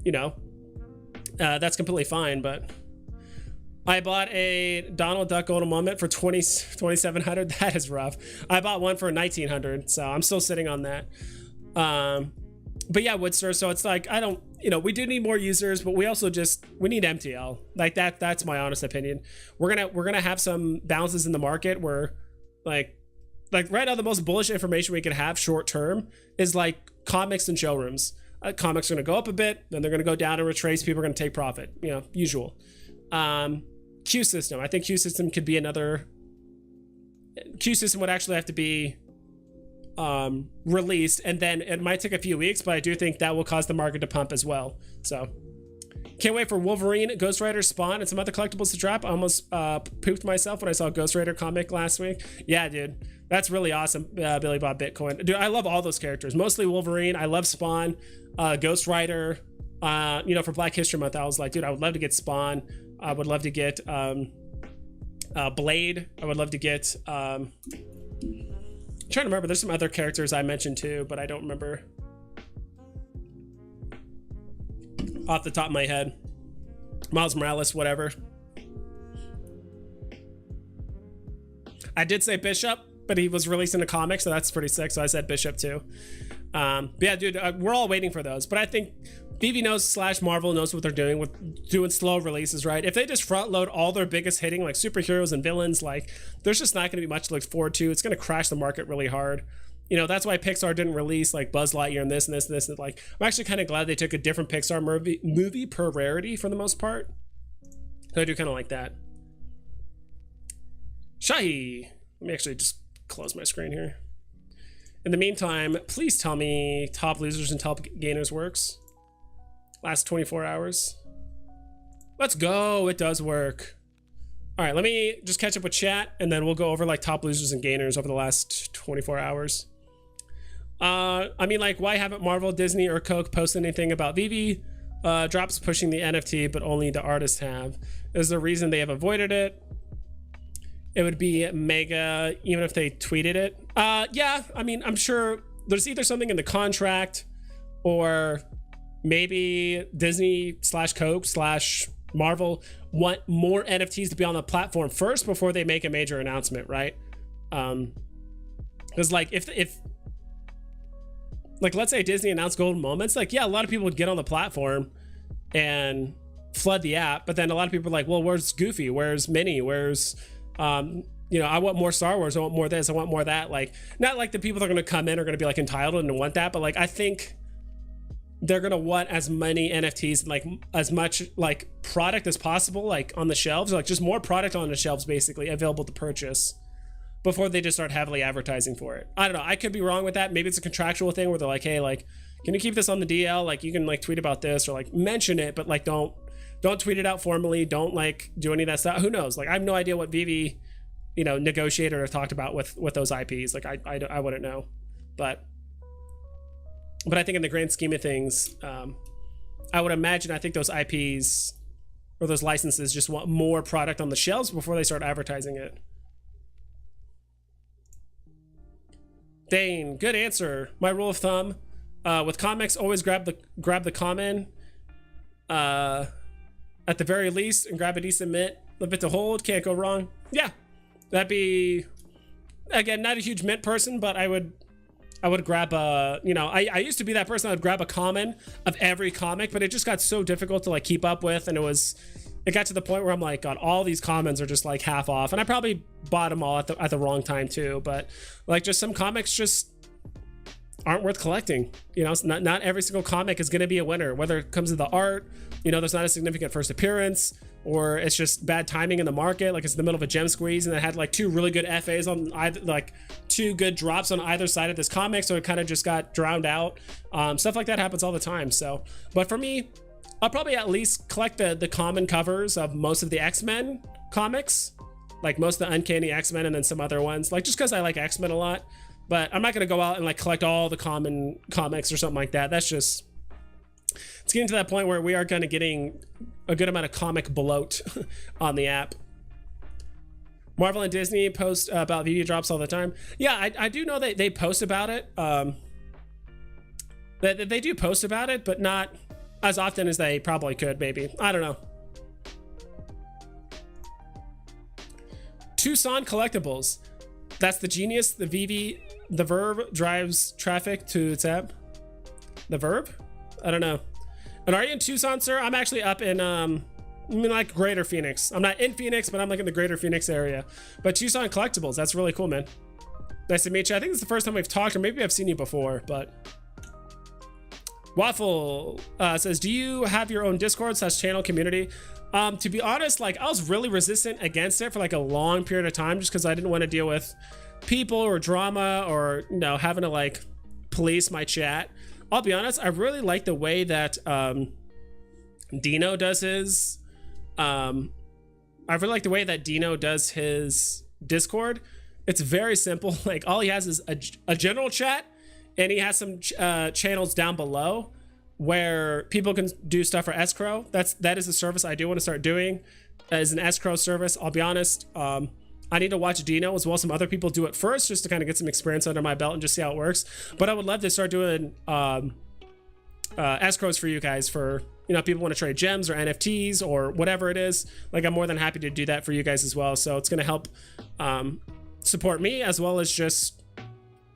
You know, that's completely fine. But I bought a Donald Duck Golden Moment for 2,700. That is rough. I bought one for 1,900, so I'm still sitting on that. But yeah, Woodster. So it's like, I don't, you know, we do need more users, but we also we need MTL. Like that's my honest opinion. We're gonna have some bounces in the market where like right now the most bullish information we can have short term is like comics and showrooms. Comics are gonna go up a bit, then they're gonna go down and retrace. People are gonna take profit, you know, usual. Q system. I think Q system could be another. Q system would actually have to be released, and then it might take a few weeks, but I do think that will cause the market to pump as well. So can't wait for Wolverine, Ghost Rider, Spawn, and some other collectibles to drop. I almost pooped myself when I saw Ghost Rider comic last week. Yeah, dude, that's really awesome. Billy Bob Bitcoin, dude, I love all those characters, mostly Wolverine. I love Spawn, Ghost Rider. You know, for Black History Month, I was like, dude, I would love to get Spawn. I would love to get Blade. I would love to get I'm trying to remember, there's some other characters I mentioned too, but I don't remember off the top of my head. Miles Morales, whatever. I did say Bishop, but he was released in a comic, so that's pretty sick, so I said Bishop too. But yeah, dude, we're all waiting for those, but I think VEVE knows / Marvel knows what they're doing with doing slow releases, right? If they just front load all their biggest hitting like superheroes and villains, like there's just not going to be much to look forward to. It's going to crash the market really hard. You know, that's why Pixar didn't release like Buzz Lightyear and this and this and this. And like, I'm actually kind of glad they took a different Pixar movie per rarity for the most part. So I do kind of like that. Shahi. Let me actually just close my screen here. In the meantime, please tell me top losers and top gainers works. Last 24 hours. Let's go. It does work. All right, let me just catch up with chat, and then we'll go over like top losers and gainers over the last 24 hours. I mean, like, why haven't Marvel, Disney, or Coke posted anything about VEVE drops pushing the NFT, but only the artists have? Is there a reason they have avoided it? It would be mega even if they tweeted it. Yeah, I mean, I'm sure there's either something in the contract, or maybe Disney / Coke / Marvel want more NFTs to be on the platform first before they make a major announcement, right? Because like if like, let's say Disney announced Golden Moments, like, yeah, a lot of people would get on the platform and flood the app, but then a lot of people are like, well, where's Goofy, where's Minnie, where's you know, I want more Star Wars, I want more this, I want more that. Like, not like the people that are going to come in are going to be like entitled and want that, but like, I think they're gonna want as many NFTs, like as much like product as possible, like on the shelves, like just more product on the shelves basically available to purchase before they just start heavily advertising for it. I don't know, I could be wrong with that. Maybe it's a contractual thing where they're like, hey, like, can you keep this on the DL? Like, you can like tweet about this or like mention it, but like don't tweet it out formally. Don't like do any of that stuff. Who knows? Like, I have no idea what VEVE, you know, negotiated or talked about with those IPs. Like, I wouldn't know, but I think in the grand scheme of things, I would imagine, I think those IPs or those licenses just want more product on the shelves before they start advertising it. Dane, good answer. My rule of thumb with comics, always grab the common at the very least and grab a decent mint. A bit to hold, can't go wrong. Yeah, that'd be, again, not a huge mint person, but I would grab a, you know, I used to be that person. I'd grab a common of every comic, but it just got so difficult to like keep up with, and it was it got to the point where I'm like, God, all these commons are just like half off, and I probably bought them all at the wrong time too. But like, just some comics just aren't worth collecting. You know, not every single comic is going to be a winner, whether it comes to the art, you know, there's not a significant first appearance, or it's just bad timing in the market. Like, it's in the middle of a gem squeeze and it had like 2 really good FAs on either, like 2 good drops on either side of this comic, so it kind of just got drowned out. Stuff like that happens all the time. So, but for me, I'll probably at least collect the common covers of most of the X-Men comics, like most of the Uncanny X-Men, and then some other ones, like, just because I like X-Men a lot. But I'm not going to go out and like collect all the common comics or something like that. That's just, it's getting to that point where we are kind of getting a good amount of comic bloat on the app. Marvel and Disney post about VEVE drops all the time. Yeah, I do know they post about it. They do post about it, but not as often as they probably could, maybe. I don't know. Tucson collectibles. That's the genius. The VEVE, the VEVE drives traffic to its app. The VEVE? I don't know. And are you in Tucson, sir? I'm actually up in like Greater Phoenix. I'm not in Phoenix, but I'm like in the Greater Phoenix area. But Tucson collectibles, that's really cool, man. Nice to meet you. I think it's the first time we've talked, or maybe I've seen you before, but Waffle says, do you have your own Discord / channel community? To be honest, like, I was really resistant against it for like a long period of time, just because I didn't want to deal with people or drama, or, you know, having to like police my chat. I'll be honest, I really like the way that Dino does his I really like the way that Dino does his Discord. It's very simple. Like, all he has is a general chat, and he has some channels down below where people can do stuff for escrow. That is a service I do want to start doing, as an escrow service. I'll be honest, I need to watch Dino as well as some other people do it first, just to kind of get some experience under my belt and just see how it works. But I would love to start doing escrows for you guys, for, you know, people want to trade gems or NFTs or whatever it is. Like, I'm more than happy to do that for you guys as well. So it's going to help support me, as well as just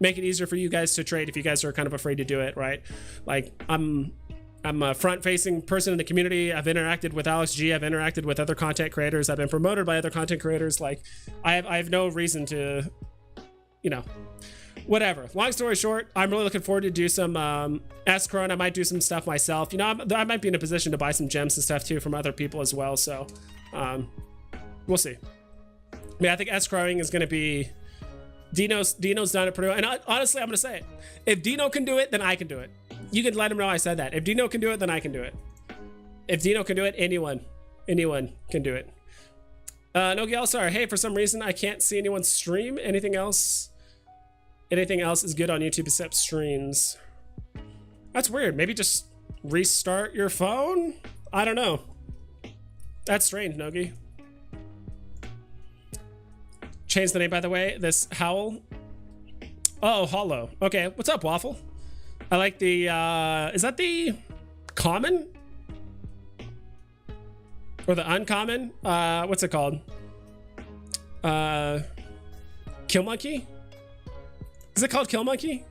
make it easier for you guys to trade if you guys are kind of afraid to do it, right? Like, I'm a front-facing person in the community. I've interacted with Alex G. I've interacted with other content creators. I've been promoted by other content creators. Like, I have no reason to, you know, whatever. Long story short, I'm really looking forward to do some escrow, and I might do some stuff myself. You know, I might be in a position to buy some gems and stuff too from other people as well. So we'll see. Yeah, I think escrowing is going to be, Dino's done it pretty well. And honestly, I'm going to say it. If Dino can do it, then I can do it. You can let him know I said that. If Dino can do it, then I can do it. If Dino can do it, anyone can do it. Nogi Elsar, hey, for some reason I can't see anyone stream. Anything else is good on YouTube except streams. That's weird. Maybe just restart your phone? I don't know. That's strange, Nogi. Change the name, by the way. This Howl. Oh, Hollow. Okay, what's up, Waffle? I like the, is that the common? Or the uncommon? What's it called? Kill Monkey? Is it called Kill Monkey?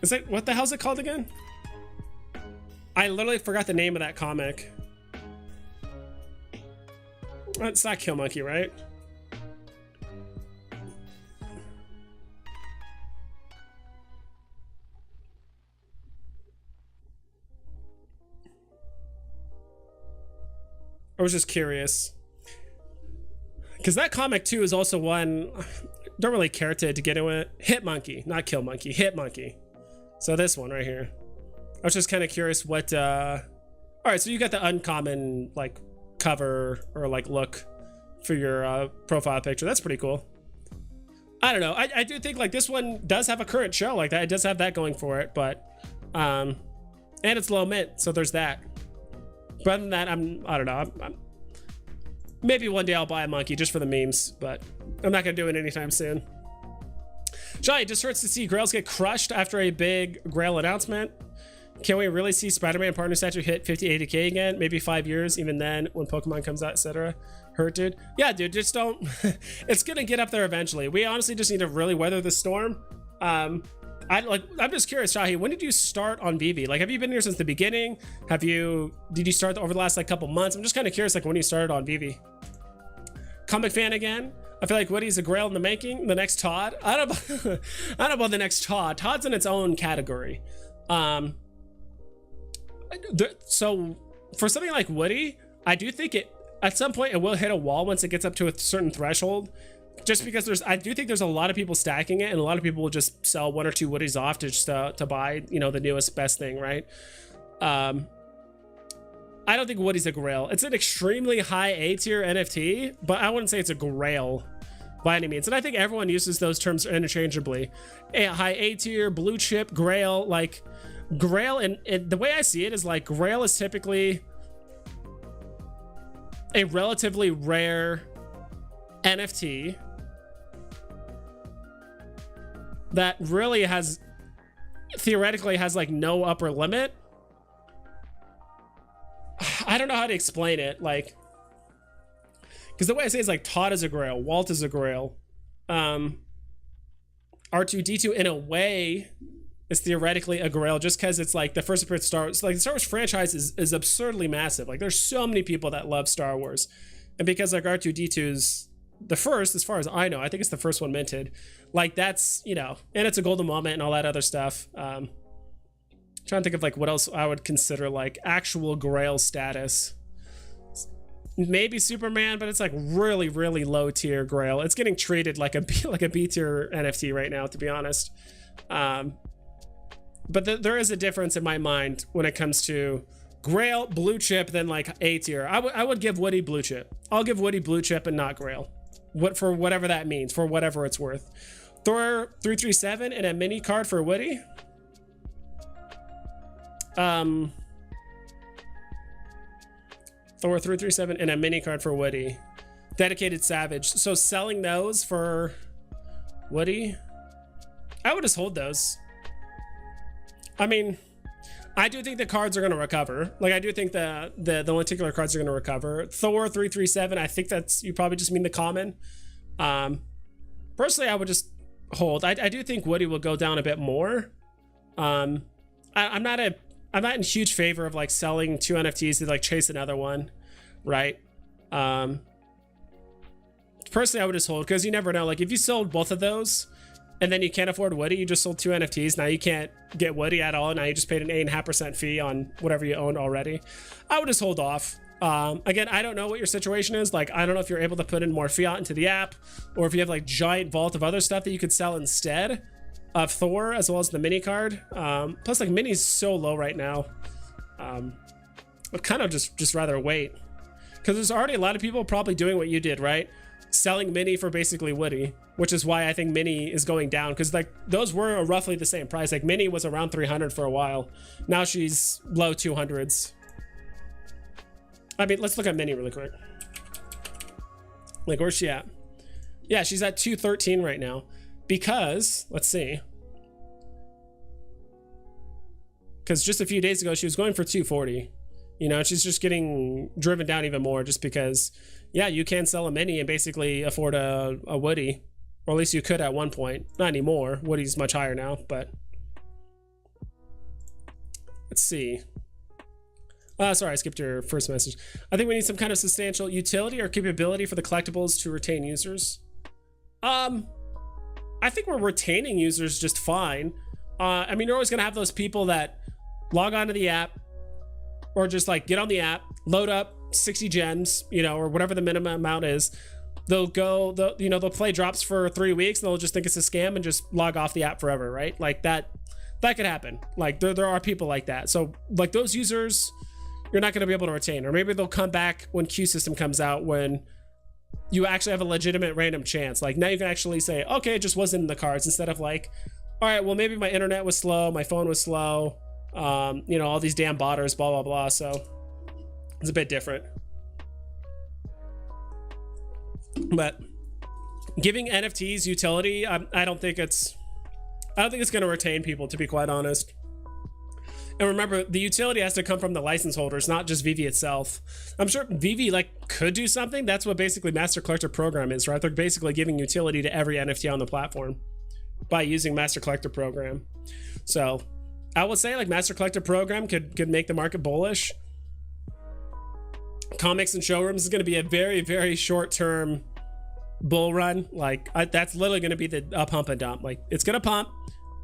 Is it, what the hell is it called again? I literally forgot the name of that comic. It's not Kill Monkey, right? I was just curious, because that comic too is also one I don't really care to get into it. Hit Monkey, not Kill Monkey. Hit Monkey. So this one right here. I was just kind of curious what. All right, so you got the uncommon like cover or like look for your profile picture. That's pretty cool. I don't know. I do think like this one does have a current show like that. It does have that going for it, but and it's low mint, so there's that. But other than that, I don't know. I'm maybe one day I'll buy a monkey just for the memes, but I'm not gonna do it anytime soon. Johnny, it just hurts to see Grails get crushed after a big Grail announcement. Can we really see Spider-Man partner statue hit 50 80k again? Maybe 5 years, even then, when Pokemon comes out, etc. Hurt, dude. Yeah, dude, just don't. It's gonna get up there eventually. We honestly just need to really weather the storm. I'm just curious, Shahi, when did you start on Vivi? Like, have you been here since the beginning? Did you start over the last like couple months? I'm just kind of curious, like when you started on Vivi. Comic fan again? I feel like Woody's a Grail in the making. The next Todd? I don't know, I don't know about the next Todd. Todd's in its own category. So for something like Woody, I do think at some point it will hit a wall once it gets up to a certain threshold. Just because I do think there's a lot of people stacking it, and a lot of people will just sell 1 or 2 Woodies off to just to buy, you know, the newest best thing, right? I don't think Woody's a Grail. It's an extremely high A tier NFT, but I wouldn't say it's a Grail by any means. And I think everyone uses those terms interchangeably. A high A tier, blue chip, Grail, like Grail, and the way I see it is like Grail is typically a relatively rare NFT that really theoretically has like no upper limit. I don't know how to explain it, like, because the way I say it is like Todd is a Grail, Walt is a Grail, R2D2 in a way is theoretically a Grail, just because it's like the first appearance like the Star Wars franchise is absurdly massive. Like there's so many people that love Star Wars, and because like R2D2's the first, as far as I know, I think it's the first one minted. Like that's, you know, and it's a golden moment and all that other stuff. Trying to think of like what else I would consider like actual Grail status. Maybe Superman, but it's like really, really low tier Grail. It's getting treated like a B tier NFT right now, to be honest. But there is a difference in my mind when it comes to Grail, blue chip, then like A tier. I would give Woody blue chip. I'll give Woody blue chip and not Grail. For whatever that means, for whatever it's worth. Thor 337 and a mini card for Woody. Thor 337 and a mini card for Woody. Dedicated Savage. So selling those for Woody, I would just hold those. I mean, I do think the cards are going to recover. Like, I do think the lenticular cards are going to recover. Thor 337, I think you probably just mean the common. Personally, I would just hold. I do think Woody will go down a bit more. I'm not in huge favor of like selling 2 NFTs to like chase another one, right? Personally, I would just hold, because you never know. Like if you sold both of those and then you can't afford Woody, you just sold 2 NFTs. Now you can't get Woody at all. Now you just paid an 8.5% fee on whatever you owned already. I would just hold off. Again, I don't know what your situation is. Like, I don't know if you're able to put in more fiat into the app, or if you have like giant vault of other stuff that you could sell instead of Thor, as well as the mini card. Plus like mini's so low right now. I'd kind of just rather wait, because there's already a lot of people probably doing what you did, right? Selling mini for basically Woody, which is why I think mini is going down, because like those were roughly the same price. Like mini was around 300 for a while. Now she's low 200s. I mean, let's look at mini really quick. Like, where's she at? Yeah, she's at 213 right now, because let's see, because just a few days ago she was going for 240. You know, she's just getting driven down even more, just because, yeah, you can sell a mini and basically afford a Woody, or at least you could at one point. Not anymore. Woody's much higher now, but let's see. Sorry, I skipped your first message. I think we need some kind of substantial utility or capability for the collectibles to retain users. I think we're retaining users just fine. I mean, you're always gonna have those people that log onto the app, or just like get on the app, load up 60 gems, you know, or whatever the minimum amount is. They'll play drops for 3 weeks, and they'll just think it's a scam and just log off the app forever, right? Like that could happen. Like there are people like that. So like those users, you're not going to be able to retain, or maybe they'll come back when Q system comes out, when you actually have a legitimate random chance. Like now you can actually say, okay, it just wasn't in the cards, instead of like, all right, well, maybe my internet was slow, my phone was slow, you know, all these damn botters, blah, blah, blah. So it's a bit different. But giving NFTs utility, I don't think it's going to retain people, to be quite honest. And remember, the utility has to come from the license holders, not just Vivi itself. I'm sure Vivi like could do something. That's what basically Master Collector Program is, right? They're basically giving utility to every NFT on the platform, by using Master Collector Program. So I would say like Master Collector Program could make the market bullish. Comics and showrooms is going to be a very, very short-term bull run. Like that's literally going to be a pump and dump. Like it's going to pump,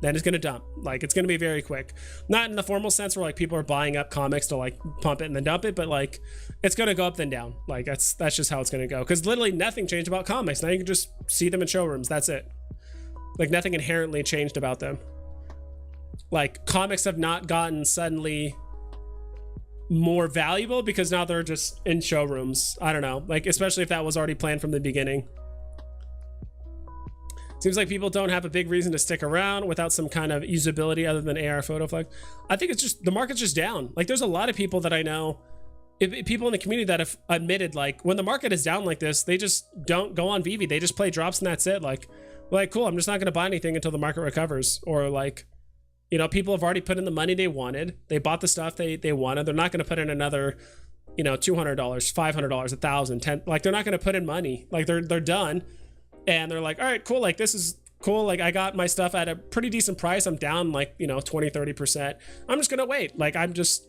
then it's going to dump. Like it's going to be very quick. Not in the formal sense where like people are buying up comics to like pump it and then dump it, but like it's going to go up then down. Like that's just how it's going to go. Because literally nothing changed about comics. Now you can just see them in showrooms. That's it. Like nothing inherently changed about them. Like comics have not gotten suddenly more valuable because now they're just in showrooms. I don't know, like especially if that was already planned from the beginning. Seems like people don't have a big reason to stick around without some kind of usability other than AR photo flag. I think it's just the market's just down. Like there's a lot of people that I know, people in the community that have admitted like when the market is down like this, they just don't go on Vivi. They just play drops and that's it. Like cool, I'm just not going to buy anything until the market recovers. Or like, you know, people have already put in the money they wanted. They bought the stuff they wanted. They're not going to put in another, you know, $200, $500, $1,000, $10. Like they're not going to put in money. Like they're done, and they're like, all right, cool. Like this is cool. Like I got my stuff at a pretty decent price. I'm down like, you know, 20, 30%. I'm just going to wait. Like I'm just,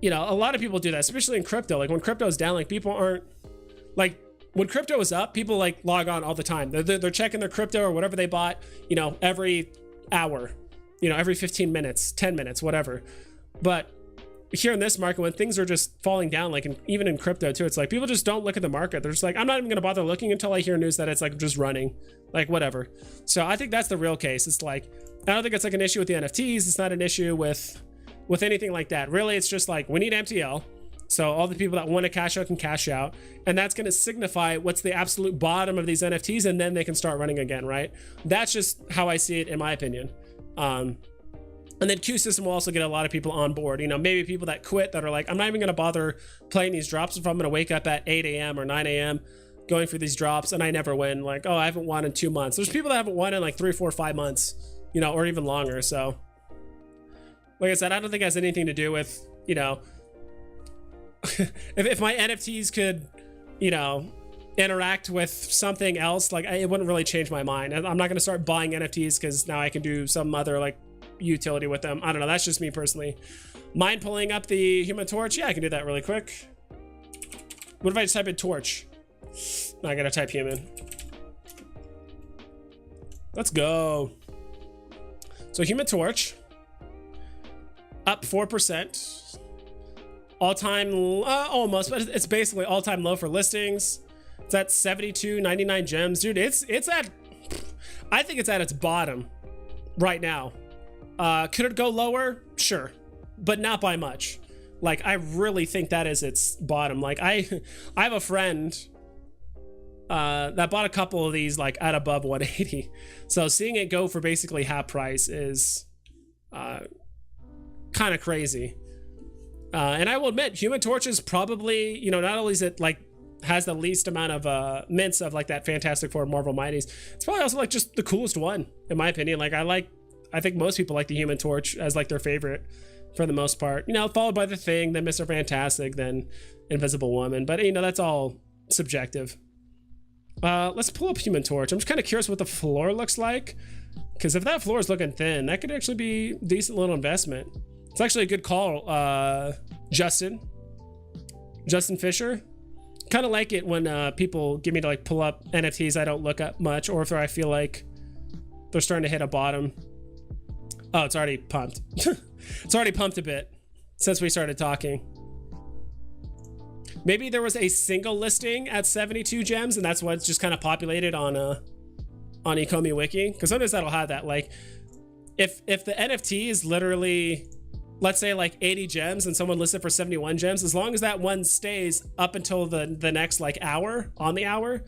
you know, a lot of people do that, especially in crypto. Like when crypto is down, like people aren't like, when crypto is up, people like log on all the time. They're checking their crypto or whatever they bought, you know, every hour. You know, every 15 minutes, 10 minutes, whatever. But here in this market, when things are just falling down, like even in crypto too, it's like people just don't look at the market. They're just like, I'm not even going to bother looking until I hear news that it's like just running, like whatever. So I think that's the real case. It's like, I don't think it's like an issue with the NFTs. It's not an issue with anything like that. Really, it's just like we need MTL. So all the people that want to cash out can cash out. And that's going to signify what's the absolute bottom of these NFTs. And then they can start running again, right? That's just how I see it, in my opinion. And then Q system will also get a lot of people on board. You know, maybe people that quit that are like, I'm not even going to bother playing these drops if I'm going to wake up at 8 a.m. or 9 a.m. going for these drops and I never win. Like, oh, I haven't won in 2 months. There's people that haven't won in like 3, 4, 5 months, you know, or even longer. So like I said, I don't think it has anything to do with, you know, if my NFTs could, you know, interact with something else, like it wouldn't really change my mind. I'm not going to start buying NFTs because now I can do some other like utility with them. I don't know. That's just me personally. Mind pulling up the Human Torch? Yeah, I can do that really quick. What if I just type in torch? No, I gotta type human. Let's go. So Human Torch up 4%. All-time almost, but it's basically all-time low for listings. It's at 72.99 gems, dude. It's at, I think it's at its bottom right now. Could it go lower? Sure, but not by much. Like I really think that is its bottom. Like I have a friend that bought a couple of these like at above 180. So seeing it go for basically half price is kind of crazy. And I will admit, Human Torch is probably, you know, not only is it like has the least amount of mints of like that Fantastic Four Marvel Mighties, it's probably also like just the coolest one in my opinion. Like I think most people like the Human Torch as like their favorite for the most part, you know, followed by the Thing, then Mr. Fantastic, then Invisible Woman. But you know, that's all subjective. Let's pull up Human Torch. I'm just kind of curious what the floor looks like, because if that floor is looking thin, that could actually be a decent little investment. It's actually a good call, Justin Fisher. Kind of like it when people give me to like pull up NFTs I don't look up much, or if I feel like they're starting to hit a bottom. Oh, it's already pumped. It's already pumped a bit since we started talking. Maybe there was a single listing at 72 gems, and that's what's just kind of populated on ECOMIWIKI, because sometimes that'll have that. Like, if the NFT is literally, let's say like 80 gems, and someone listed for 71 gems, as long as that one stays up until the next like hour on the hour,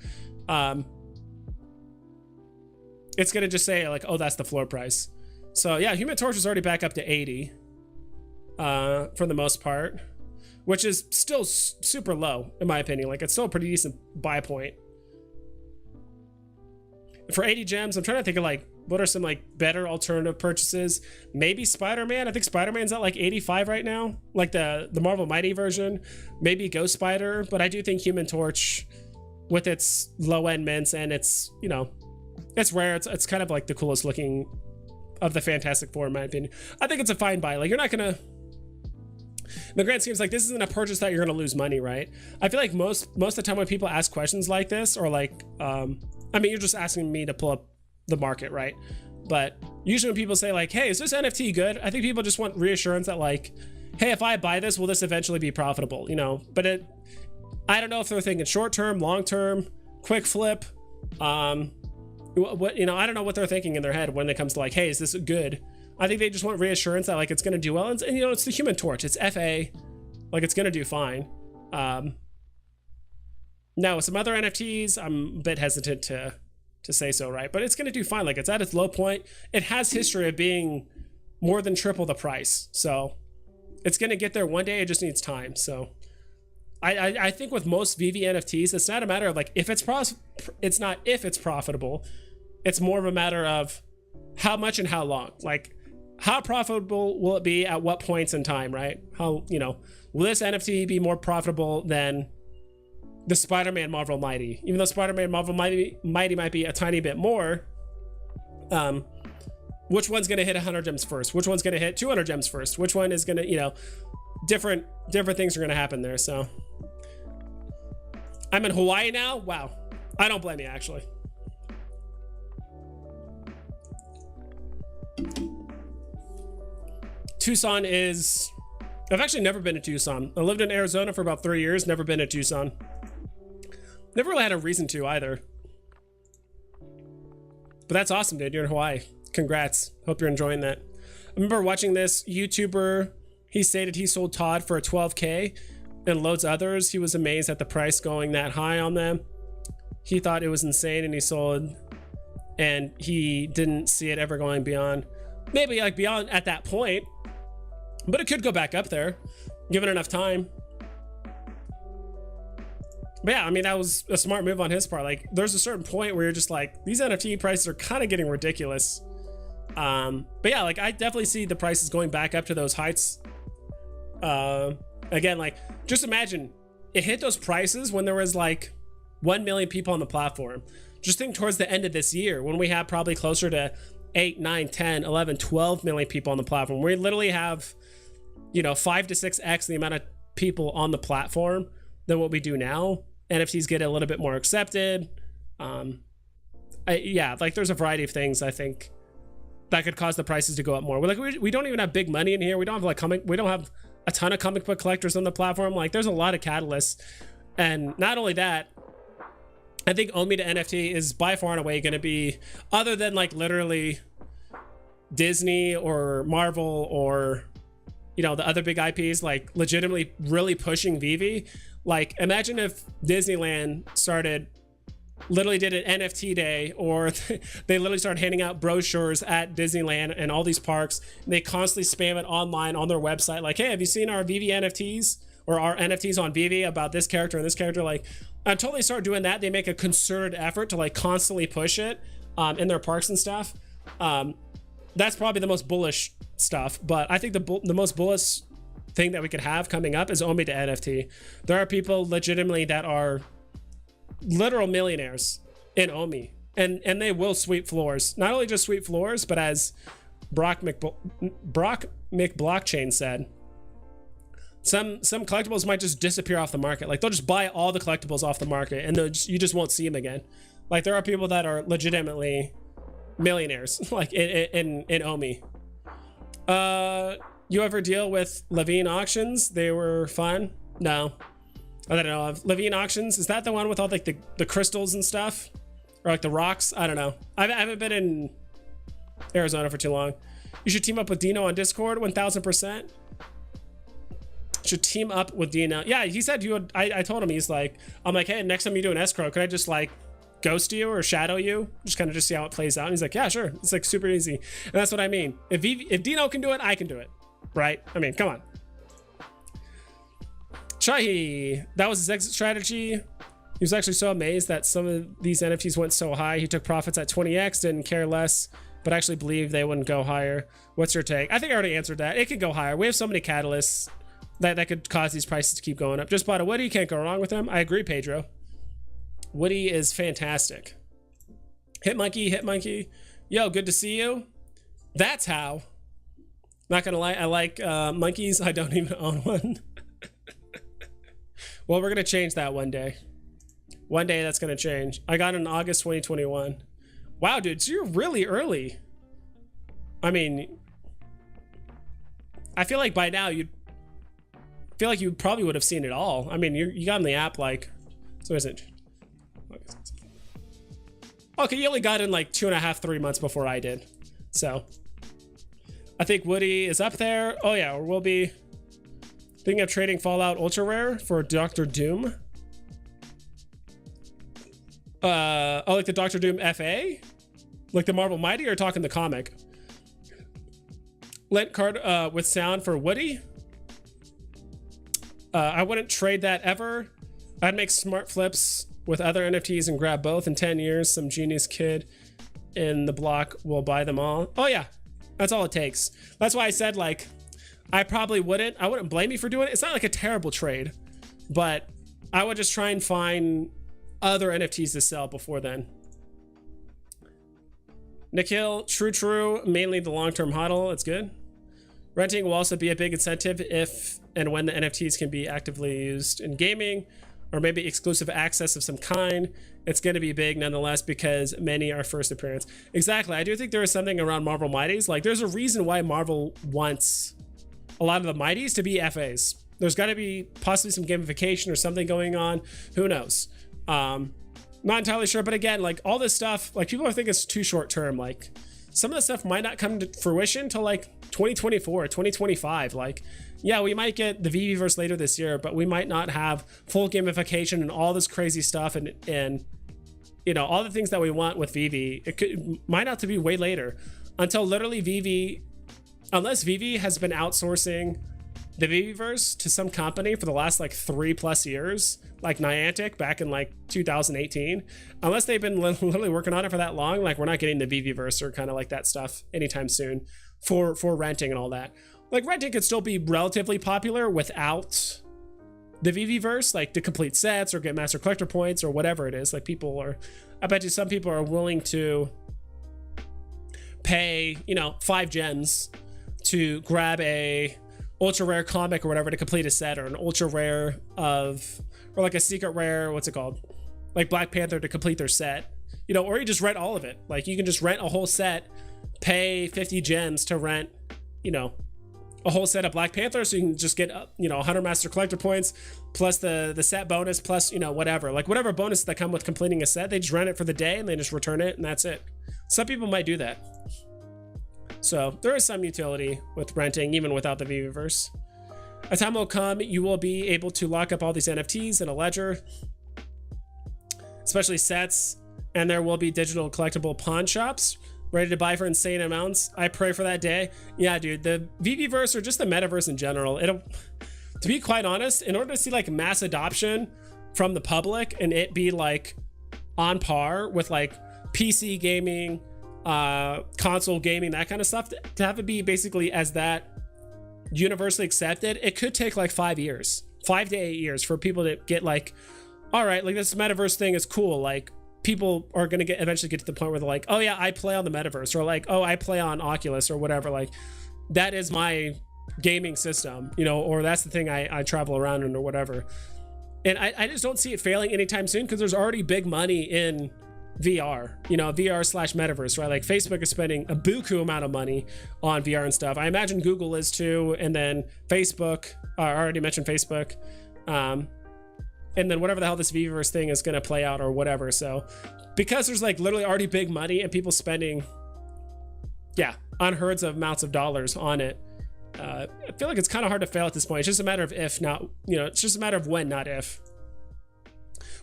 it's gonna just say like, oh, that's the floor price. So yeah, Human Torch is already back up to 80 for the most part, which is still super low in my opinion. Like it's still a pretty decent buy point. For 80 gems, I'm trying to think of like, what are some like better alternative purchases? Maybe Spider-Man. I think Spider-Man's at like 85 right now, like the Marvel Mighty version. Maybe Ghost Spider, but I do think Human Torch, with its low-end mints and its, you know, It's rare. It's kind of like the coolest looking of the Fantastic Four, in my opinion. I think it's a fine buy. Like, you're not gonna, in the grand scheme, like, this isn't a purchase that you're gonna lose money, right? I feel like most of the time when people ask questions like this, or like, I mean, you're just asking me to pull up the market, right? But usually when people say like, hey, is this NFT good? I think people just want reassurance that like, hey, if I buy this, will this eventually be profitable? You know, but I don't know if they're thinking short term, long term, quick flip. What, you know, I don't know what they're thinking in their head when it comes to like, hey, is this good? I think they just want reassurance that like it's gonna do well. And you know, it's the Human Torch, it's FA, like it's gonna do fine. Now with some other NFTs, I'm a bit hesitant to say so, right? But it's gonna do fine. Like, it's at its low point. It has history of being more than triple the price, so it's gonna get there one day. It just needs time. So I think with most VeVe NFTs, it's not a matter of like if it's it's not if it's profitable. It's more of a matter of how much and how long. Like, how profitable will it be at what points in time, right? How, you know, will this NFT be more profitable than the Spider-Man Marvel Mighty? Even though Spider-Man Marvel Mighty might be a tiny bit more, which one's gonna hit 100 gems first? Which one's gonna hit 200 gems first? Which one is gonna, you know, different things are gonna happen there. So I'm in Hawaii now. Wow, I don't blame you, actually. Tucson is, I've actually never been to Tucson. I lived in Arizona for about 3 years, never been to Tucson. Never really had a reason to either. But that's awesome, dude. You're in Hawaii. Congrats. Hope you're enjoying that. I remember watching this YouTuber. He stated he sold Todd for a 12K and loads others. He was amazed at the price going that high on them. He thought it was insane, and he sold, and he didn't see it ever going beyond, maybe like beyond at that point, but it could go back up there given enough time. But yeah, I mean, that was a smart move on his part. Like, there's a certain point where you're just like, these NFT prices are kind of getting ridiculous. But yeah, like, I definitely see the prices going back up to those heights. Again, like, just imagine it hit those prices when there was like 1 million people on the platform. Just think towards the end of this year when we have probably closer to 8, 9, 10, 11, 12 million people on the platform. We literally have, you know, 5 to 6x the amount of people on the platform than what we do now. NFTs get a little bit more accepted. Yeah, like, there's a variety of things I think that could cause the prices to go up more. We don't even have big money in here. We don't have like we don't have a ton of comic book collectors on the platform. Like, there's a lot of catalysts. And not only that, I think Omi to NFT is by far and away going to be, other than like literally Disney or Marvel or, you know, the other big IPs, like legitimately really pushing VeVe. Like, imagine if Disneyland literally did an NFT day, or they literally started handing out brochures at Disneyland and all these parks, and they constantly spam it online on their website. Like, hey, have you seen our VeVe NFTs or our NFTs on VeVe about this character and this character? Like, until they start doing that, they make a concerted effort to like constantly push it in their parks and stuff. That's probably the most bullish stuff. But I think the most bullish thing that we could have coming up is Omi to NFT. There are people legitimately that are literal millionaires in Omi, and they will sweep floors. Not only just sweep floors, but as Brock McBlockchain said, some collectibles might just disappear off the market. Like, they'll just buy all the collectibles off the market, and you just won't see them again. Like, there are people that are legitimately millionaires, like in Omi. You ever deal with Levine auctions? They were fun. No, I don't know. Levine auctions, is that the one with all like the crystals and stuff, or like the rocks? I don't know. I haven't been in Arizona for too long. You should team up with Dino on Discord. 1000%. Should team up with Dino. Yeah, he said you would. I told him, he's like, I'm like, hey, next time you do an escrow, could I just like ghost you or shadow you, just kind of just see how it plays out? And he's like, yeah, sure. It's like super easy. And that's what I mean. If Dino can do it, I can do it, right? I mean, come on. Shahi, that was his exit strategy. He was actually so amazed that some of these NFTs went so high. He took profits at 20x, didn't care less, but actually believed they wouldn't go higher. What's your take? I think I already answered that. It could go higher. We have so many catalysts that could cause these prices to keep going up. Just bought a Woody, can't go wrong with him. I agree, Pedro. Woody is fantastic. Hit monkey, hit monkey. Yo, good to see you. That's how. Not gonna lie, I like monkeys. I don't even own one. Well, we're gonna change that one day. One day that's gonna change. I got it in August 2021. Wow, dude, so you're really early. I mean, I feel like by now you probably would have seen it all. I mean, you got in the app like, so is it? Okay, you only got in like 2.5, 3 months before I did. So I think Woody is up there. Oh yeah, or we'll be thinking of trading Fallout Ultra Rare for Doctor Doom. Oh, like the Doctor Doom FA? Like the Marvel Mighty, or talking the comic? Lent card with sound for Woody. I wouldn't trade that ever. I'd make smart flips with other NFTs and grab both. In 10 years, some genius kid in the block will buy them all. Oh yeah, that's all it takes. That's why I said, like, I probably wouldn't. I wouldn't blame you for doing it. It's not like a terrible trade, but I would just try and find other NFTs to sell before then. Nikhil, true, mainly the long-term hodl. It's good. Renting will also be a big incentive if and when the NFTs can be actively used in gaming, or maybe exclusive access of some kind. It's going to be big nonetheless because many are first appearance. Exactly. I do think there is something around Marvel Mighties. Like, there's a reason why Marvel wants a lot of the Mighties to be FAs. There's got to be possibly some gamification or something going on. Who knows? Not entirely sure, but again, like, all this stuff, like, people are thinking it's too short term. Like, some of the stuff might not come to fruition till like 2024, 2025. Like, yeah, we might get the VEVE later this year, but we might not have full gamification and all this crazy stuff and you know, all the things that we want with VEVE. Might not to be way later, until literally VEVE, unless VEVE has been outsourcing the VEVE to some company for the last like 3+ years, like Niantic back in like 2018. Unless they've been literally working on it for that long, like, we're not getting the VEVE or kind of like that stuff anytime soon for renting and all that. Like, renting could still be relatively popular without the VEVE, like to complete sets or get master collector points or whatever it is. Like, people are, I bet you some people are willing to pay, you know, 5 gems to grab a ultra rare comic or whatever to complete a set, or an ultra rare of, or like a secret rare, what's it called, like Black Panther, to complete their set, you know. Or you just rent all of it. Like, you can just rent a whole set, pay 50 gems to rent, you know, a whole set of Black Panther, so you can just get, you know, 100 master collector points plus the set bonus plus, you know, whatever, like whatever bonus that come with completing a set. They just rent it for the day and they just return it, and that's it. Some people might do that. So there is some utility with renting, even without the VEVE. A time will come, you will be able to lock up all these NFTs in a ledger, especially sets, and there will be digital collectible pawn shops ready to buy for insane amounts. I pray for that day. Yeah, dude, the VEVE or just the metaverse in general, it'll, to be quite honest, in order to see like mass adoption from the public and it be like on par with like PC gaming, console gaming, that kind of stuff, to have it be basically as that universally accepted, it could take like 5 years, 5 to 8 years for people to get like, all right, like, this metaverse thing is cool. Like, people are going to eventually get to the point where they're like, oh yeah, I play on the metaverse, or like, oh, I play on Oculus or whatever. Like, that is my gaming system, you know, or that's the thing I travel around in or whatever. And I just don't see it failing anytime soon, because there's already big money in VR, you know, VR/metaverse, right? Like, Facebook is spending a buku amount of money on VR and stuff. I imagine Google is too, and then Facebook, I already mentioned Facebook, and then whatever the hell this VEVE thing is going to play out or whatever. So because there's like literally already big money and people spending, yeah, unherds of amounts of dollars on it, I feel like it's kind of hard to fail at this point. It's just a matter of if, not, you know, it's just a matter of when, not if.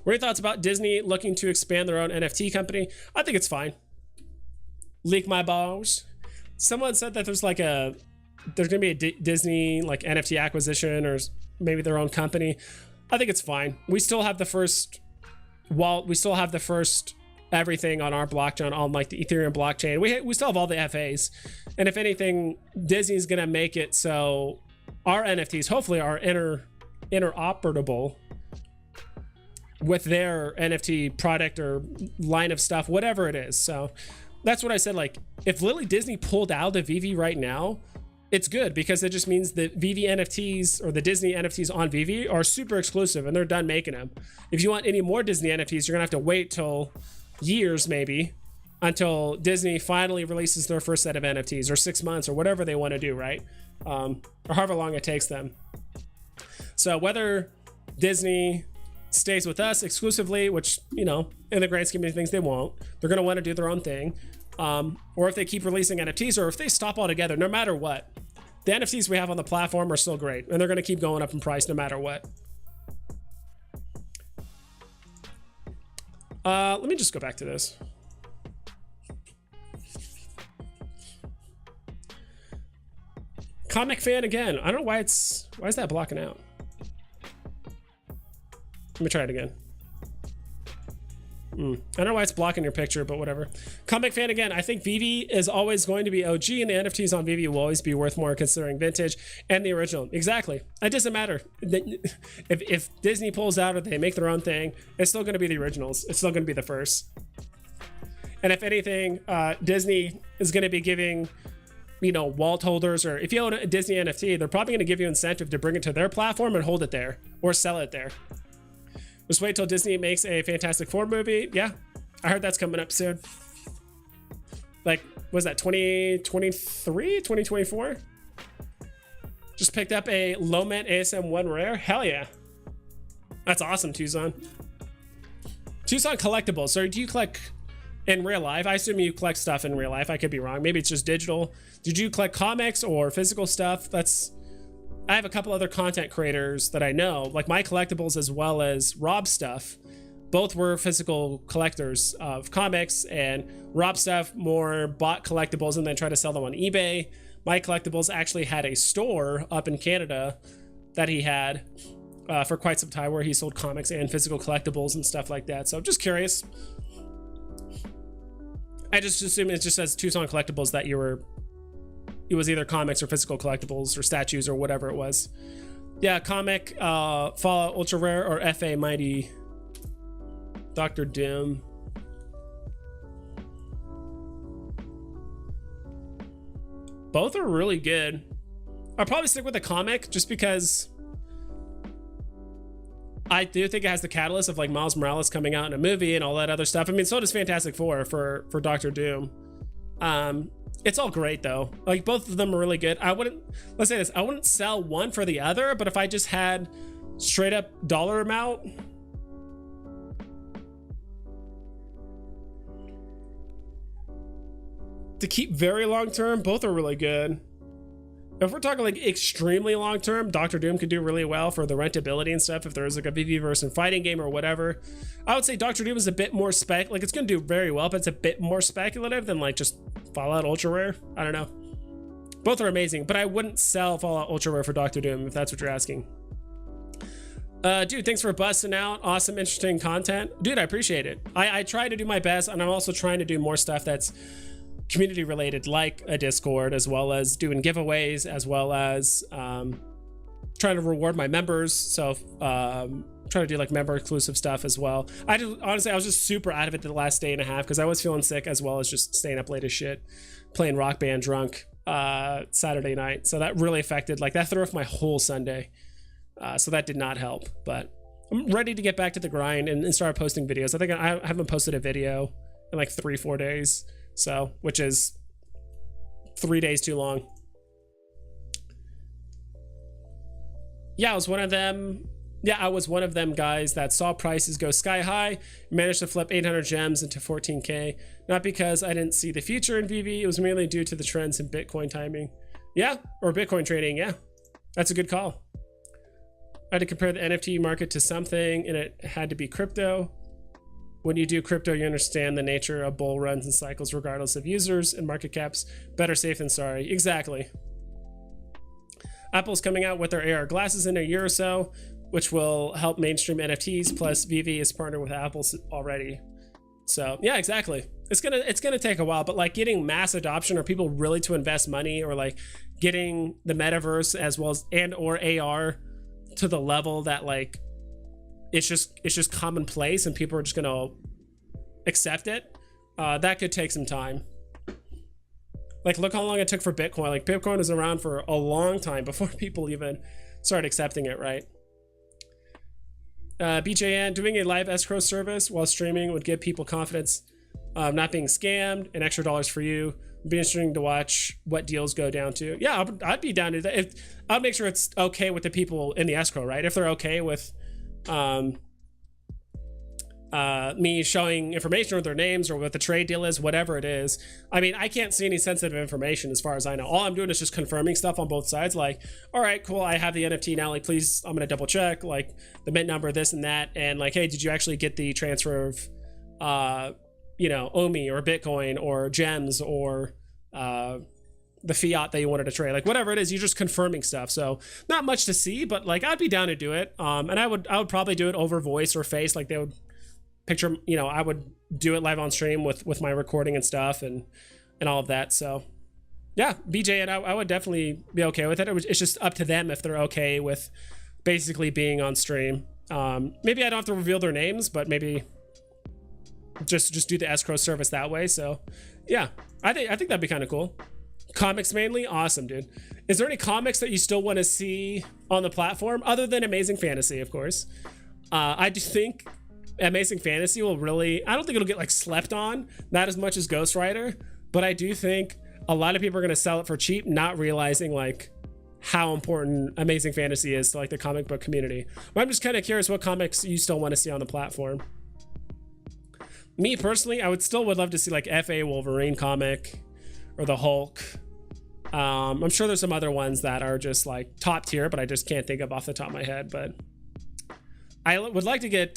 What are your thoughts about Disney looking to expand their own NFT company? I think it's fine. Leak my balls. Someone said that there's gonna be a Disney like NFT acquisition, or maybe their own company. I think it's fine. We still have the first wallet. We still have the first everything on our blockchain, on like the Ethereum blockchain. We still have all the FAs, and if anything, Disney's gonna make it so our NFTs hopefully are interoperable with their NFT product or line of stuff, whatever it is. So that's what I said. Like, if Lily Disney pulled out of Vivi right now, it's good, because it just means that Vivi NFTs or the Disney NFTs on Vivi are super exclusive and they're done making them. If you want any more Disney NFTs, you're gonna have to wait till years, maybe, until Disney finally releases their first set of NFTs, or 6 months, or whatever they want to do, right? Or however long it takes them. So whether Disney stays with us exclusively, which, you know, in the grand scheme of things, they won't. They're going to want to do their own thing. Or if they keep releasing NFTs, or if they stop altogether, no matter what, the NFTs we have on the platform are still great, and they're going to keep going up in price no matter what. Let me just go back to this. Comic fan again. I don't know why is that blocking out? Let me try it again. I don't know why it's blocking your picture, but whatever. Comic fan again. I think Vivi is always going to be OG, and the NFTs on Vivi will always be worth more considering vintage and the original. Exactly. It doesn't matter. If Disney pulls out or they make their own thing, it's still going to be the originals. It's still going to be the first. And if anything, Disney is going to be giving, you know, vault holders, or if you own a Disney NFT, they're probably going to give you incentive to bring it to their platform and hold it there, or sell it there. Just wait till Disney makes a Fantastic Four movie. Yeah, I heard that's coming up soon. Like, was that 2023, 2024? Just picked up a Lomet ASM 1 rare. Hell yeah. That's awesome, Tucson. Tucson collectibles. So do you collect in real life? I assume you collect stuff in real life. I could be wrong. Maybe it's just digital. Did you collect comics or physical stuff? I have a couple other content creators that I know, like my collectibles as well as Rob's stuff. Both were physical collectors of comics, and Rob's stuff more bought collectibles and then tried to sell them on eBay. My collectibles actually had a store up in Canada that he had for quite some time, where he sold comics and physical collectibles and stuff like that. So just curious. I just assume it just says Tucson collectibles that it was either comics or physical collectibles or statues or whatever it was. Yeah, comic, Fallout Ultra Rare, or FA Mighty Dr. Doom. Both are really good. I'll probably stick with the comic just because I do think it has the catalyst of like Miles Morales coming out in a movie and all that other stuff. I mean, so does Fantastic Four for Dr. Doom. It's all great though. Like, both of them are really good. Let's say this, I wouldn't sell one for the other, but if I just had straight up dollar amount, to keep very long term, both are really good. If we're talking like extremely long term, Dr. Doom could do really well for the rentability and stuff if there's like a VEVE versus fighting game or whatever. I would say Dr. Doom is a bit more like, it's gonna do very well, but it's a bit more speculative than like just Fallout Ultra Rare. I don't know. Both are amazing, but I wouldn't sell Fallout Ultra Rare for Dr. Doom if that's what you're asking. Dude, thanks for busting out. Awesome, interesting content. Dude, I appreciate it. I try to do my best, and I'm also trying to do more stuff that's community related, like a Discord, as well as doing giveaways, as well as trying to reward my members. So trying to do like member exclusive stuff as well. Honestly, I was just super out of it the last day and a half because I was feeling sick, as well as just staying up late as shit, playing Rock Band drunk Saturday night. So that really affected, like, that threw off my whole Sunday. So that did not help, but I'm ready to get back to the grind and start posting videos. I think I haven't posted a video in like 3-4 days. So, which is 3 days too long. Yeah, I was one of them. Yeah, I was one of them guys that saw prices go sky high, managed to flip 800 gems into 14K. Not because I didn't see the future in VV, it was merely due to the trends in Bitcoin timing. Yeah, or Bitcoin trading, yeah. That's a good call. I had to compare the NFT market to something, and it had to be crypto. When you do crypto, you understand the nature of bull runs and cycles regardless of users and market caps. Better safe than sorry. Exactly. Apple's coming out with their AR glasses in a year or so, which will help mainstream NFTs, plus Vivi is partnered with Apple already. So yeah, exactly. It's gonna take a while, but like getting mass adoption, or people really to invest money, or like getting the metaverse as well as or AR to the level that like it's just commonplace and people are just gonna accept it, that could take some time. Like, look how long it took for Bitcoin. Like, Bitcoin was around for a long time before people even started accepting it, right? BJN, doing a live escrow service while streaming would give people confidence not being scammed, and extra dollars for you. It'd be interesting to watch what deals go down to. Yeah, I'd be down to that. I'd make sure it's okay with the people in the escrow, right? If they're okay with me showing information or their names or what the trade deal is, whatever it is. I mean, I can't see any sensitive information as far as I know. All I'm doing is just confirming stuff on both sides. Like, all right, cool, I have the NFT now. Like, please, I'm gonna double check like the mint number, this and that, and like, hey, did you actually get the transfer of you know, OMI or Bitcoin or gems or the fiat that you wanted to trade, like whatever it is, you're just confirming stuff. So not much to see, but like I'd be down to do it. And I would probably do it over voice or face. Like they would picture, you know, I would do it live on stream with my recording and stuff and all of that. So yeah, BJ, and I would definitely be okay with it. It's just up to them if they're okay with basically being on stream. Maybe I don't have to reveal their names, but maybe just do the escrow service that way. So yeah, I think that'd be kind of cool. Comics mainly, awesome, dude. Is there any comics that you still want to see on the platform other than Amazing Fantasy, of course? I do think Amazing Fantasy will really, I don't think it'll get like slept on, not as much as Ghost Rider, but I do think a lot of people are going to sell it for cheap, not realizing like how important Amazing Fantasy is to like the comic book community. But I'm just kind of curious what comics you still want to see on the platform. Me personally, I would love to see like FA Wolverine comic or the Hulk. I'm sure there's some other ones that are just like top tier, but I just can't think of off the top of my head. But I would like to get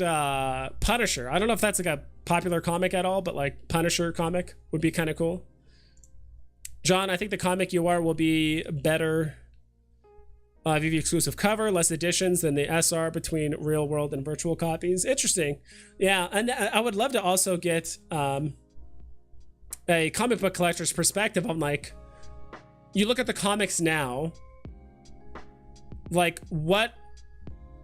Punisher. I don't know if that's like a popular comic at all, but like Punisher comic would be kind of cool. John, I think the comic you are will be better. VV exclusive cover, less editions than the SR between real world and virtual copies. Interesting. Yeah, and I would love to also get a comic book collector's perspective on like, you look at the comics now, like what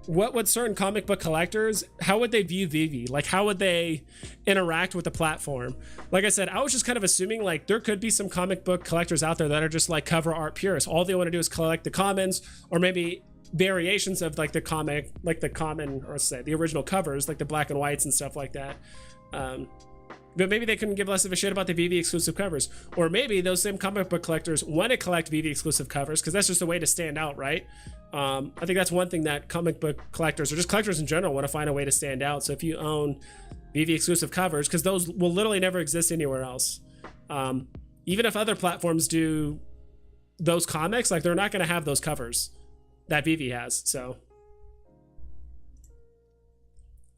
would certain comic book collectors, how would they view Vivi? Like how would they interact with the platform? Like I said, I was just kind of assuming like there could be some comic book collectors out there that are just like cover art purists. All they want to do is collect the commons or maybe variations of like the comic, like the common, or say the original covers, like the black and whites and stuff like that. But maybe they couldn't give less of a shit about the VV exclusive covers. Or maybe those same comic book collectors want to collect VV exclusive covers because that's just a way to stand out, right? I think that's one thing that comic book collectors or just collectors in general want to find a way to stand out. So if you own VV exclusive covers, because those will literally never exist anywhere else. Even if other platforms do those comics, like they're not going to have those covers that VV has. So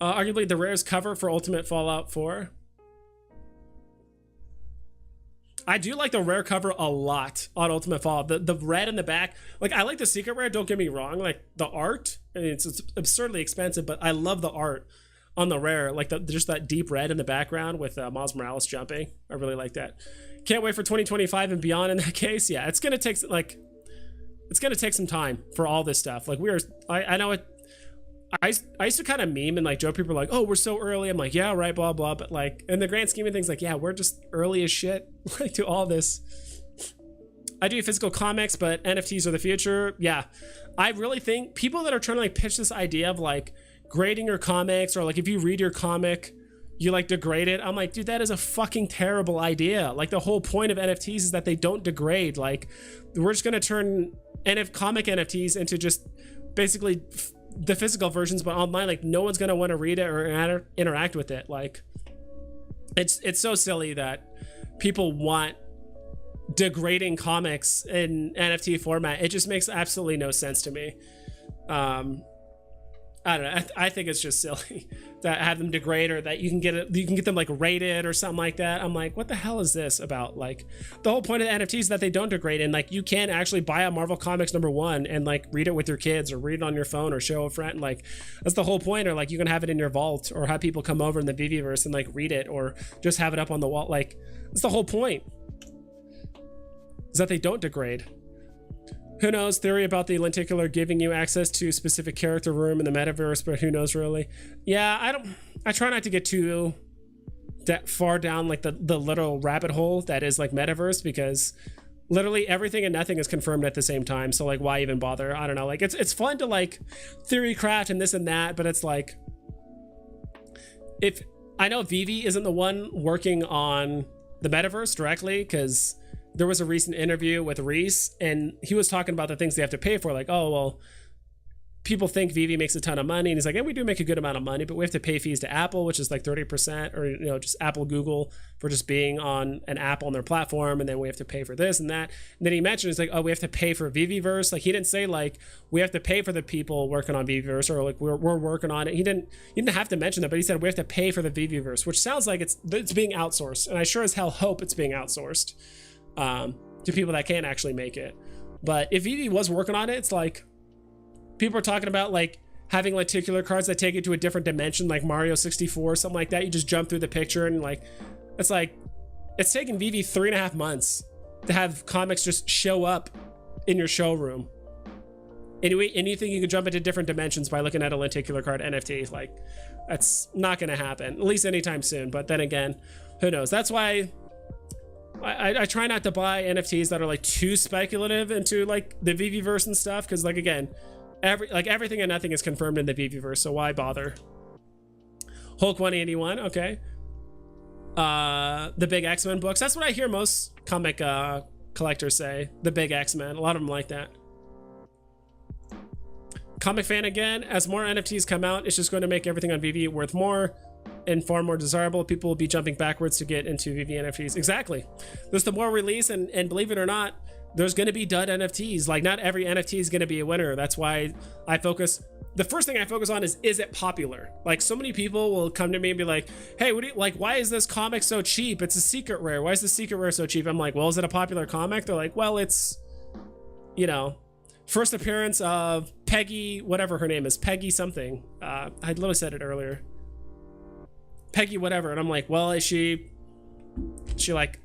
arguably the rarest cover for Ultimate Fallout 4. I do like the rare cover a lot on Ultimate Fallout. The red in the back, like I like the secret rare, don't get me wrong. Like the art, I mean, it's absurdly expensive, but I love the art on the rare, like just that deep red in the background with Miles Morales jumping. I really like that. Can't wait for 2025 and beyond in that case. Yeah, it's gonna take some time for all this stuff. Like I know it. I used to kind of meme and like joke, people are like, oh, we're so early. I'm like, yeah, right, blah, blah. But like in the grand scheme of things, like, yeah, we're just early as shit like to all this. I do physical comics, but NFTs are the future. Yeah, I really think people that are trying to like pitch this idea of like grading your comics or like if you read your comic, you like degrade it. I'm like, dude, that is a fucking terrible idea. Like the whole point of NFTs is that they don't degrade. Like we're just going to turn comic NFTs into just basically the physical versions, but online, like no one's gonna want to read it or interact with it. Like it's so silly that people want degrading comics in NFT format. It just makes absolutely no sense to me. I don't know. I think it's just silly to have them degrade, or that you can get them like rated or something like that. I'm like, what the hell is this about? Like the whole point of the NFTs is that they don't degrade, and like you can actually buy a Marvel Comics #1 and like read it with your kids or read it on your phone or show a friend. Like that's the whole point. Or like you can have it in your vault or have people come over in the VVverse and like read it or just have it up on the wall. Like that's the whole point, is that they don't degrade. Who knows? Theory about the lenticular giving you access to a specific character room in the metaverse, but who knows really? Yeah, I try not to get too that far down like the little rabbit hole that is like metaverse, because literally everything and nothing is confirmed at the same time. So like, why even bother? I don't know. Like it's fun to like theory craft and this and that, but it's like, if I know Vivi isn't the one working on the metaverse directly, because there was a recent interview with Reese and he was talking about the things they have to pay for, like, oh well, people think Vivi makes a ton of money, and he's like, yeah, we do make a good amount of money, but we have to pay fees to Apple, which is like 30%, or just Apple, Google, for just being on an app on their platform, and then we have to pay for this and that. And then he mentioned, it's like, oh, we have to pay for Viviverse. Like, he didn't say like we have to pay for the people working on Viviverse, or like we're working on it. He didn't have to mention that, but he said we have to pay for the Viviverse, which sounds like it's being outsourced, and I sure as hell hope it's being outsourced to people that can't actually make it. But if Vivi was working on it, it's like, people are talking about like having lenticular cards that take you to a different dimension, like Mario 64 or something like that. You just jump through the picture, and like it's taken Vivi 3.5 months to have comics just show up in your showroom. Anyway, and you think you can jump into different dimensions by looking at a lenticular card NFT? Like, that's not going to happen, at least anytime soon. But then again, who knows? That's why I try not to buy NFTs that are like too speculative into like the Viviverse and stuff, because like, again, everything and nothing is confirmed in the Viviverse, so why bother? Hulk 181, okay. The big X-Men books. That's what I hear most comic collectors say. The big X-Men. A lot of them like that. Comic fan again. As more NFTs come out, it's just going to make everything on Vivi worth more and far more desirable. People will be jumping backwards to get into Vivi NFTs. Exactly. There's the more release, and believe it or not, there's going to be dud NFTs. Like, not every NFT is going to be a winner. That's why the first thing I focus on is it popular? Like, so many people will come to me and be like, hey, what do you like, why is this comic so cheap? It's a secret rare. Why is the secret rare so cheap? I'm like, well, is it a popular comic? They're like, well, it's, first appearance of Peggy, whatever her name is, Peggy something. I literally said it earlier. Peggy whatever. And I'm like, well, is she like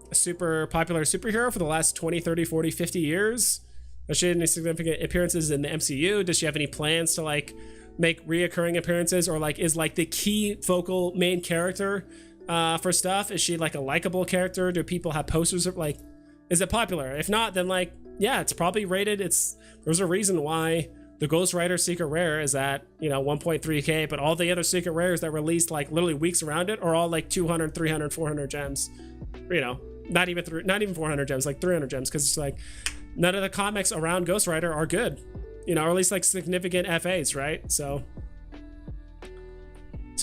a super popular superhero for the last 20, 30, 40, 50 years? Has she had any significant appearances in the MCU? Does she have any plans to like make reoccurring appearances, or like is like the key focal main character for stuff? Is she like a likable character? Do people have posters of like, is it popular? If not, then like, yeah, it's probably rated. There's a reason why the Ghost Rider Secret Rare is at 1.3k, but all the other secret rares that released like literally weeks around it are all like 200, 300, 400 gems. Not even 400 gems, like 300 gems, because it's like none of the comics around Ghost Rider are good, or at least like significant FAs, right? So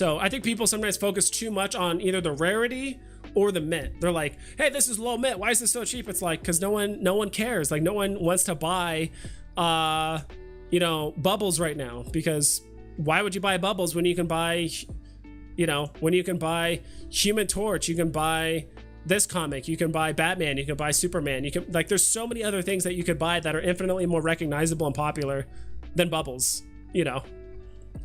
I think people sometimes focus too much on either the rarity or the mint. They're like, hey, this is low mint, why is this so cheap? It's like, because no one cares. Like, no one wants to buy bubbles right now, because why would you buy bubbles when you can buy Human Torch, you can buy this comic, you can buy Batman, you can buy Superman, you can, like, there's so many other things that you could buy that are infinitely more recognizable and popular than bubbles,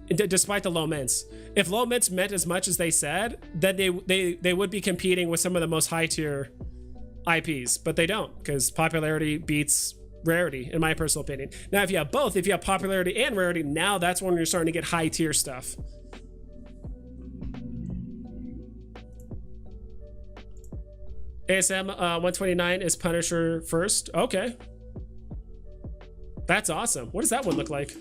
despite the low mints. If low mints meant as much as they said, then they would be competing with some of the most high tier IPs, but they don't, because popularity beats rarity, in my personal opinion. Now, if you have both, if you have popularity and rarity, now that's when you're starting to get high tier stuff. ASM 129 is Punisher first. Okay, that's awesome. What does that one look like?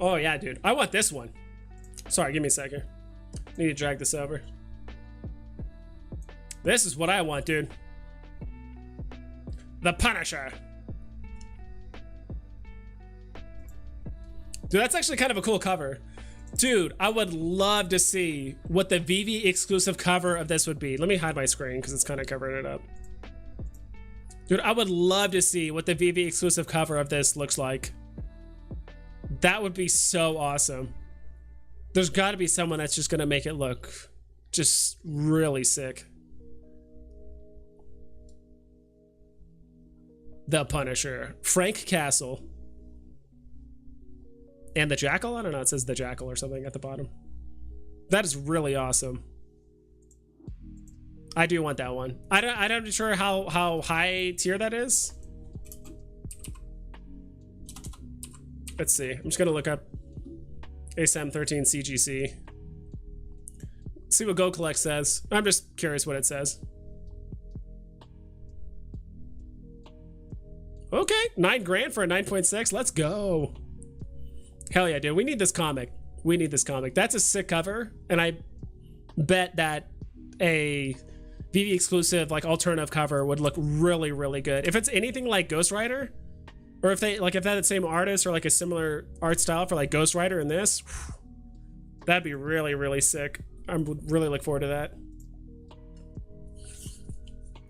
Oh yeah, dude, I want this one. Sorry, give me a second. Need to drag this over. This is what I want, dude. The Punisher. Dude, that's actually kind of a cool cover. Dude, I would love to see what the VV exclusive cover of this would be. Let me hide my screen because it's kind of covering it up. Dude, I would love to see what the VV exclusive cover of this looks like. That would be so awesome. There's got to be someone that's just going to make it look just really sick. The Punisher. Frank Castle. And the jackal? I don't know. It says the jackal or something at the bottom. That is really awesome. I do want that one. I'm not sure how high tier that is. Let's see. I'm just gonna look up ASM 13 CGC. See what Go Collect says. I'm just curious what it says. Okay, 9 grand for a 9.6. Let's go. Hell yeah, dude. We need this comic. We need this comic. That's a sick cover, and I bet that a VV exclusive like alternative cover would look really, really good. If it's anything like Ghost Rider, or if they like if that the same artist or like a similar art style for like Ghost Rider in this, that'd be really, really sick. I really look forward to that.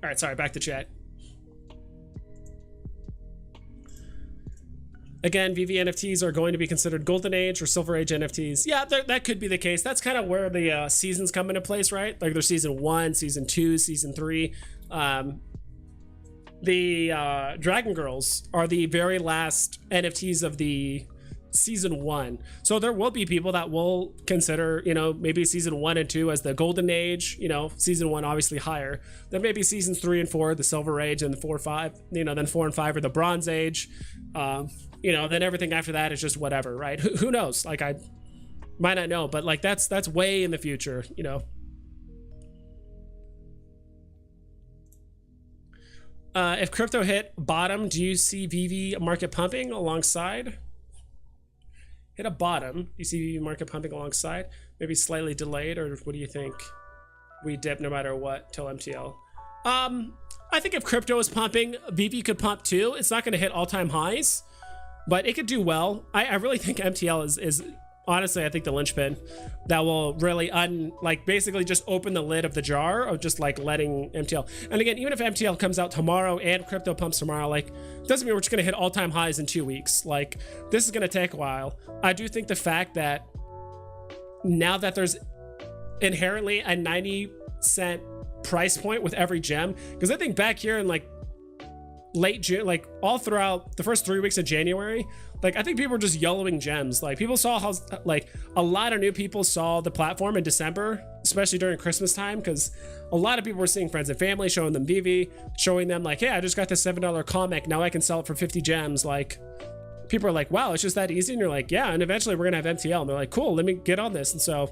All right, sorry, back to chat. Again, VV NFTs are going to be considered Golden Age or Silver Age NFTs. Yeah, that could be the case. That's kind of where the seasons come into place, right? Like there's season 1, season 2, season 3. The Dragon Girls are the very last NFTs of the season 1. So there will be people that will consider, you know, maybe season 1 and 2 as the Golden Age, you know, season 1 obviously higher. Then maybe seasons 3 and 4, the Silver Age, and the 4 and 5, you know, then 4 and 5 are the Bronze Age. You know, then everything after that is just whatever, right? Who knows? Like I might not know, but like that's way in the future, you know. If crypto hit bottom, do you see VV market pumping alongside? Hit a bottom, do you see VV market pumping alongside? Maybe slightly delayed, or what do you think? We dip no matter what till MTL. I think if crypto is pumping, VV could pump too. It's not going to hit all-time highs, but it could do well. I really think MTL is honestly, I think the linchpin that will really basically just open the lid of the jar of just like letting MTL. And again, even if MTL comes out tomorrow and crypto pumps tomorrow, like doesn't mean we're just gonna hit all-time highs in 2 weeks. Like this is gonna take a while. I do think the fact that now that there's inherently a 90-cent price point with every gem, because I think back here in like late June, like all throughout the first 3 weeks of January, like I think people were just YOLOing gems. Like people saw how like a lot of new people saw the platform in December, especially during Christmas time, because a lot of people were seeing friends and family, showing them Vivi, showing them like, hey, I just got this $7 comic, now I can sell it for 50 gems. Like people are like, wow, it's just that easy. And you're like, yeah, and eventually we're gonna have MTL. And they're like, cool, let me get on this. And so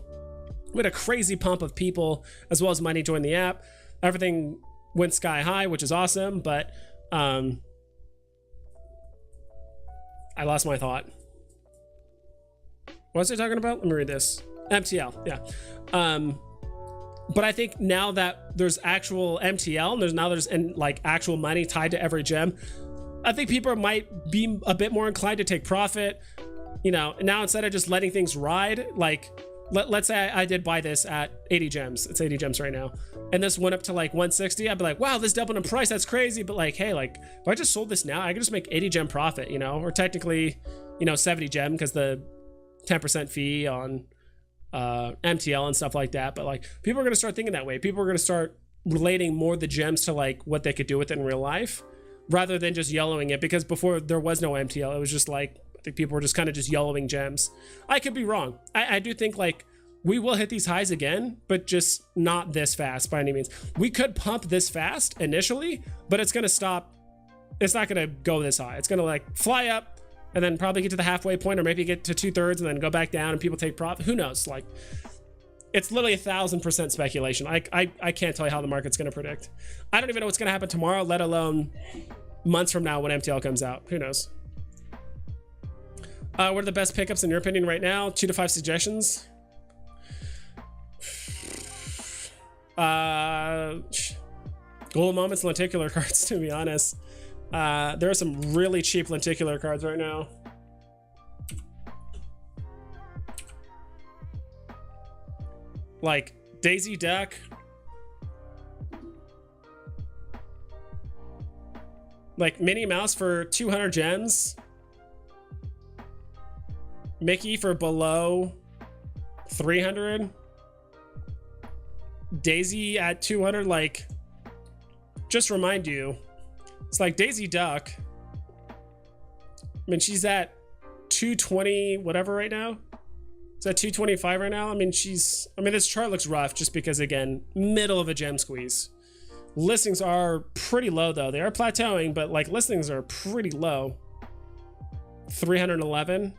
we had a crazy pump of people as well as money join the app. Everything went sky high, which is awesome, but I lost my thought. What was I talking about? Let me read this. MTL, yeah. But I think now that there's actual MTL and there's like actual money tied to every gem, I think people might be a bit more inclined to take profit. You know, now instead of just letting things ride, like let's say I did buy this at 80 gems. It's 80 gems right now. And this went up to like 160. I'd be like, wow, this doubled in price. That's crazy. But like, hey, like if I just sold this now, I could just make 80 gem profit, you know, or technically, you know, 70 gem because the 10% fee on MTL and stuff like that. But like people are going to start thinking that way. People are going to start relating more the gems to like what they could do with it in real life rather than just YOLOing it, because before there was no MTL. It was just like, I think people were just kind of just YOLOing gems. I could be wrong. I do think like we will hit these highs again, but just not this fast by any means. We could pump this fast initially, but it's going to stop. It's not going to go this high. It's going to like fly up and then probably get to the halfway point, or maybe get to 2/3 and then go back down and people take profit. Who knows? Like it's literally 1,000% speculation. I can't tell you how the market's going to predict. I don't even know what's going to happen tomorrow, let alone months from now when MTL comes out. Who knows? What are the best pickups in your opinion right now? 2 to 5 suggestions. Golden moments, lenticular cards, to be honest. There are some really cheap lenticular cards right now. Like Daisy Duck. Like Minnie Mouse for 200 gems. Mickey for below 300. Daisy at 200. Like, just remind you, it's like Daisy Duck. I mean, she's at 220 whatever right now. Is that 225 right now? I mean, this chart looks rough just because, again, middle of a gem squeeze. Listings are pretty low though. They are plateauing, but like listings are pretty low. 311.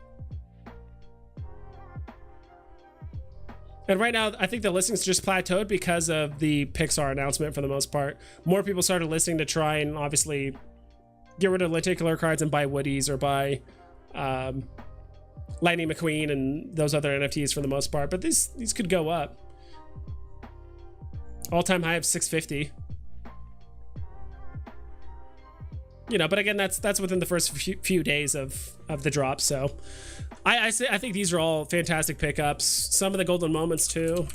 And right now, I think the listings just plateaued because of the Pixar announcement for the most part. More people started listing to try and obviously get rid of lenticular cards and buy Woodies or buy Lightning McQueen and those other NFTs for the most part. But these could go up. All-time high of 650. You know, but again, that's within the first few days of the drop. So I think these are all fantastic pickups. Some of the golden moments too.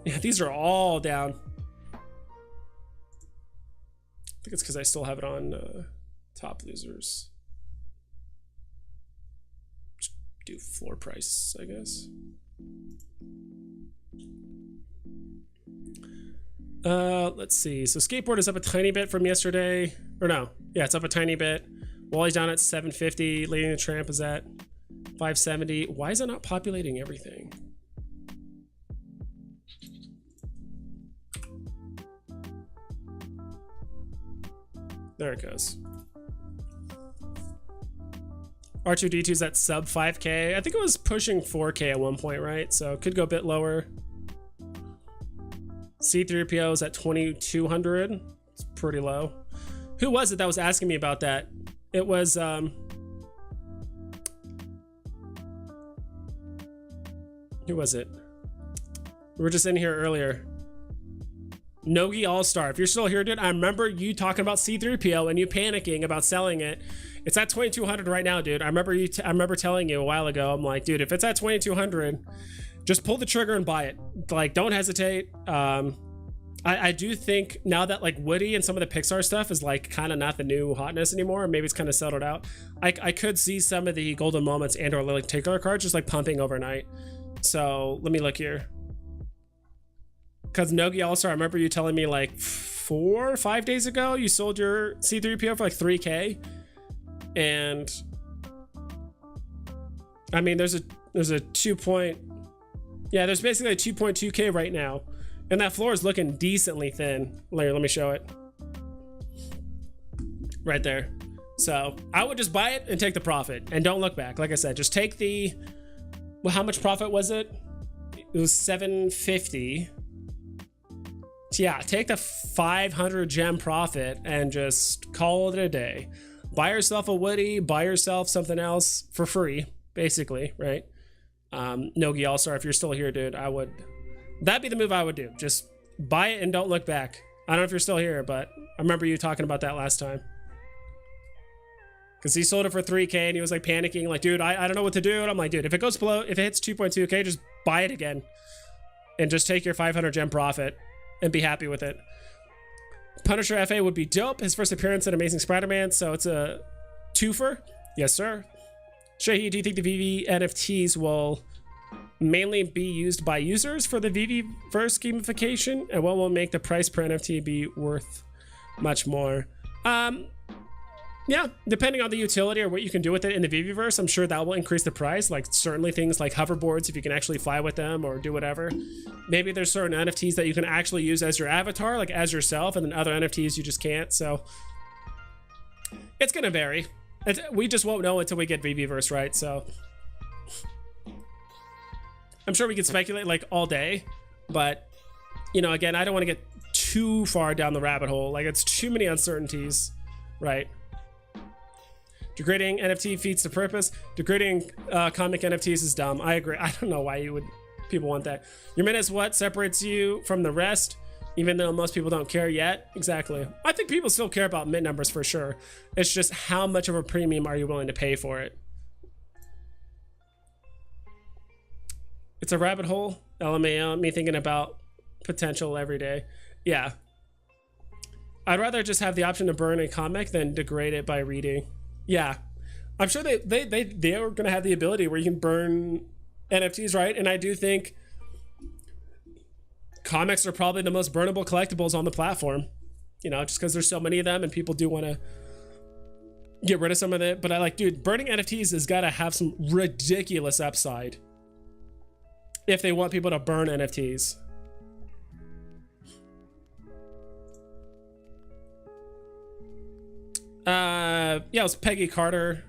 Yeah, these are all down. I think it's because I still have it on top losers. Just do floor price, I guess. Let's see. So skateboard is up a tiny bit from yesterday. Or no. Yeah, it's up a tiny bit. Wally's down at 750. Lady the Tramp is at 570. Why is it not populating everything? There it goes. R2D2's at sub 5K. I think it was pushing 4K at one point, right? So it could go a bit lower. C3PO is at 2200. It's pretty low. Who was it that was asking me about that? It was who was it? We were just in here earlier. Nogi All-Star. If you're still here, dude, I remember you talking about C3PO and you panicking about selling it. It's at 2200 right now, dude. I remember telling you a while ago. I'm like, dude, if it's at 2200, just pull the trigger and buy it. Like, don't hesitate. I do think now that like Woody and some of the Pixar stuff is like kind of not the new hotness anymore, maybe it's kind of settled out. I could see some of the golden moments and or like particular cards just like pumping overnight. So let me look here. Because Nogi also, I remember you telling me like 4 or 5 days ago you sold your C3PO for like 3K, and I mean there's a there's basically a 2.2K right now. And that floor is looking decently thin. Let me show it. Right there. So I would just buy it and take the profit and don't look back. Like I said, just take the, well, how much profit was it? It was 750. So yeah, take the 500 gem profit and just call it a day. Buy yourself a Woody, buy yourself something else for free, basically, right? Nogi All-Star, if you're still here, dude, that'd be the move I would do. Just buy it and don't look back. I don't know if you're still here, but I remember you talking about that last time. Because he sold it for 3K and he was like panicking, like, dude, I don't know what to do. And I'm like, dude, if it goes below, if it hits 2.2K, just buy it again. And just take your 500 gem profit and be happy with it. Punisher FA would be dope. His first appearance in Amazing Spider-Man, so it's a twofer. Yes, sir. Shahi, do you think the VEVE NFTs will mainly be used by users for the VEVE verse gamification, and what will make the price per NFT be worth much more? Yeah, depending on the utility or what you can do with it in the VEVE verse, I'm sure that will increase the price. Like certainly things like hoverboards, if you can actually fly with them or do whatever. Maybe there's certain NFTs that you can actually use as your avatar, like as yourself, and then other NFTs you just can't. So it's gonna vary. We just won't know until we get VEVE verse right. So I'm sure we could speculate like all day, but you know, again, I don't want to get too far down the rabbit hole. Like it's too many uncertainties, right? Degrading NFT feats the purpose. Degrading comic NFTs is dumb. I agree. I don't know why people want that. Your mint is what separates you from the rest, even though most people don't care yet. Exactly. I think people still care about mint numbers for sure. It's just how much of a premium are you willing to pay for it? It's a rabbit hole. LMAO, me thinking about potential every day. Yeah. I'd rather just have the option to burn a comic than degrade it by reading. Yeah. I'm sure they are going to have the ability where you can burn NFTs, right? And I do think comics are probably the most burnable collectibles on the platform. You know, just because there's so many of them and people do want to get rid of some of it. But I like, dude, burning NFTs has got to have some ridiculous upside if they want people to burn NFTs. Yeah, it was Peggy Carter.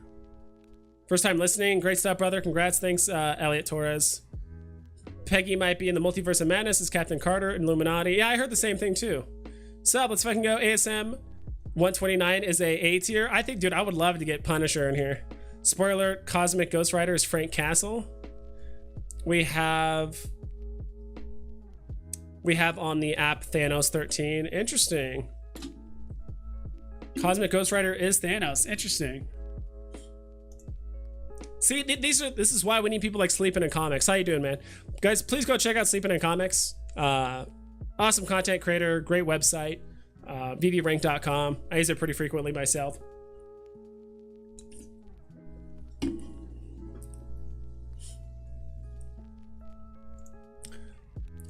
First time listening. Great stuff, brother. Congrats. Thanks, Elliot Torres. Peggy might be in the Multiverse of Madness as Captain Carter in Illuminati. Yeah, I heard the same thing too. Sup, let's fucking go. ASM 129 is a tier. I think, dude, I would love to get Punisher in here. Spoiler alert, Cosmic Ghost Rider is Frank Castle. We have on the app Thanos 13. Interesting. Cosmic Ghost Rider is Thanos. Interesting. See, this is why we need people like Sleeping in Comics. How you doing, man? Guys, please go check out Sleeping in Comics. Awesome content creator, great website. VVrank.com. I use it pretty frequently myself.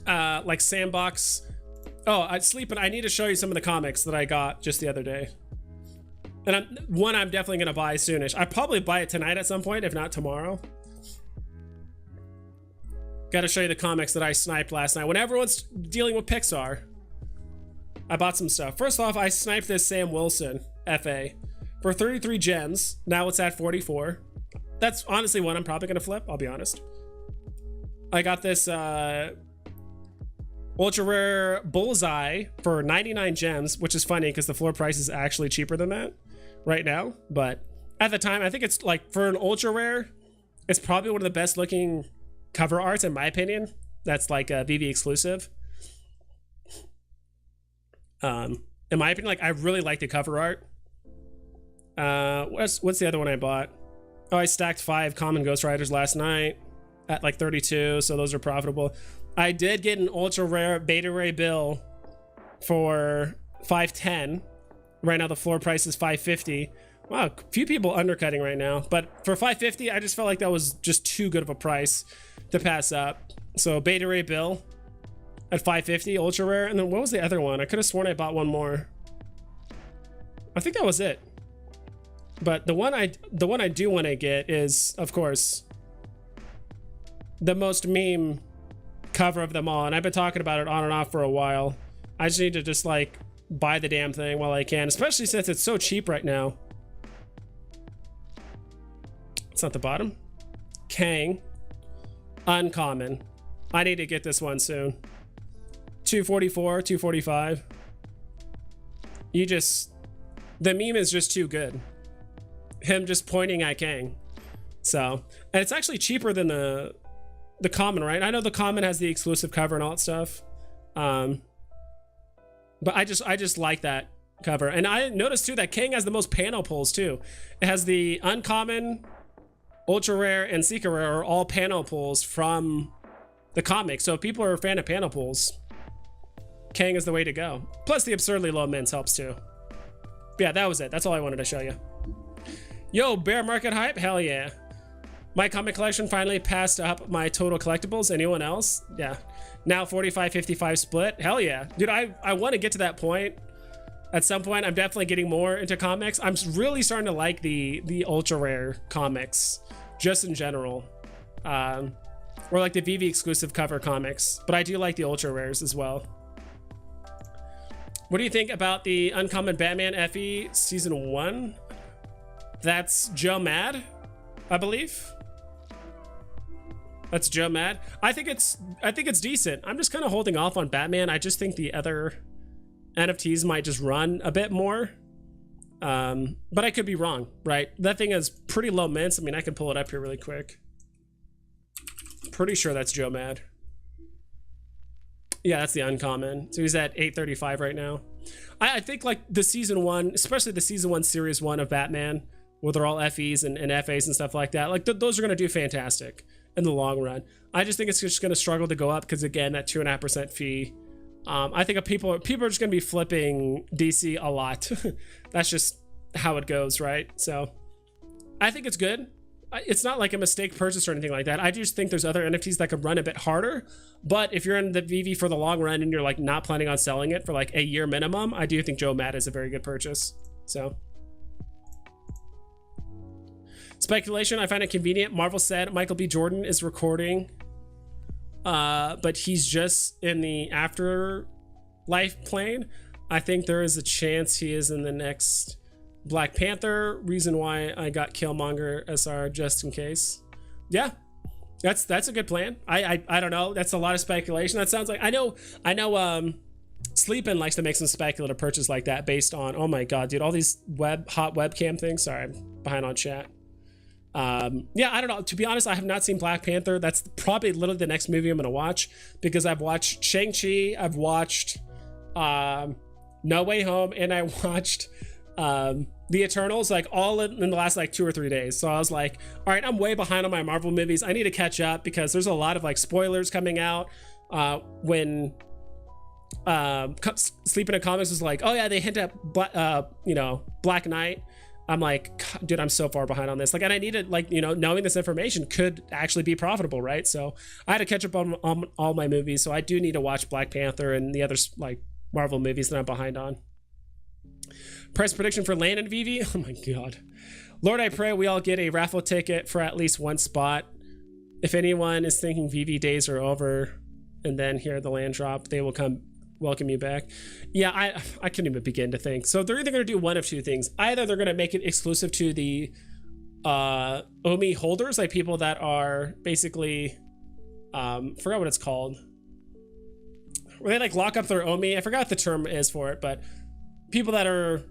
Like Sandbox. Oh, I need to show you some of the comics that I got just the other day. And I'm definitely gonna buy soonish. I probably buy it tonight at some point, if not tomorrow. Got to show you the comics that I sniped last night. When everyone's dealing with Pixar, I bought some stuff. First off, I sniped this Sam Wilson FA for 33 gems. Now it's at 44. That's honestly one I'm probably gonna flip, I'll be honest. I got this ultra rare Bullseye for 99 gems, which is funny because the floor price is actually cheaper than that right now. But at the time, I think it's like, for an ultra rare, it's probably one of the best looking cover arts in my opinion. That's like a VEVE exclusive. In my opinion, like, I really like the cover art. What's the other one I bought? Oh, I stacked 5 common Ghost Riders last night at like 32, so those are profitable. I did get an ultra rare Beta Ray Bill for 510. Right now the floor price is 550. Wow, a few people undercutting right now, but for 550, I just felt like that was just too good of a price to pass up. So Beta Ray Bill at 550, ultra rare. And then what was the other one? I could have sworn I bought one more. I think that was it. But the one I do want to get is, of course, the most meme cover of them all, and I've been talking about it on and off for a while. I just need to just like buy the damn thing while I can, especially since it's so cheap right now. It's not the bottom. Kang, uncommon. I need to get this one soon. 244, 245. The meme is just too good. Him just pointing at Kang. So, and it's actually cheaper than the common, right? I know the common has the exclusive cover and all that stuff. But I just like that cover. And I noticed too that Kang has the most panel pulls too. It has the uncommon, ultra rare, and secret rare are all panel pulls from the comic. So if people are a fan of panel pulls, Kang is the way to go. Plus the absurdly low mints helps too. But yeah, that was it. That's all I wanted to show you. Yo, bear market hype? Hell yeah. My comic collection finally passed up my total collectibles. Anyone else? Yeah. Now 45-55 split. Hell yeah. Dude, I want to get to that point. At some point, I'm definitely getting more into comics. I'm really starting to like the ultra rare comics, just in general. Or like the VEVE exclusive cover comics. But I do like the ultra rares as well. What do you think about the uncommon Batman FE season 1? That's Joe Mad, I believe. That's Joe Mad. I think it's decent. I'm just kind of holding off on Batman. I just think the other NFTs might just run a bit more. But I could be wrong, right? That thing has pretty low mints. I mean, I can pull it up here really quick. Pretty sure that's Joe Mad. Yeah, that's the uncommon. So he's at 835 right now. I think like the season 1, especially the season 1 series 1 of Batman, where they're all FEs and FAs and stuff like that, like those are going to do fantastic in the long run. I just think it's just going to struggle to go up because, again, that 2.5% fee. I think people are just going to be flipping DC a lot. That's just how it goes, right? So I think it's good. It's not like a mistake purchase or anything like that. I just think there's other NFTs that could run a bit harder. But if you're in the VEVE for the long run and you're like not planning on selling it for like a year minimum, I do think Joe Mad is a very good purchase. So Speculation, I find it convenient. Marvel said Michael B. Jordan is recording, but he's just in the afterlife plane. I think there is a chance he is in the next Black Panther. Reason why I got Killmonger SR just in case. Yeah, that's a good plan. I don't know. That's a lot of speculation. That sounds like I know. Sleepin likes to make some speculative purchase like that based on, oh my god, dude, all these hot webcam things. Sorry, I'm behind on chat. Yeah, I don't know. To be honest, I have not seen Black Panther. That's probably literally the next movie I'm gonna watch, because I've watched Shang-Chi, I've watched No Way Home, and I watched The Eternals, like all in the last like 2 or 3 days. So I was like, all right, I'm way behind on my Marvel movies. I need to catch up because there's a lot of like spoilers coming out. When Sleeping in Comics was like, oh yeah, they hint at Black Knight. I'm like, dude, I'm so far behind on this. Like, and I needed, like, knowing this information could actually be profitable, right? So I had to catch up on all my movies. So I do need to watch Black Panther and the other like Marvel movies that I'm behind on. Price prediction for land and Vivi. Oh my god, Lord, I pray we all get a raffle ticket for at least one spot. If anyone is thinking Vivi days are over and then hear the land drop, they will come welcome you back. Yeah, I couldn't even begin to think. So they're either going to do one of two things. Either they're going to make it exclusive to the Omi holders, like people that are basically forgot what it's called, where they like lock up their Omi. I forgot what the term is for it, but people that are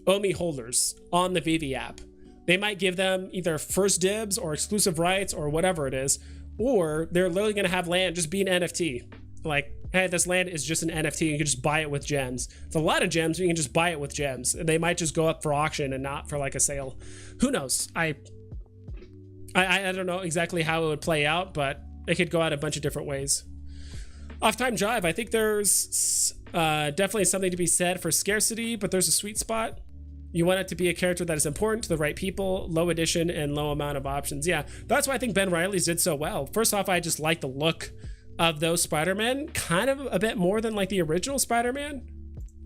Omi holders on the Vivi app, they might give them either first dibs or exclusive rights or whatever it is, or they're literally going to have land just be an NFT. Like, hey, this land is just an NFT. You can just buy it with gems. It's a lot of gems, but you can just buy it with gems. They might just go up for auction and not for like a sale. Who knows? I don't know exactly how it would play out, but it could go out a bunch of different ways. Off time jive. I think there's definitely something to be said for scarcity, but there's a sweet spot. You want it to be a character that is important to the right people, low edition and low amount of options. Yeah, that's why I think Ben Reilly's did so well. First off, I just like the look of those Spider-Man, kind of a bit more than like the original Spider-Man,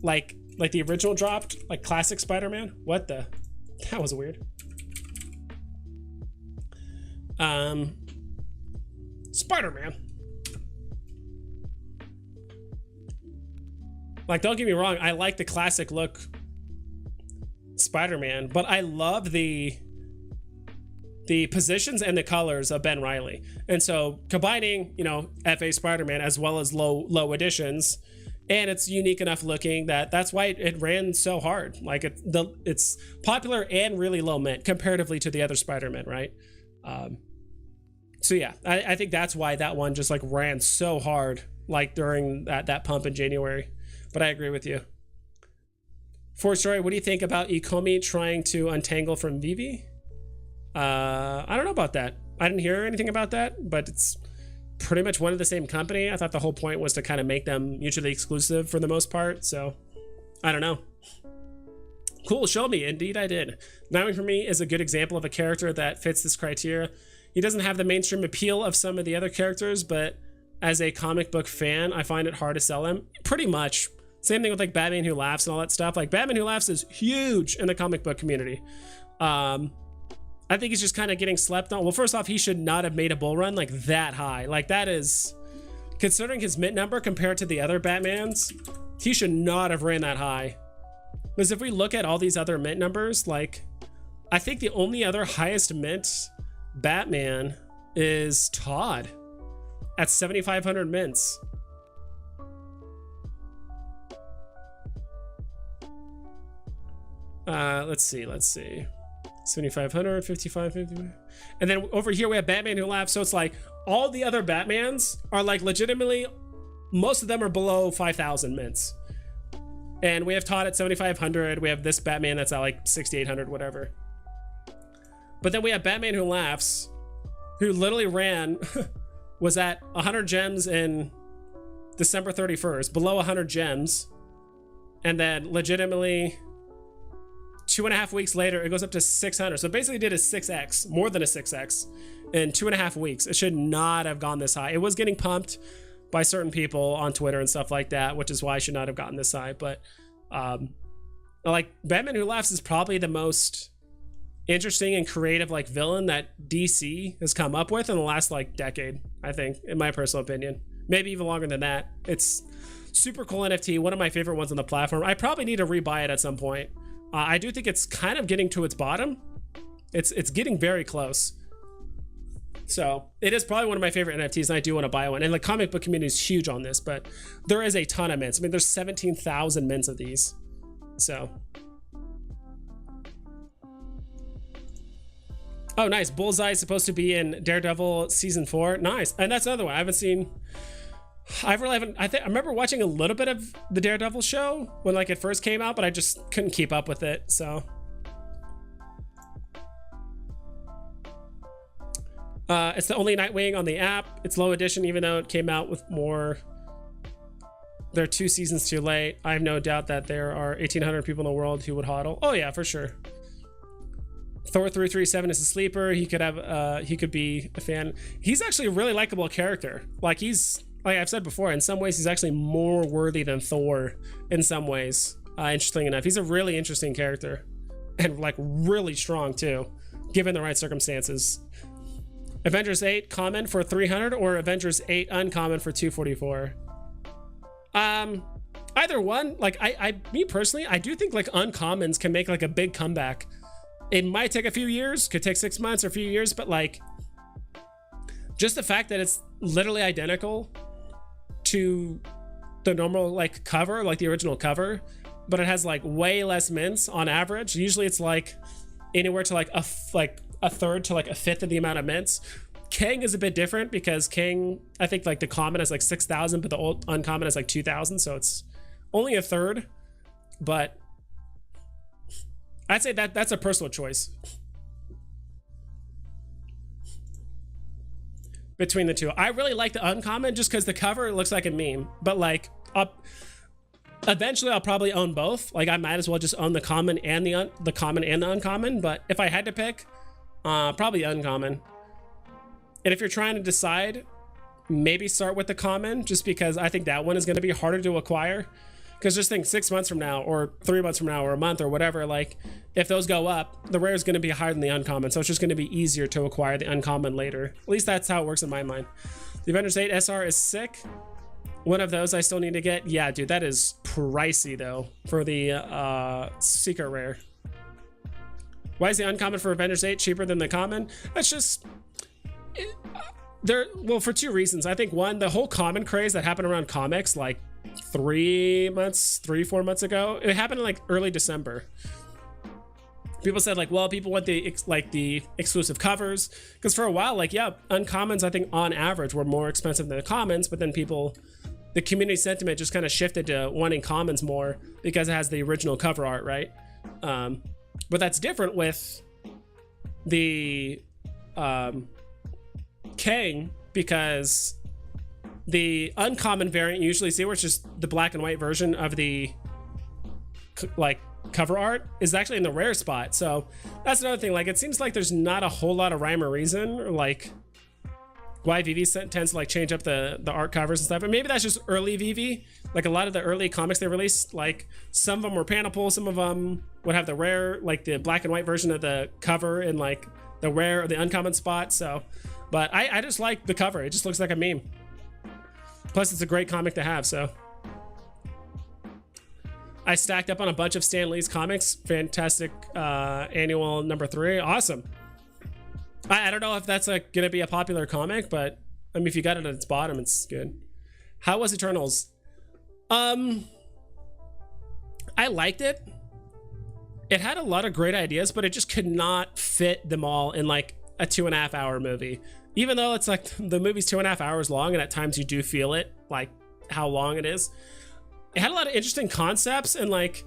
like the original dropped, like classic Spider-Man. What the? That was weird. Spider-Man. Like, don't get me wrong, I like the classic look Spider-Man, but I love the positions and the colors of Ben Reilly. And so combining, FA Spider-Man as well as low editions, and it's unique enough looking that's why it ran so hard. Like it's popular and really low mint comparatively to the other Spider-Man, right? So yeah, I think that's why that one just like ran so hard, like during that pump in January. But I agree with you. For story, what do you think about Ecomi trying to untangle from Vivi? I don't know about that. I didn't hear anything about that, but it's pretty much one of the same company. I thought the whole point was to kind of make them mutually exclusive for the most part. So I don't know. Cool, show me. Indeed, I did. Sniping for me is a good example of a character that fits this criteria. He doesn't have the mainstream appeal of some of the other characters, but as a comic book fan, I find it hard to sell him. Pretty much. Same thing with like Batman Who Laughs and all that stuff. Like Batman Who Laughs is huge in the comic book community. I think he's just kind of getting slept on. Well, first off, he should not have made a bull run like that high. Like that is, considering his mint number compared to the other Batmans, he should not have ran that high. Because if we look at all these other mint numbers, like I think the only other highest mint Batman is Todd at 7,500 mints. Let's see. 7,500, 55, 50. And then over here we have Batman Who Laughs. So it's like all the other Batmans are like legitimately, most of them are below 5,000 mints. And we have Todd at 7,500. We have this Batman that's at like 6,800, whatever. But then we have Batman Who Laughs, who literally ran, was at 100 gems in December 31st, below 100 gems. And then legitimately 2.5 weeks later, it goes up to 600. So basically did a 6x, more than a 6x in 2.5 weeks. It should not have gone this high. It was getting pumped by certain people on Twitter and stuff like that, which is why I should not have gotten this high. But like Batman Who Laughs is probably the most interesting and creative like villain that DC has come up with in the last like decade, I think, in my personal opinion. Maybe even longer than that. It's super cool NFT, one of my favorite ones on the platform. I probably need to rebuy it at some point. I do think it's kind of getting to its bottom. It's getting very close. So it is probably one of my favorite NFTs, and I do want to buy one. And the comic book community is huge on this, but there is a ton of mints. I mean, there's 17,000 mints of these. So. Oh, nice. Bullseye is supposed to be in Daredevil season 4. Nice. And that's another one I haven't seen. I remember watching a little bit of the Daredevil show when like it first came out, but I just couldn't keep up with it. So. It's the only Nightwing on the app. It's low edition, even though it came out with more. They're 2 seasons too late. I have no doubt that there are 1,800 people in the world who would hodl. Oh yeah, for sure. Thor 337 is a sleeper. He could have. He could be a fan. He's actually a really likable character. Like I've said before, in some ways he's actually more worthy than Thor. In some ways, interesting enough, he's a really interesting character, and like really strong too, given the right circumstances. Avengers 8 common for 300 or Avengers 8 uncommon for 244. Either one. Like me personally, I do think like uncommons can make like a big comeback. It might take a few years, could take 6 months or a few years, but like just the fact that it's literally identical to the normal like cover, like the original cover, but it has like way less mints on average. Usually it's like anywhere to like a third to like a fifth of the amount of mints. Kang is a bit different because Kang, I think like the common is like 6,000, but the old uncommon is like 2,000, so it's only a third. But I'd say that's a personal choice between the two. I really like the uncommon just because the cover looks like a meme, but like eventually I'll probably own both. Like I might as well just own the common and the common and the uncommon, but if I had to pick, probably uncommon. And if you're trying to decide, maybe start with the common, just because I think that one is going to be harder to acquire. Because just think 6 months from now or 3 months from now or a month or whatever, like if those go up, the rare is going to be higher than the uncommon. So it's just going to be easier to acquire the uncommon later. At least that's how it works in my mind. The Avengers 8 SR is sick. One of those I still need to get. Yeah, dude, that is pricey though for the secret rare. Why is the uncommon for Avengers 8 cheaper than the common? That's just... well, for 2 reasons. I think one, the whole common craze that happened around comics like 4 months ago, it happened in like early December. People said like, well, people want the exclusive covers, because for a while, like, yeah, uncommons I think on average were more expensive than the commons, but then the community sentiment just kind of shifted to wanting commons more because it has the original cover art, right? But that's different with the Kang, because the uncommon variant you usually see, where it's just the black and white version of the like cover art, is actually in the rare spot. So that's another thing. Like it seems like there's not a whole lot of rhyme or reason, or like why Vivi tends to like change up the art covers and stuff. And maybe that's just early Vivi. Like a lot of the early comics they released, like some of them were panel pull, some of them would have the rare, like the black and white version of the cover in like the rare or the uncommon spot. So, but I just like the cover. It just looks like a meme. Plus it's a great comic to have. So I stacked up on a bunch of Stan Lee's comics. Fantastic annual #3. Awesome. I don't know if that's like gonna be a popular comic, but I mean, if you got it at its bottom, it's good. How was Eternals? I liked it. It had a lot of great ideas, but it just could not fit them all in like a 2.5 hour movie. Even though it's like the movie's 2.5 hours long, and at times you do feel it, like how long it is. It had a lot of interesting concepts, and like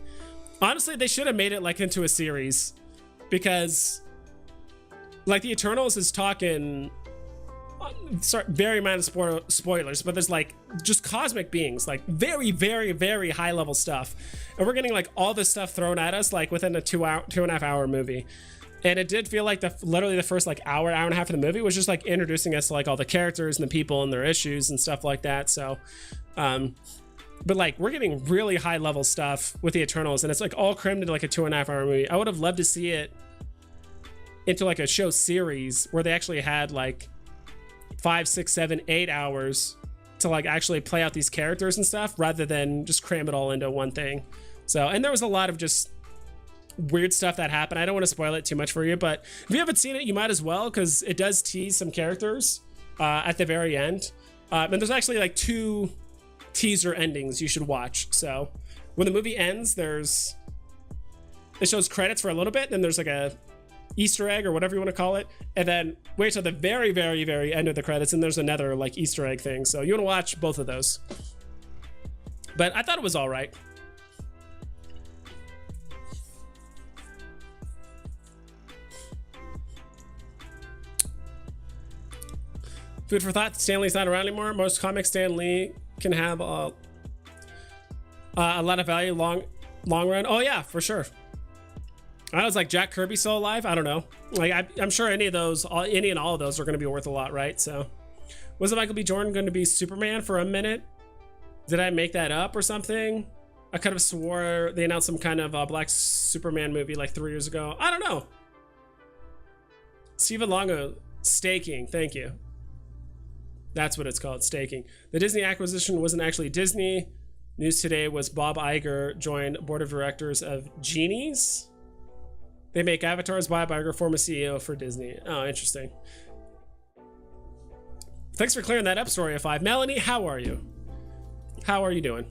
honestly, they should have made it like into a series, because like the Eternals is talking, sorry, very minor spoilers, but there's like just cosmic beings, like very, very, very high level stuff, and we're getting like all this stuff thrown at us like within a 2.5 hour movie. And it did feel like literally the first like hour and a half of the movie was just like introducing us to like all the characters and the people and their issues and stuff like that. So but like we're getting really high level stuff with the Eternals, and it's like all crammed into like a 2.5 hour movie. I would have loved to see it into like a show series where they actually had like 5, 6, 7, 8 hours to like actually play out these characters and stuff rather than just cram it all into one thing. So, and there was a lot of just weird stuff that happened. I don't want to spoil it too much for you, but if you haven't seen it, you might as well, because it does tease some characters at the very end. And there's actually like 2 teaser endings you should watch. So when the movie ends, it shows credits for a little bit, then there's like a Easter egg or whatever you want to call it, and then wait till the very, very, very end of the credits, and there's another like Easter egg thing. So you want to watch both of those. But I thought it was all right. Food for thought. Stan Lee's not around anymore. Most comics, Stan Lee can have a lot of value long run. Oh yeah, for sure. I was like, Jack Kirby still alive? I don't know. Like I'm sure any and all of those are going to be worth a lot, right? So wasn't Michael B. Jordan going to be Superman for a minute? Did I make that up or something? I kind of swore they announced some kind of black Superman movie like 3 years ago. I don't know. Steven Longo, staking. Thank you. That's what it's called, staking. The Disney acquisition wasn't actually Disney. News today was Bob Iger joined board of directors of Genies. They make avatars. Bob Iger, former CEO for Disney. Oh, interesting. Thanks for clearing that up, Story of 5. Melanie, how are you? How are you doing?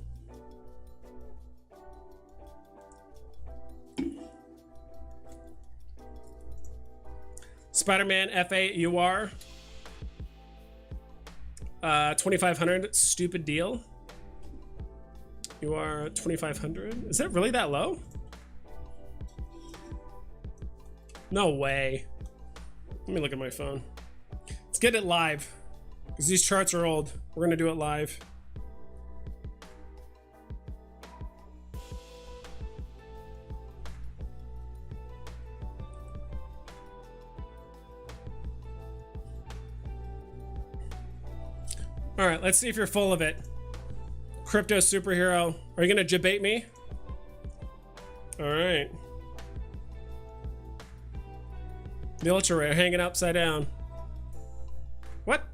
Spider-Man FAUR. 2,500, stupid deal. You are 2,500. Is it really that low? No way. Let me look at my phone. Let's get it live, because these charts are old. We're gonna do it live. All right, let's see if you're full of it. Crypto superhero. Are you gonna debate me? All right. The ultra rare hanging upside down. What?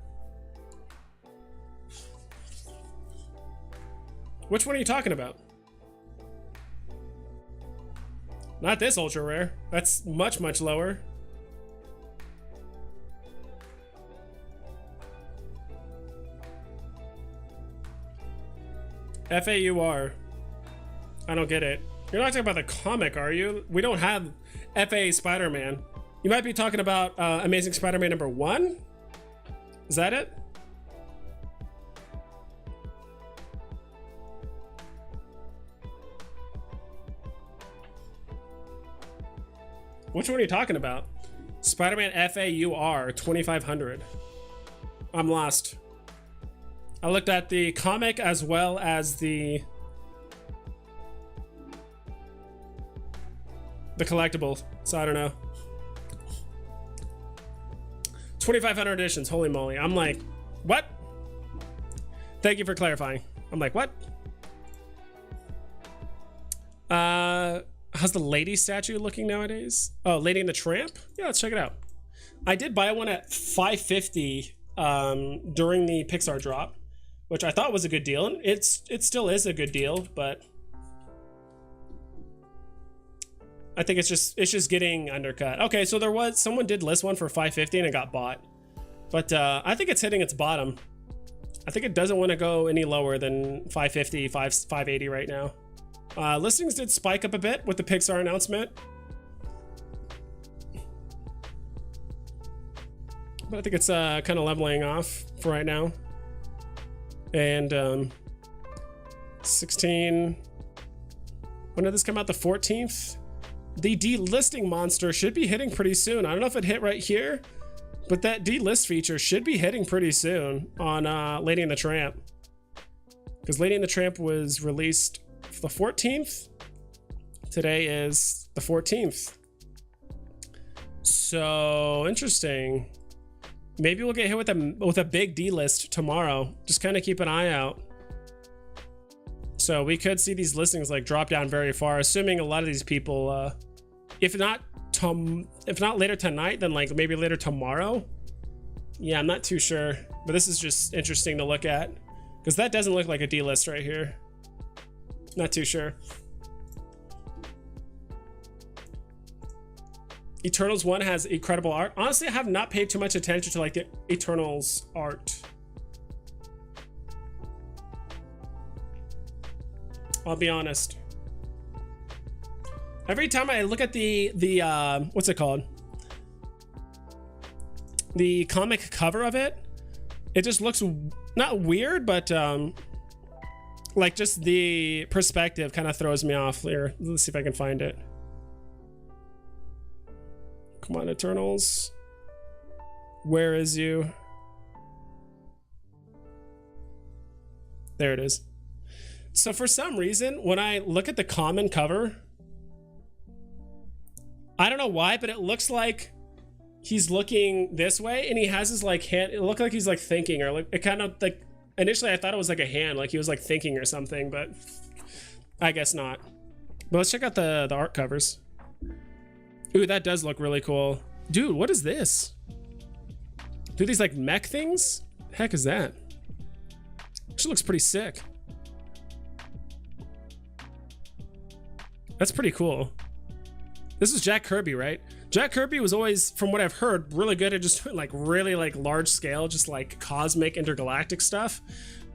Which one are you talking about? Not this ultra rare. That's much, much lower. FAUR. I don't get it. You're not talking about the comic, are you? We don't have FA Spider-Man. You might be talking about Amazing Spider-Man #1? Is that it? Which one are you talking about? Spider-Man FAUR 2,500. I'm lost. I looked at the comic as well as the collectible, so I don't know. 2,500 editions, holy moly. I'm like, what? Thank you for clarifying. I'm like, what? How's the lady statue looking nowadays? Oh, Lady and the Tramp? Yeah, let's check it out. I did buy one at $550 during the Pixar drop, which I thought was a good deal. And it still is a good deal, but I think it's just getting undercut. Okay, so someone did list one for $550 and it got bought, but I think it's hitting its bottom. I think it doesn't want to go any lower than $550, $580 right now. Listings did spike up a bit with the Pixar announcement, but I think it's kind of leveling off for right now. And 16, when did this come out? The 14th. The delisting monster should be hitting pretty soon. I don't know if it hit right here, but that delist feature should be hitting pretty soon on Lady and the Tramp, because Lady and the Tramp was released the 14th. Today is the 14th. So interesting. Maybe we'll get hit with a big delist tomorrow. Just kind of keep an eye out. So we could see these listings like drop down very far, assuming a lot of these people, if not if not later tonight, then like maybe later tomorrow. Yeah, I'm not too sure, but this is just interesting to look at because that doesn't look like a D-list right here. Not too sure. Eternals 1 has incredible art. Honestly, I have not paid too much attention to like the Eternals art. I'll be honest. Every time I look at the what's it called? The comic cover of it, it just looks not weird, but like just the perspective kind of throws me off here. Let's see if I can find it. Come on, Eternals. Where is you? There it is. So for some reason, when I look at the common cover, I don't know why, but it looks like he's looking this way and he has his like hand. It looked like he's like thinking, or like it kind of like initially I thought it was like a hand, like he was like thinking or something, but I guess not. But let's check out the art covers. Ooh, that does look really cool. Dude, what is this? Dude, these like mech things? The heck is that? Actually looks pretty sick. That's pretty cool. This is Jack Kirby, right? Jack Kirby was always, from what I've heard, really good at just like really like large scale, just like cosmic intergalactic stuff.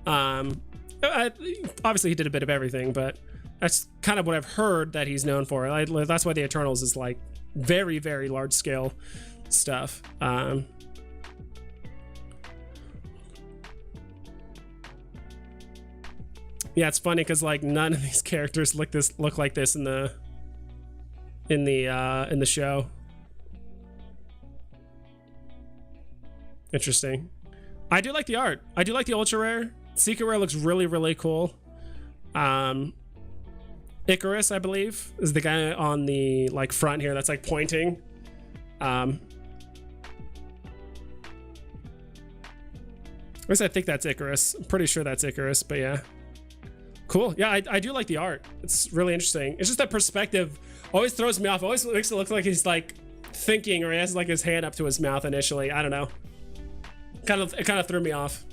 Obviously he did a bit of everything, but that's kind of what I've heard that he's known for. That's why the Eternals is like very, very large scale stuff. Yeah, it's funny because like none of these characters look like this in the show. Interesting. I do like the art. I do like the ultra rare. Secret rare looks really, really cool. Icarus, I believe, is the guy on the like front here that's like pointing. At least I think that's Icarus. I'm pretty sure that's Icarus, but yeah. Cool. Yeah, I do like the art. It's really interesting. It's just that perspective always throws me off. Always makes it look like he's like thinking, or he has like his hand up to his mouth initially. I don't know. It kind of threw me off.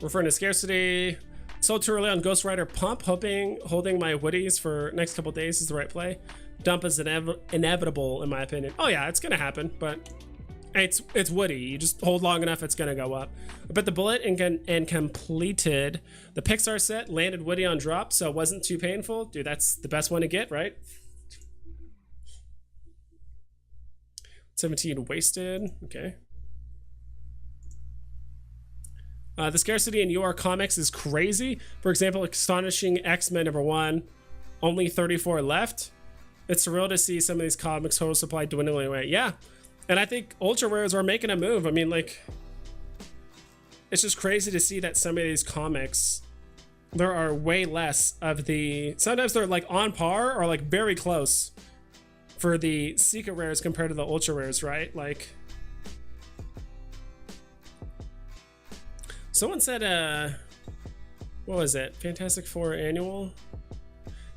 Referring to scarcity. Sold too early on Ghost Rider Pump. Holding my woodies for next couple days is the right play. Dump is inevitable in my opinion. Oh yeah, it's gonna happen, but it's woody. You just hold long enough, it's gonna go up. But the bullet and completed the Pixar set, landed woody on drop, so it wasn't too painful. Dude, that's the best one to get, right? 17 wasted. Okay. The scarcity in UR Comics is crazy. For example, Astonishing X-Men #1, only 34 left. It's surreal to see some of these comics total supply dwindling away. Yeah, and I think ultra rares are making a move. I mean, like, it's just crazy to see that some of these comics, there are way less of the, sometimes they're like on par or like very close for the secret rares compared to the ultra rares, right? Like, someone said, what was it? Fantastic Four Annual?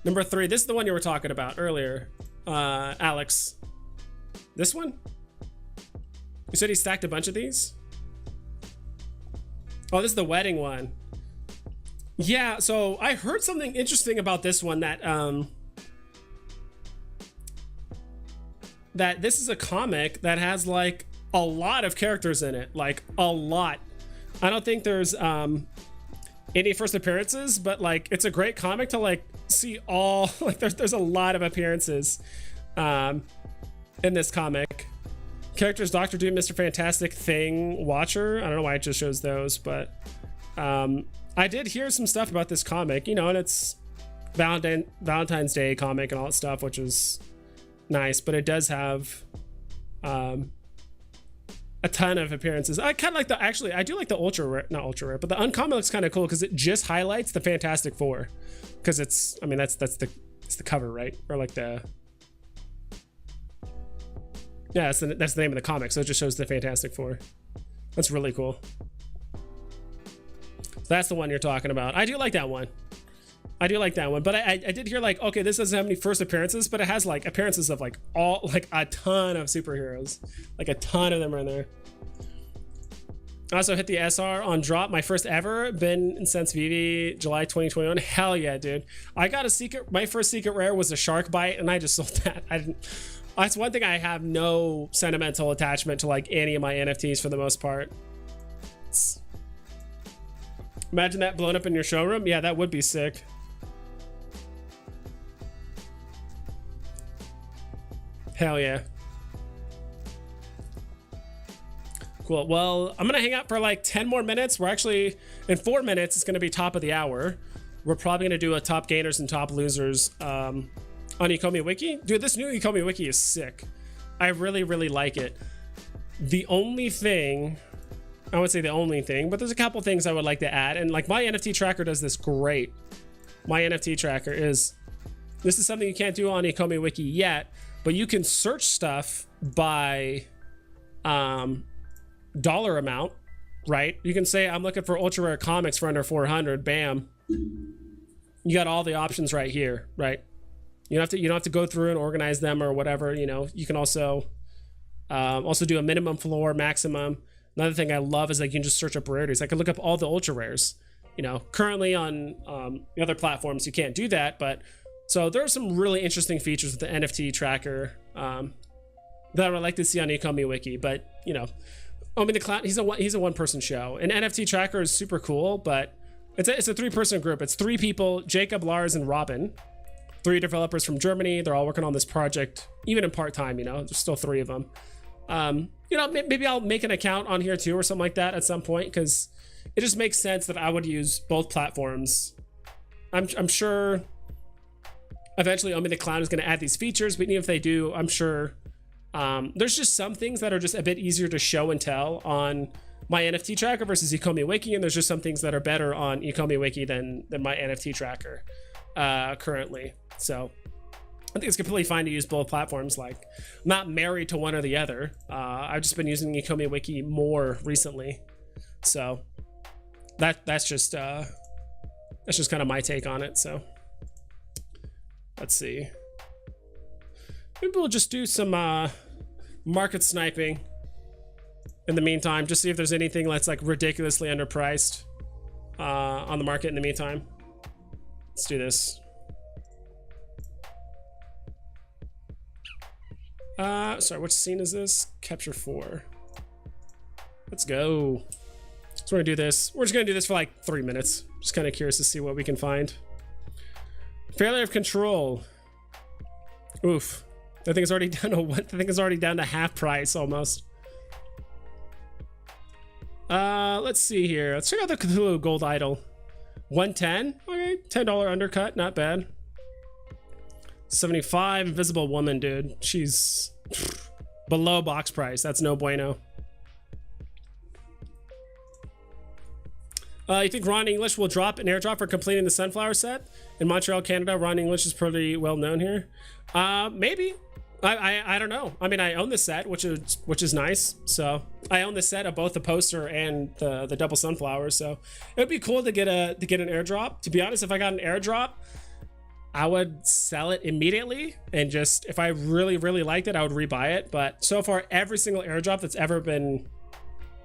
Number 3. This is the one you were talking about earlier, Alex. This one? You said he stacked a bunch of these? Oh, this is the wedding one. Yeah, so I heard something interesting about this one, that that this is a comic that has like a lot of characters in it, like a lot. I don't think there's any first appearances, but like it's a great comic to like see all, like there's a lot of appearances in this comic. Characters: Doctor Doom, Mr. Fantastic, Thing, Watcher. I don't know why it just shows those, but I did hear some stuff about this comic, you know, and it's Valentine's Day comic and all that stuff, which is nice, but it does have a ton of appearances. I kind of like actually I do like the ultra rare, not ultra rare, but the uncommon looks kind of cool because it just highlights the Fantastic Four, because it's, I mean, that's the cover, right? Or like the, yeah, that's the name of the comic, so it just shows the Fantastic Four. That's really cool. So that's the one you're talking about. I do like that one. I do like that one, but I did hear like, okay, this doesn't have any first appearances, but it has like appearances of like like a ton of superheroes, like a ton of them are in there. I also hit the SR on drop, my first ever, been since Vivi, July 2021. Hell yeah, dude. I got a secret, my first secret rare was a shark bite, and I just sold that. That's one thing I have no sentimental attachment to like any of my NFTs for the most part. Imagine that blown up in your showroom. Yeah, that would be sick. Hell yeah. Cool. Well, I'm gonna hang out for like 10 more minutes. We're actually in 4 minutes. It's gonna be top of the hour. We're probably gonna do a top gainers and top losers on ECOMIWIKI. Dude, this new ECOMIWIKI is sick. I really, really like it. The only thing, I would say the only thing, but there's a couple things I would like to add. And like my NFT tracker does this great. My NFT tracker is, this is something you can't do on ECOMIWIKI yet, but you can search stuff by dollar amount, right? You can say I'm looking for ultra rare comics for under 400. Bam, you got all the options right here, right? You don't have to go through and organize them or whatever. You know, you can also do a minimum floor, maximum. Another thing I love is like you can just search up rarities. I can look up all the ultra rares. You know, currently on the other platforms you can't do that, but so there are some really interesting features with the NFT tracker that I would like to see on ECOMIWIKI. But you know, I mean, the clown, he's a one-person show. An NFT tracker is super cool, but it's a 3-person group. It's 3 people: Jacob, Lars, and Robin. 3 developers from Germany. They're all working on this project, even in part-time. You know, there's still 3 of them. You know, maybe I'll make an account on here too or something like that at some point, because it just makes sense that I would use both platforms. I'm sure eventually Omi the Clown is going to add these features, but even if they do, I'm sure there's just some things that are just a bit easier to show and tell on my NFT tracker versus ECOMIWIKI, and there's just some things that are better on ECOMIWIKI than my NFT tracker currently. So I think it's completely fine to use both platforms. Like, I'm not married to one or the other. I've just been using ECOMIWIKI more recently, so that's just kind of my take on it. So let's see. Maybe we'll just do some market sniping in the meantime. Just see if there's anything that's like ridiculously underpriced on the market in the meantime. Let's do this. Sorry, which scene is this? Capture 4. Let's go. So we're gonna do this. We're just gonna do this for like 3 minutes. Just kind of curious to see what we can find. Failure of control. Oof. I think it's already down to what? I think it's already down to half price almost. Let's see here. Let's check out the Cthulhu Gold Idol. 110. Okay, $10 undercut. Not bad. 75. Invisible Woman, dude. She's below box price. That's no bueno. You think Ron English will drop an airdrop for completing the Sunflower set in Montreal, Canada? Ron English is pretty well known here. Maybe. I don't know. I mean, I own the set, which is nice. So I own the set of both the poster and the double sunflowers. So it would be cool to get an airdrop. To be honest, if I got an airdrop, I would sell it immediately, and just if I really, really liked it, I would rebuy it. But so far, every single airdrop that's ever been,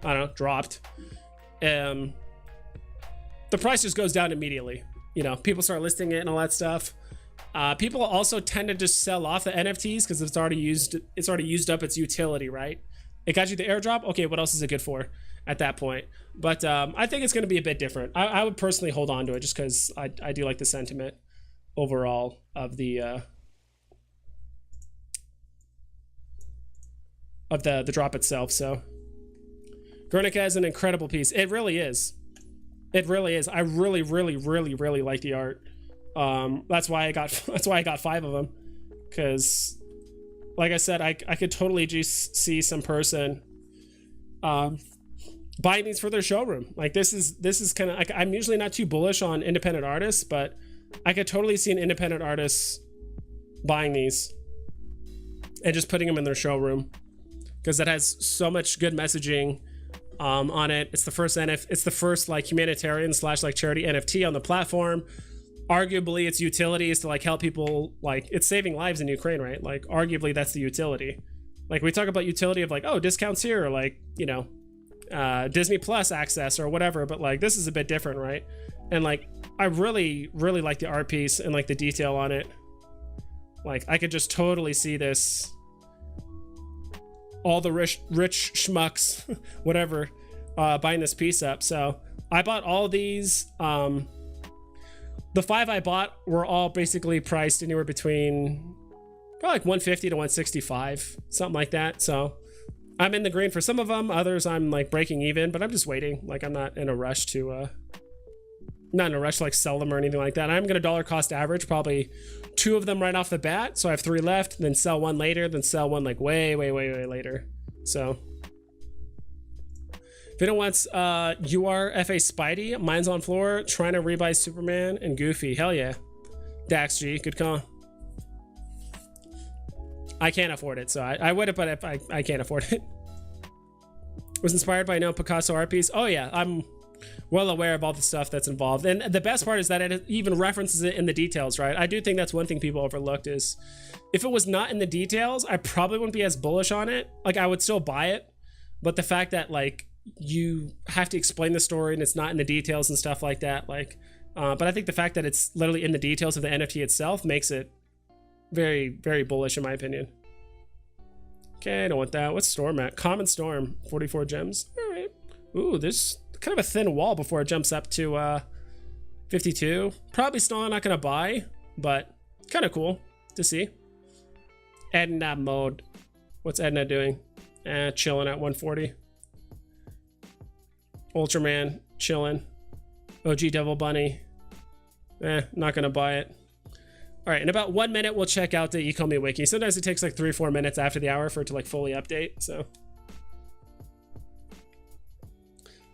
I don't know, dropped, the price just goes down immediately. You know, people start listing it and all that stuff. People also tend to just sell off the NFTs because it's already used up its utility, right? It got you the airdrop. Okay, what else is it good for at that point? But I think it's going to be a bit different. I would personally hold on to it just because I do like the sentiment overall of the drop itself. So Guernica is an incredible piece. It really is. It really is. I really, really, really, really like the art. That's why I got 5 of them, because like I said, I could totally just see some person buying these for their showroom. Like this is kind of like, I'm usually not too bullish on independent artists, but I could totally see an independent artist buying these and just putting them in their showroom, because it has so much good messaging on it. It's the first like humanitarian / like charity NFT on the platform. arguably its utility is to like help people, like it's saving lives in Ukraine, right? Like arguably that's the utility. Like we talk about utility of like, oh, discounts here, or like, you know, Disney Plus access or whatever, but like this is a bit different, right? And like I really like the art piece and like the detail on it. Like I could just totally see this, all the rich schmucks whatever, buying this piece up. So I bought all these. The 5 I bought were all basically priced anywhere between probably like 150 to 165, something like that. So I'm in the green for some of them. Others I'm like breaking even, but I'm just waiting. Like I'm not in a rush to like sell them or anything like that. I'm gonna dollar cost average probably 2 of them right off the bat. So I have 3 left, then sell 1 later, then sell 1 like way later. So if anyone wants URFA Spidey, mine's on floor, trying to rebuy Superman and Goofy. Hell yeah. Dax G, good call. I can't afford it, so I would have, but if I can't afford it. Was inspired by no Picasso art piece. Oh yeah, I'm well aware of all the stuff that's involved. And the best part is that it even references it in the details, right? I do think that's one thing people overlooked is if it was not in the details, I probably wouldn't be as bullish on it. Like I would still buy it, but the fact that like you have to explain the story and it's not in the details and stuff like that, like but I think the fact that it's literally in the details of the NFT itself makes it very bullish in my opinion. Okay, I don't want that. What's Storm at? Common Storm, 44 gems. All right. Ooh, there's kind of a thin wall before it jumps up to 52. Probably still not gonna buy, but kind of cool to see. Edna mode. What's Edna doing? Chilling at 140. Ultraman, chilling. OG Devil Bunny. Not gonna buy it. All right, in about 1 minute, we'll check out the ECOMIWIKI. Sometimes it takes like 3 or 4 minutes after the hour for it to like fully update, so.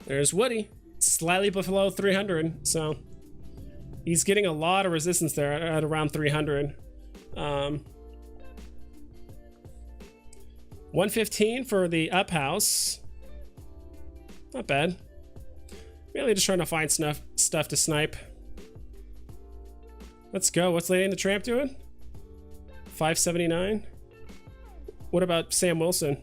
There's Woody, slightly below 300, so he's getting a lot of resistance there at around 300. 115 for the up house. Not bad. Really just trying to find stuff to snipe. Let's go. What's Lady and the Tramp doing? 579. What about Sam Wilson?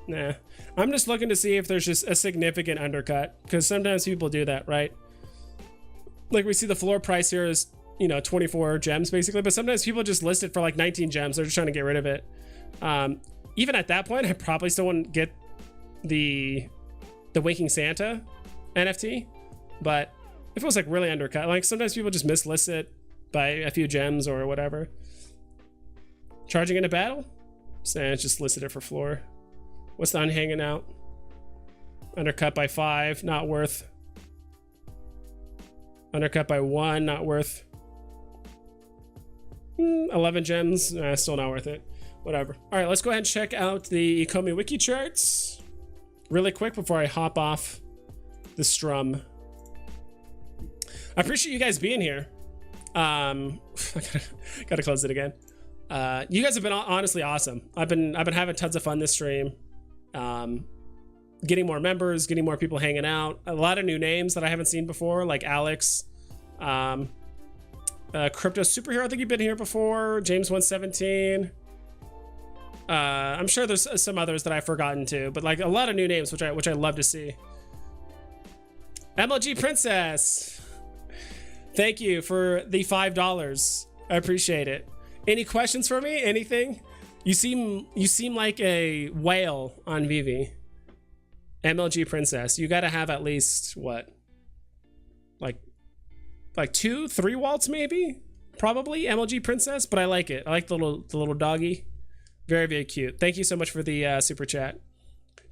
Nah. I'm just looking to see if there's just a significant undercut, because sometimes people do that, right? Like we see the floor price here is, you know, 24 gems basically, but sometimes people just list it for like 19 gems. They're just trying to get rid of it. Even at that point, I probably still wouldn't get the Winking Santa NFT, but if it was like really undercut, like sometimes people just mislist it by a few gems or whatever. Charging in a battle? Just listed it for floor. What's the unhanging out? Undercut by 5, not worth. Undercut by 1, not worth. 11 gems, still not worth it. Whatever. All right, let's go ahead and check out the ECOMIWIKI charts really quick before I hop off the strum. I appreciate you guys being here. I gotta close it again. You guys have been honestly awesome. I've been having tons of fun this stream. Getting more members, getting more people hanging out. A lot of new names that I haven't seen before, like Alex, Crypto Superhero. I think you've been here before. James 117. I'm sure there's some others that I've forgotten too, but like a lot of new names, which I love to see. MLG Princess, thank you for the $5. I appreciate it. Any questions for me? Anything? You seem like a whale on Vivi. MLG Princess, you gotta have at least what? Like 2-3 waltz maybe? Probably MLG Princess, but I like it. I like the little doggy. Very cute. Thank you so much for the super chat.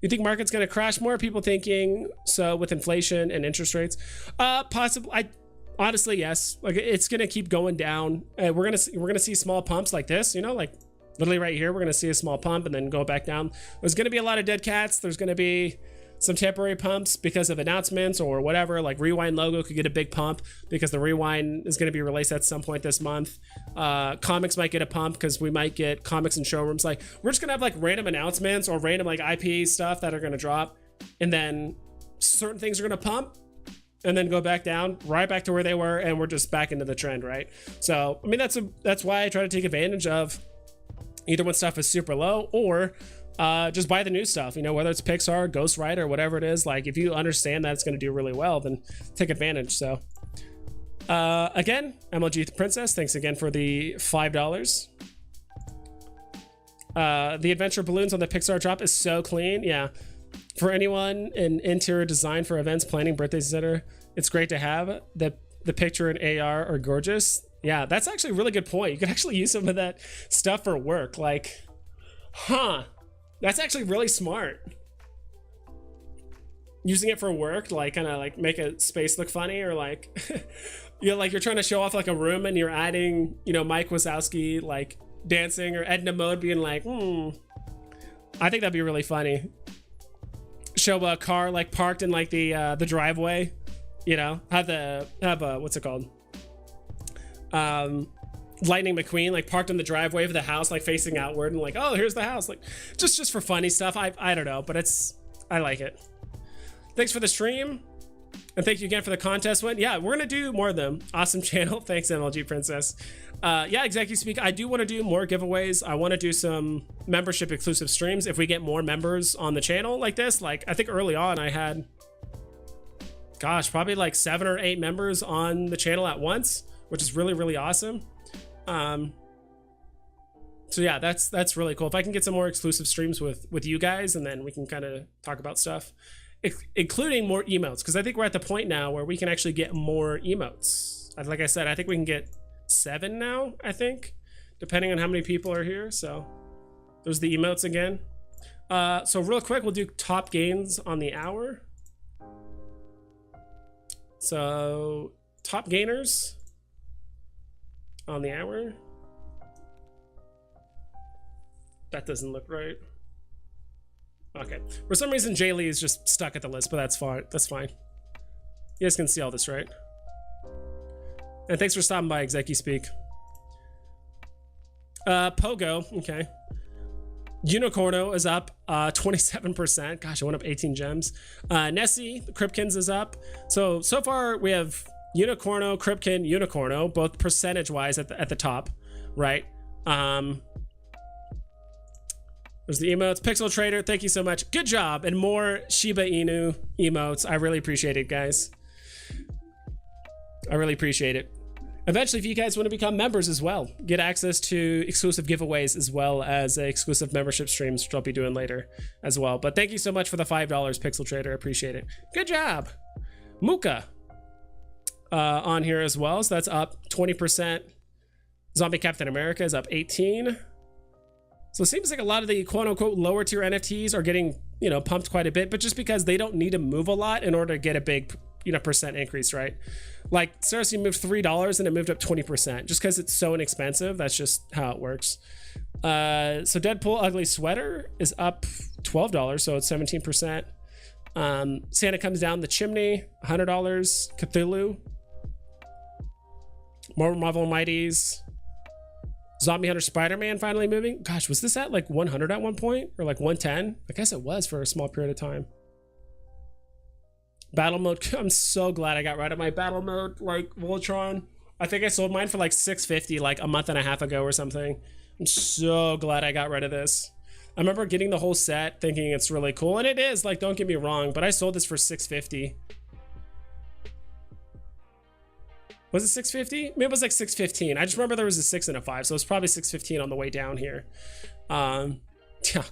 You think market's gonna crash more? People thinking so with inflation and interest rates? Possibly. Honestly, yes. Like it's gonna keep going down. We're gonna see small pumps like this. You know, like literally right here, we're gonna see a small pump and then go back down. There's gonna be a lot of dead cats. There's gonna be some temporary pumps because of announcements or whatever. Like Rewind logo could get a big pump because the Rewind is going to be released at some point this month. Comics might get a pump because we might get comics in showrooms. Like we're just gonna have like random announcements or random like IP stuff that are going to drop, and then certain things are going to pump, and then go back down, right back to where they were, and we're just back into the trend, right? So I mean, that's why I try to take advantage of either when stuff is super low, or just buy the new stuff, you know, whether it's Pixar, Ghost Rider, whatever it is. Like, if you understand that it's going to do really well, then take advantage. So again, MLG the Princess, thanks again for the $5. The adventure balloons on the Pixar drop is so clean. Yeah, for anyone in interior design for events, planning, birthdays, etc., it's great to have. The picture and AR are gorgeous. Yeah, that's actually a really good point. You could actually use some of that stuff for work. Like, that's actually really smart. Using it for work, like kind of like make a space look funny, or like, you know, like you're trying to show off like a room and you're adding, you know, Mike Wazowski like dancing, or Edna Mode being like, I think that'd be really funny. Show a car like parked in like the driveway, you know, have what's it called? Lightning McQueen like parked in the driveway of the house, like facing outward, and like, oh, here's the house, like just for funny stuff. I don't know, but I like it. Thanks for the stream, and thank you again for the contest win. Yeah, we're gonna do more of them. Awesome channel. Thanks, MLG Princess. Yeah, Executive Speak, I do want to do more giveaways. I want to do some membership exclusive streams if we get more members on the channel like this. Like, I think early on I had, gosh, probably like 7 or 8 members on the channel at once, which is really, really awesome. So yeah, that's really cool. If I can get some more exclusive streams with you guys, and then we can kind of talk about stuff, including more emotes, because I think we're at the point now where we can actually get more emotes. Like I said, I think we can get 7 now, I think, depending on how many people are here. So there's the emotes again. So real quick, we'll do top gains on the hour. So top gainers on the hour. That doesn't look right. Okay, for some reason Jay Lee is just stuck at the list, but that's fine. That's fine. You guys can see all this, right? And thanks for stopping by, Executive Speak. Pogo, okay. Unicorno is up 27%. Gosh, I went up 18 gems. Nessie, Kripkins is up. So far we have Unicorno, Kripkin, Unicorno, both percentage-wise at the top, right? There's the emotes. Pixel Trader, thank you so much. Good job. And more Shiba Inu emotes. I really appreciate it, guys. I really appreciate it. Eventually, if you guys want to become members as well, get access to exclusive giveaways as well as exclusive membership streams, which I'll be doing later as well. But thank you so much for the $5, Pixel Trader. I appreciate it. Good job. Muka on here as well. So that's up 20%. Zombie Captain America is up 18%. So it seems like a lot of the quote-unquote lower tier NFTs are getting, you know, pumped quite a bit, but just because they don't need to move a lot in order to get a big, you know, percent increase, right? Like seriously moved $3 and it moved up 20% just because it's so inexpensive. That's just how it works. So Deadpool Ugly Sweater is up $12, so it's 17%. Santa Comes Down the Chimney, $100. Cthulhu, Marvel Mighties, Zombie Hunter Spider-Man finally moving. Gosh, was this at like 100 at one point, or like 110? I guess it was for a small period of time. Battle mode. I'm so glad I got rid of my battle mode like Voltron. I think I sold mine for like $650 like a month and a half ago or something. I'm so glad I got rid of this. I remember getting the whole set thinking it's really cool, and it is, like, don't get me wrong, but I sold this for $650. Was it $650? Maybe it was like $615. I just remember there was a 6 and a 5, so it was probably $615 on the way down here. Yeah,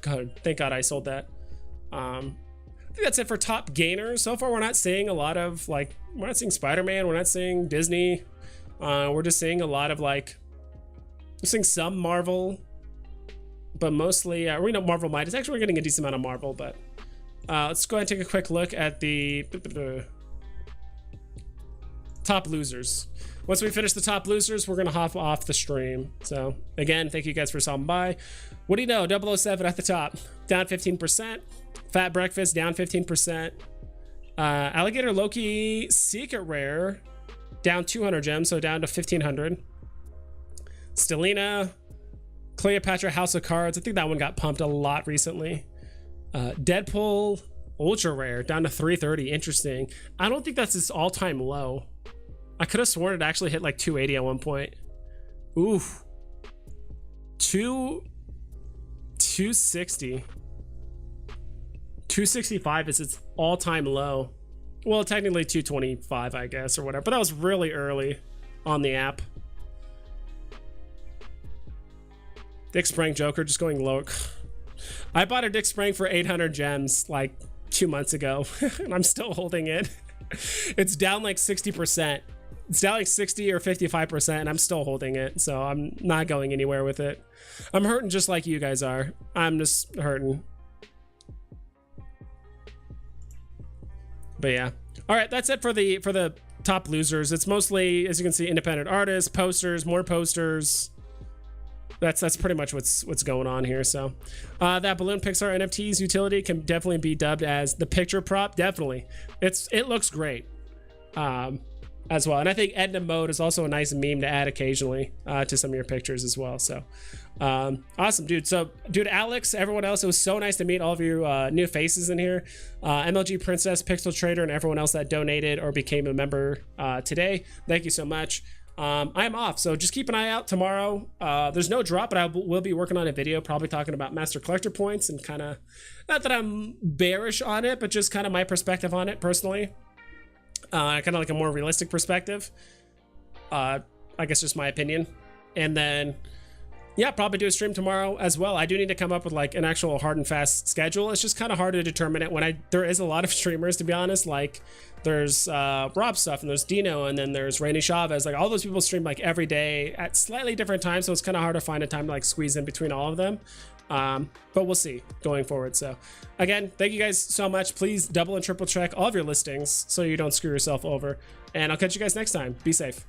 God, thank God I sold that. I think that's it for top gainers. So far, we're not seeing a lot of, like, we're not seeing Spider-Man, we're not seeing Disney. We're just seeing a lot of, like, we're seeing some Marvel, but mostly, we know Marvel Might. It's actually, we're getting a decent amount of Marvel, but let's go ahead and take a quick look at the top losers. Once we finish the top losers, we're gonna hop off the stream. So again, thank you guys for stopping by. What do you know? 007 at the top, down 15%. Fat Breakfast down 15%. Alligator Loki Secret Rare down 200 gems, so down to 1500. Stellina, Cleopatra House of Cards. I think that one got pumped a lot recently. Deadpool Ultra rare down to 330. Interesting. I don't think that's its all-time low. I could have sworn it actually hit like 280 at one point. Oof. 260. 265 is its all-time low. Well, technically 225, I guess, or whatever. But that was really early on the app. Dick Sprang Joker just going low. I bought a Dick Sprang for 800 gems like 2 months ago, and I'm still holding it. It's down like 60%. It's down like 60 or 55%, and I'm still holding it, so I'm not going anywhere with it. I'm hurting just like you guys are. I'm just hurting. But yeah. All right, that's it for the top losers. It's mostly, as you can see, independent artists, posters, more posters. That's pretty much what's going on here. So that balloon Pixar NFTs utility can definitely be dubbed as the picture prop. Definitely, it looks great as well. And I think Edna mode is also a nice meme to add occasionally to some of your pictures as well. So awesome, dude. So dude, Alex, everyone else, it was so nice to meet all of you new faces in here. MLG Princess, Pixel Trader, and everyone else that donated or became a member today. Thank you so much. I'm off, so just keep an eye out tomorrow. There's no drop, but I will be working on a video probably talking about Master Collector points and kind of, not that I'm bearish on it, but just kind of my perspective on it personally. Kind of like a more realistic perspective. I guess just my opinion. And then, yeah, probably do a stream tomorrow as well. I do need to come up with like an actual hard and fast schedule. It's just kind of hard to determine it when there is a lot of streamers, to be honest. Like there's Rob stuff, and there's Dino, and then there's Randy Chavez. Like all those people stream like every day at slightly different times, so it's kind of hard to find a time to like squeeze in between all of them. But we'll see going forward. So again, thank you guys so much. Please double and triple check all of your listings so you don't screw yourself over, and I'll catch you guys next time. Be safe.